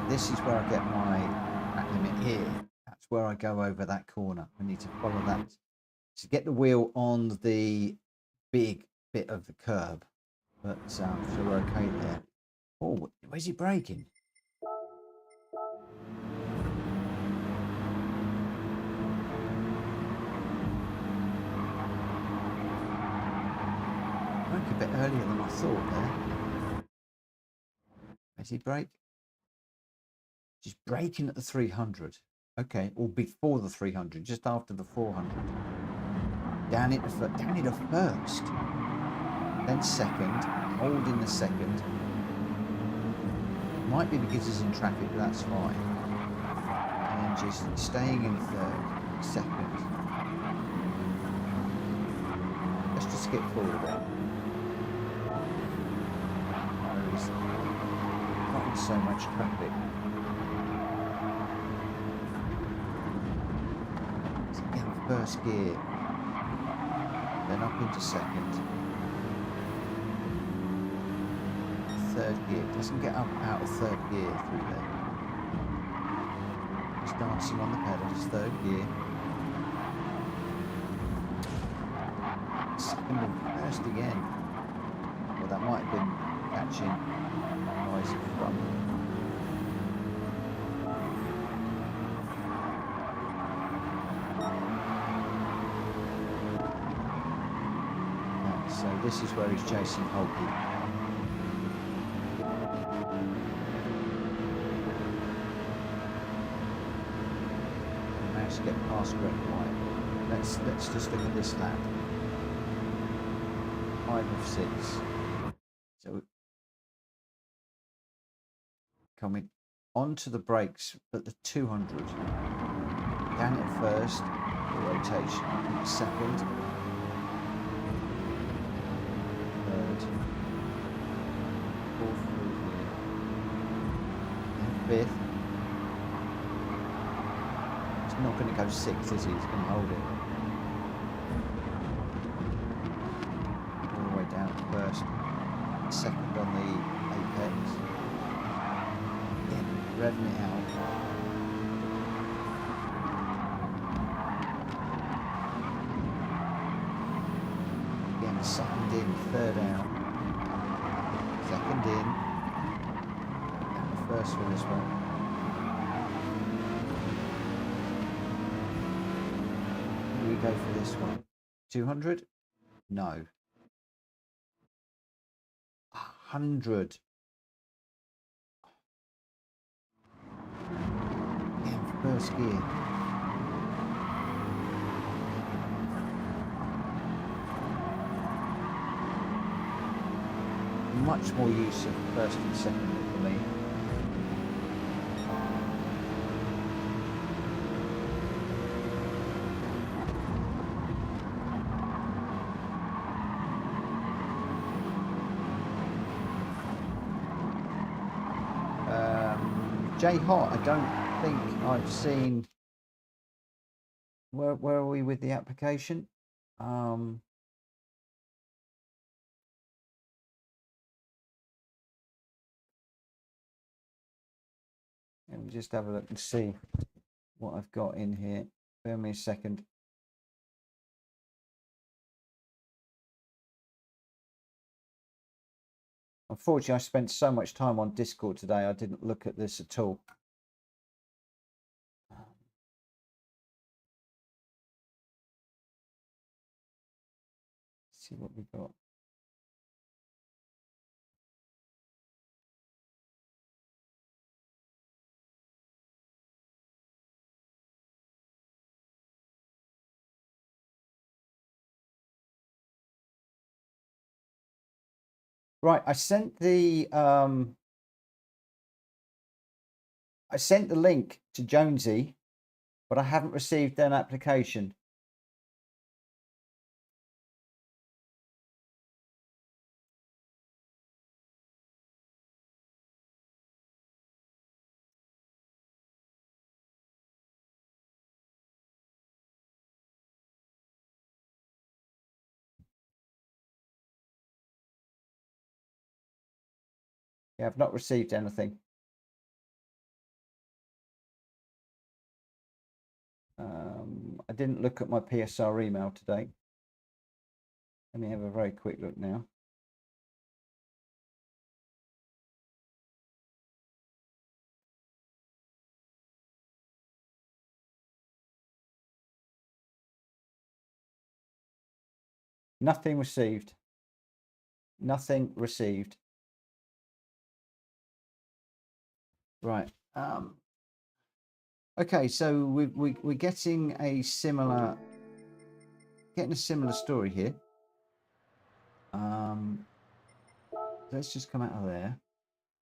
A: This is where I get my back limit here. That's where I go over that corner. I need to follow that to get the wheel on the big bit of the curb. But so we're okay there. Oh, where's he braking? broke a bit earlier than I thought there. Has he brake? She's braking at the 300. Okay, or before the 300, just after the 400. Down into first. Then second, holding the second. Might be because he's in traffic, but that's fine. And then just staying in third, second. Let's just skip forward there. There is not so much traffic. So again, first gear. Then up into second. Third gear. Doesn't get up out of third gear through there. Just dancing on the pedals. Third gear. Second and first again. Well, that might have been catching noise in front. So this is where he's chasing Hulky. Managed to get past Gr.3. Let's just look at this lap. 5 of 6. So coming onto the brakes at the 200. Down at first, the rotation. Second. Third. Fourth through here. And fifth. He's not going to go 6, is he? He's going to hold it. All the way down at first. Second on the apex. Again, revving it out. Again, second in, third out. Second in. And the first for this one. Here we go for this one. 200? No. 100. Again, first gear. Much more use of first and second for me. J Hot, I don't think I've seen. Where are we with the application? Let me just have a look and see what I've got in here. Bear me a second. Unfortunately, I spent so much time on Discord today, I didn't look at this at all. Let's see what we've got. Right, I sent the link to Jonesy, but I haven't received an application. Yeah, I've not received anything. I didn't look at my PSR email today. Let me have a very quick look now. Nothing received. Nothing received. Right. Okay, so we're getting a similar story here. Let's just come out of there.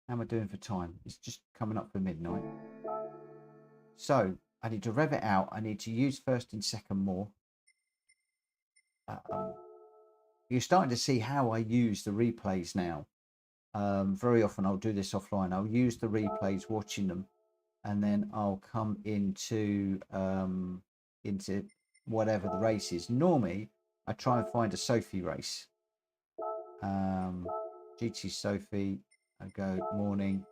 A: How am I doing for time? It's just coming up for midnight. So I need to rev it out. I need to use first and second more. You're starting to see how I use the replays now. Very often I'll do this offline. I'll use the replays, watching them, and then I'll come into whatever the race is. Normally, I try and find a Sophie race. GT Sophie. I go morning,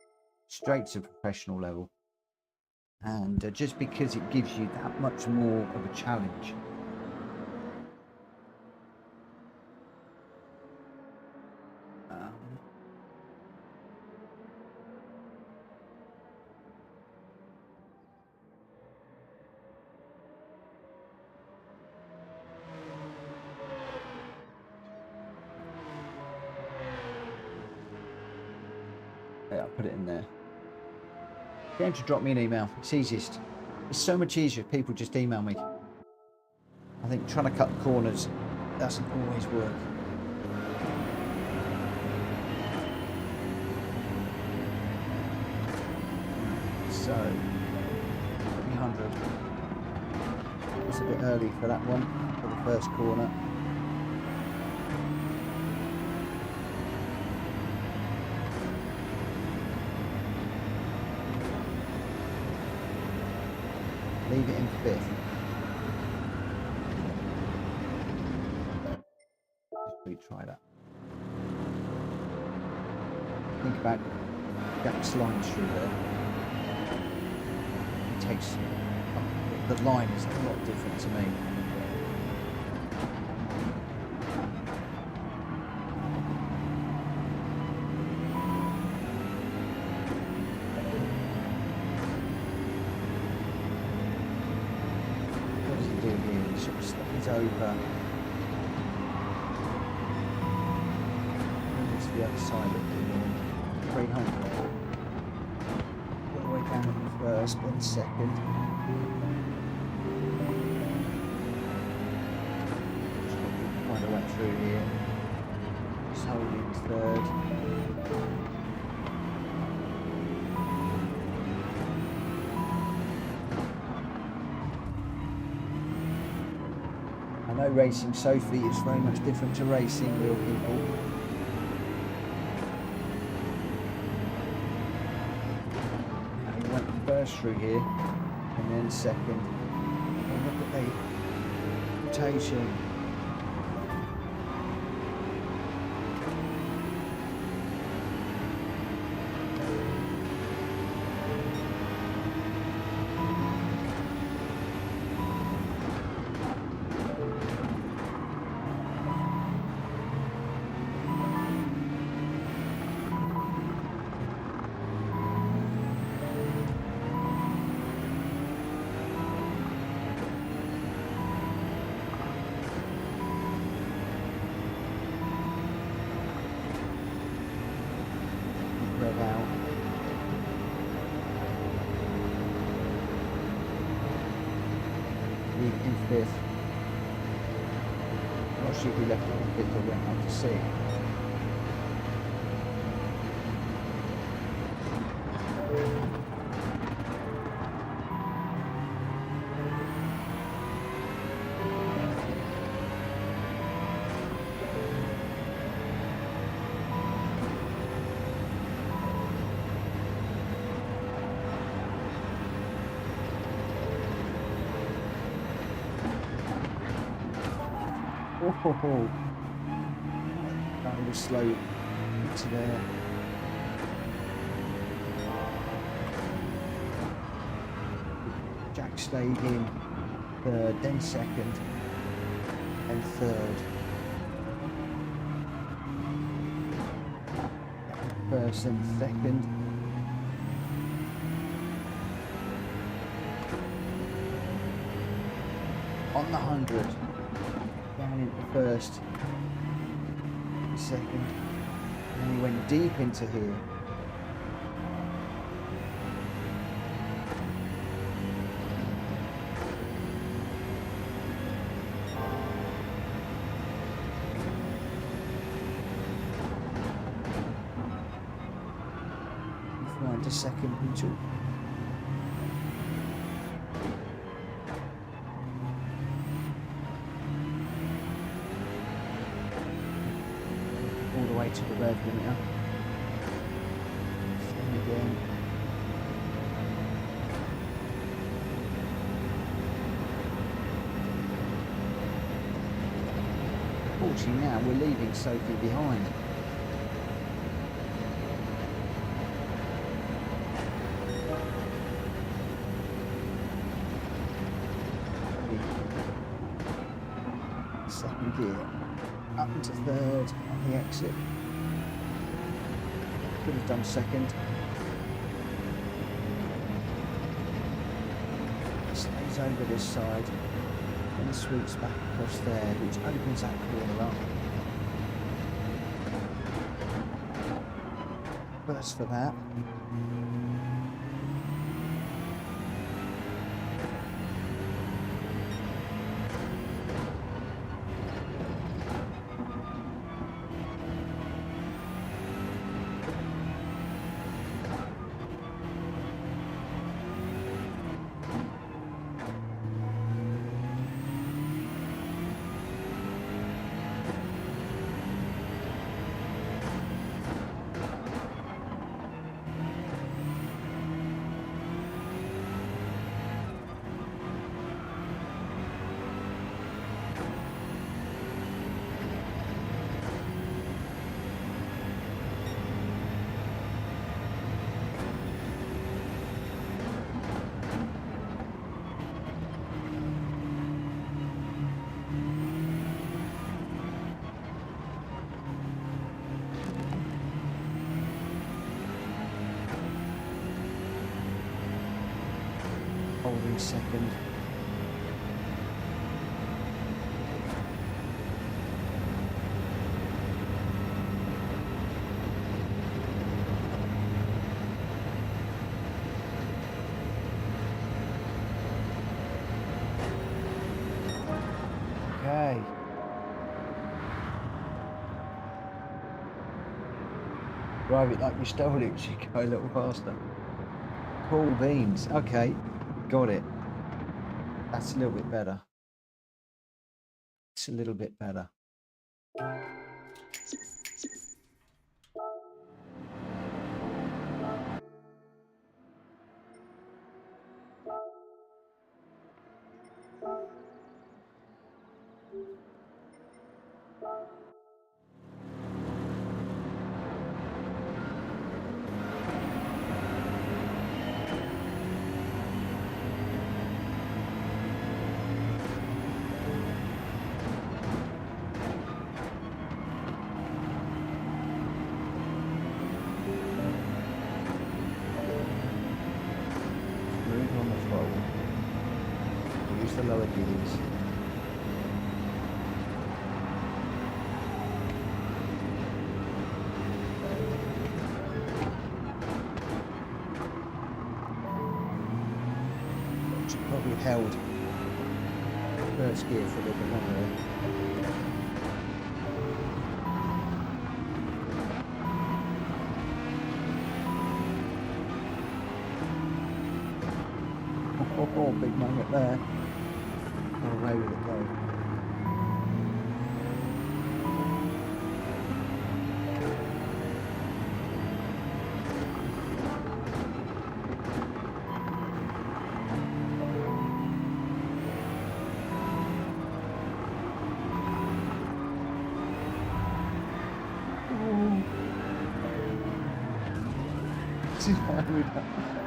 A: straight to professional level, and just because it gives you that much more of a challenge. Yeah, I'll put it in there. Get them to drop me an email. It's easiest. It's so much easier if people just email me. I think trying to cut corners doesn't always work. So 300. It's a bit early for that one, for the first corner. Leave it in fifth. Just retry that. Think about Jack's lines through there. It takes, the line is a lot different to me. Over. It's the other side of the 300. All the way down in the first, then second. Just got to find a way through here. Just holding third. I know racing Sophie is very much different to racing real people. And he went first through here and then second. And look at the rotation. In fifth. I'm not sure if we left it in fifth or went out to sea. Oh, that was slow to there. Jack stayed in third, then second, and third. First and second. On the 100. Down into first, second. And he went deep into here. Find a second neutral. All the way to the rev limiter. Same again. Fortunately now we're leaving Sophie behind. Second gear, up into third on the exit. Could have done second. Stays over this side and sweeps back across there, which opens that corner up. Burst for that. Holding second. Okay. Drive it like you stole it, so you go a little faster. Cool beans. Okay. Got it. That's a little bit better. It's a little bit better. The lower gears. Should probably held first gear for a little bit longer. Oh, big moment there. Away with it though.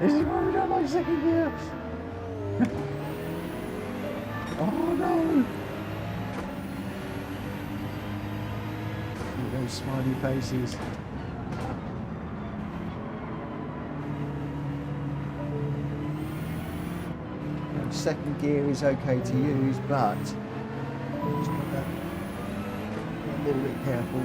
A: This is why we don't like second gear. Oh no! Look at those smiley faces. Second gear is okay to use, but just got to be a little bit careful.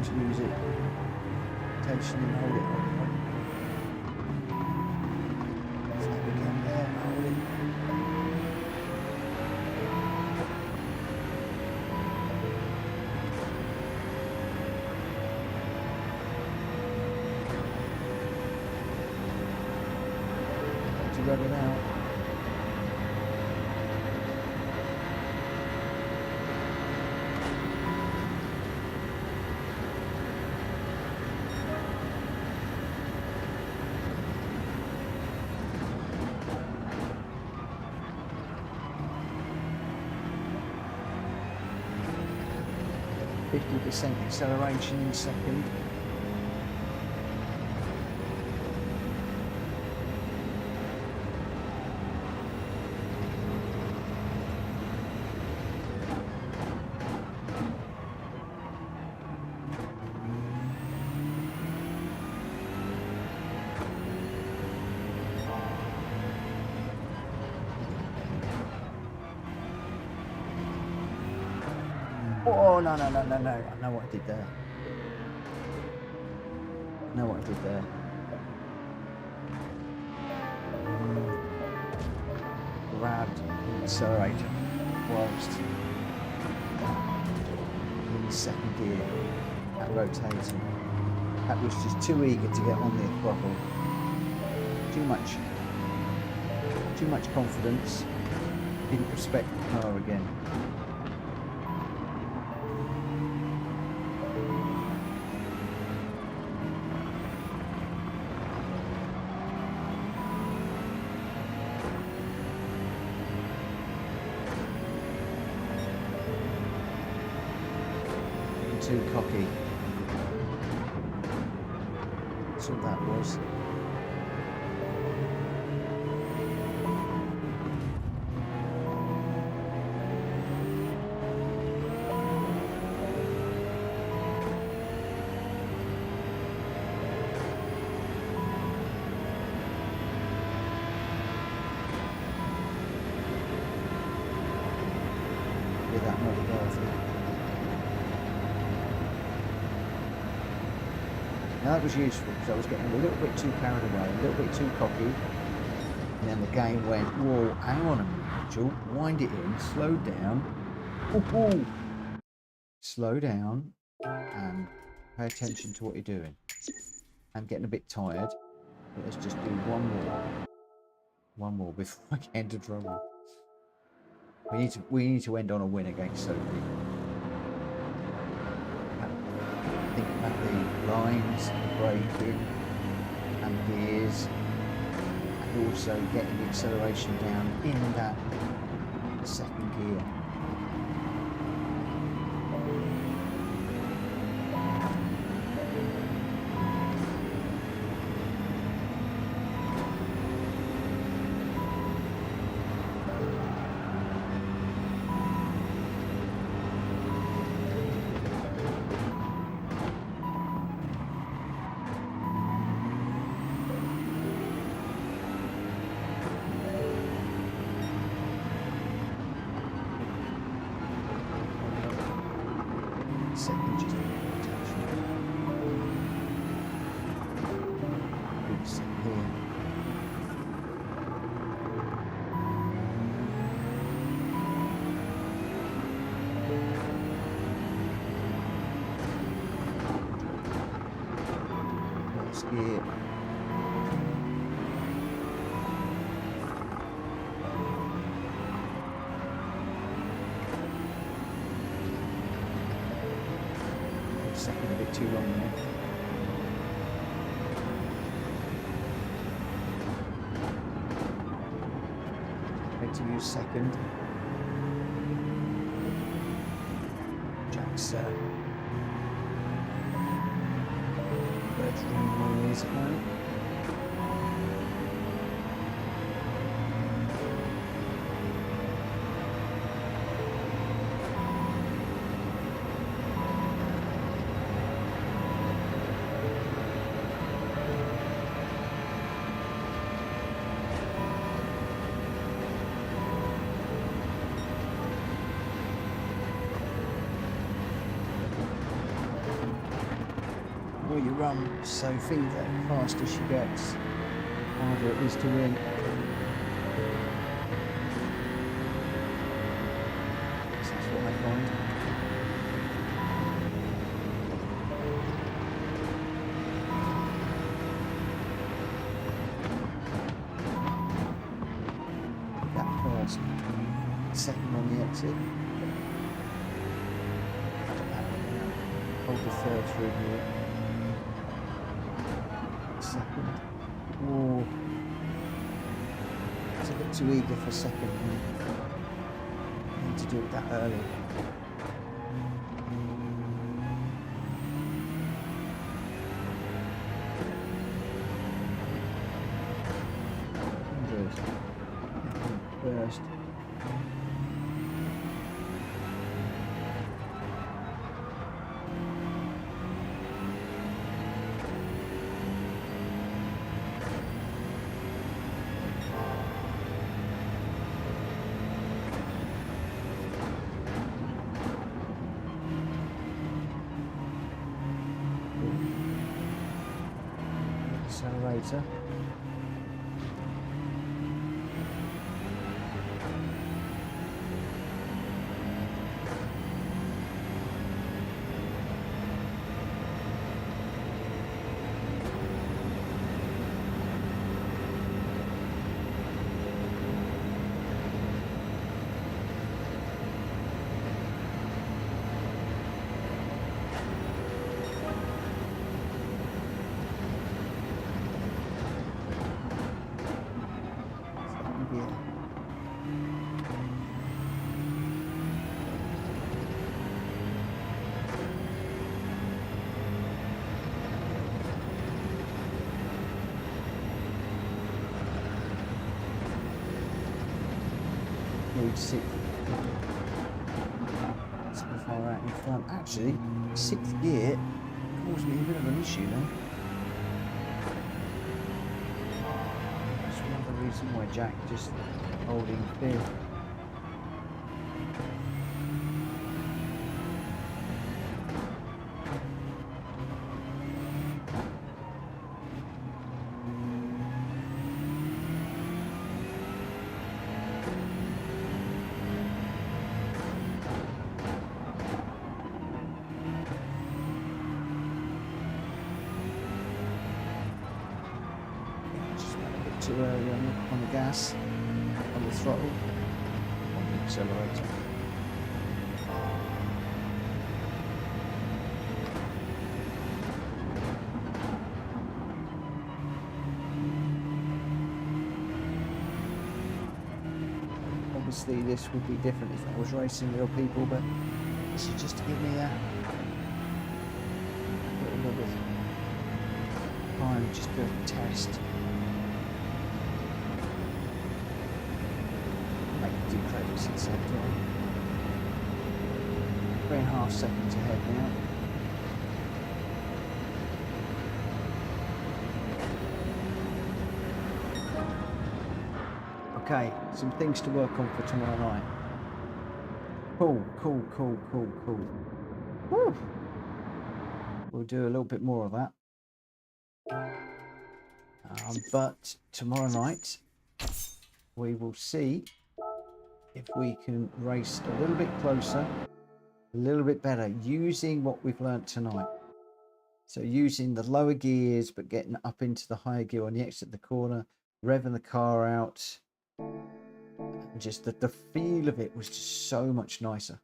A: Don't lose it. Attention and hold it. Flag again there, hold it. To rub it out. %, acceleration in second. Oh, no. I know what I did there. Grabbed the accelerator whilst in the second gear at rotating. That was just too eager to get on the throttle. Too much confidence. Didn't respect the car again. Too cocky. That's what that was. With that not worth it. Now that was useful because I was getting a little bit too carried away, a little bit too cocky, and then the game went, whoa, hang on a minute, Mitchell, wind it in, slow down, ooh. Slow down and pay attention to what you're doing. I'm getting a bit tired, but let's just do one more before I get into trouble. We need to end on a win against Sophie. Think about the lines, the braking and gears, and also getting the acceleration down in that second gear. Second, just rotation. Good set here. First gear. Second a bit too long there. Ready to use second. Jack's first running wheels at now. run, so feed that faster she gets, harder it is to win. So that's what I find. That first, second on the exit. Hold the third through here. Second. Oh, it's a bit too eager for second. I need to do it that early. First. Accelerator. Sixth. It's far out in front. Actually, sixth gear caused me a bit of an issue then. That's another reason why Jack just holding fifth. Too early on the gas, on the throttle, on the accelerator. Obviously this would be different if I was racing real people, but this is just to give me a little bit of time just to test. Credits, etc. 3.5 seconds ahead now. Okay, some things to work on for tomorrow night. Cool. Woo. We'll do a little bit more of that. But tomorrow night we will see if we can race a little bit closer, a little bit better, using what we've learnt tonight. So using the lower gears, but getting up into the higher gear on the exit of the corner, revving the car out. Just the feel of it was just so much nicer.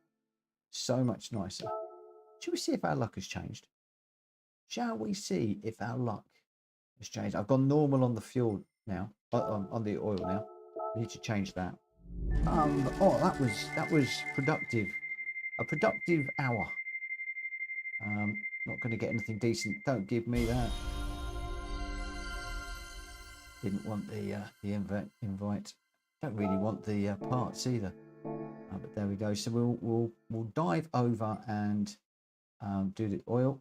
A: So much nicer. Should we see if our luck has changed? Shall we see if our luck has changed? I've gone normal on the fuel now, on the oil now. I need to change that. Oh, that was productive. A productive hour. Not going to get anything decent. Don't give me that. Didn't want the invite. Don't really want the parts either. But there we go. So we'll dive over and do the oil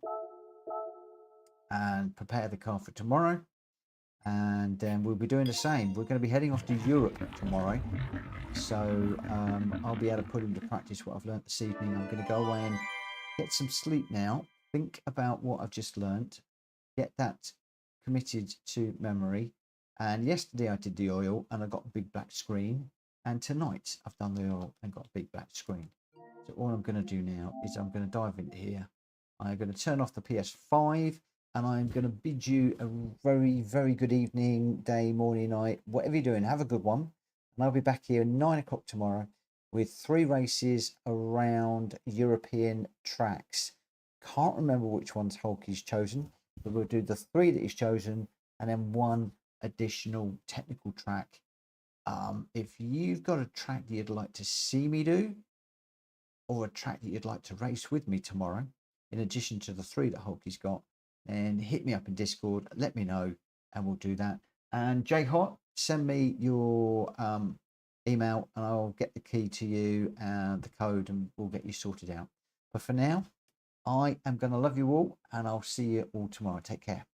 A: and prepare the car for tomorrow. And then we'll be doing the same. We're going to be heading off to Europe tomorrow. So I'll be able to put into practice what I've learned this evening. I'm going to go away and get some sleep now. Think about what I've just learned. get that committed to memory. And yesterday I did the oil and I got a big black screen. And tonight I've done the oil and got a big black screen. So all I'm going to do now is I'm going to dive into here. I'm going to turn off the PS5 and I'm going to bid you a very, very good evening, day, morning, night, whatever you're doing. Have a good one. And I'll be back here at 9 o'clock tomorrow with 3 races around European tracks. Can't remember which ones Hulky's chosen, but we'll do the 3 that he's chosen and then 1 additional technical track. If you've got a track that you'd like to see me do, or a track that you'd like to race with me tomorrow, in addition to the 3 that Hulky's got, then hit me up in Discord, let me know, and we'll do that. And J Hot, send me your email and I'll get the key to you and the code and we'll get you sorted out. But for now, I am going to love you all and I'll see you all tomorrow. Take care.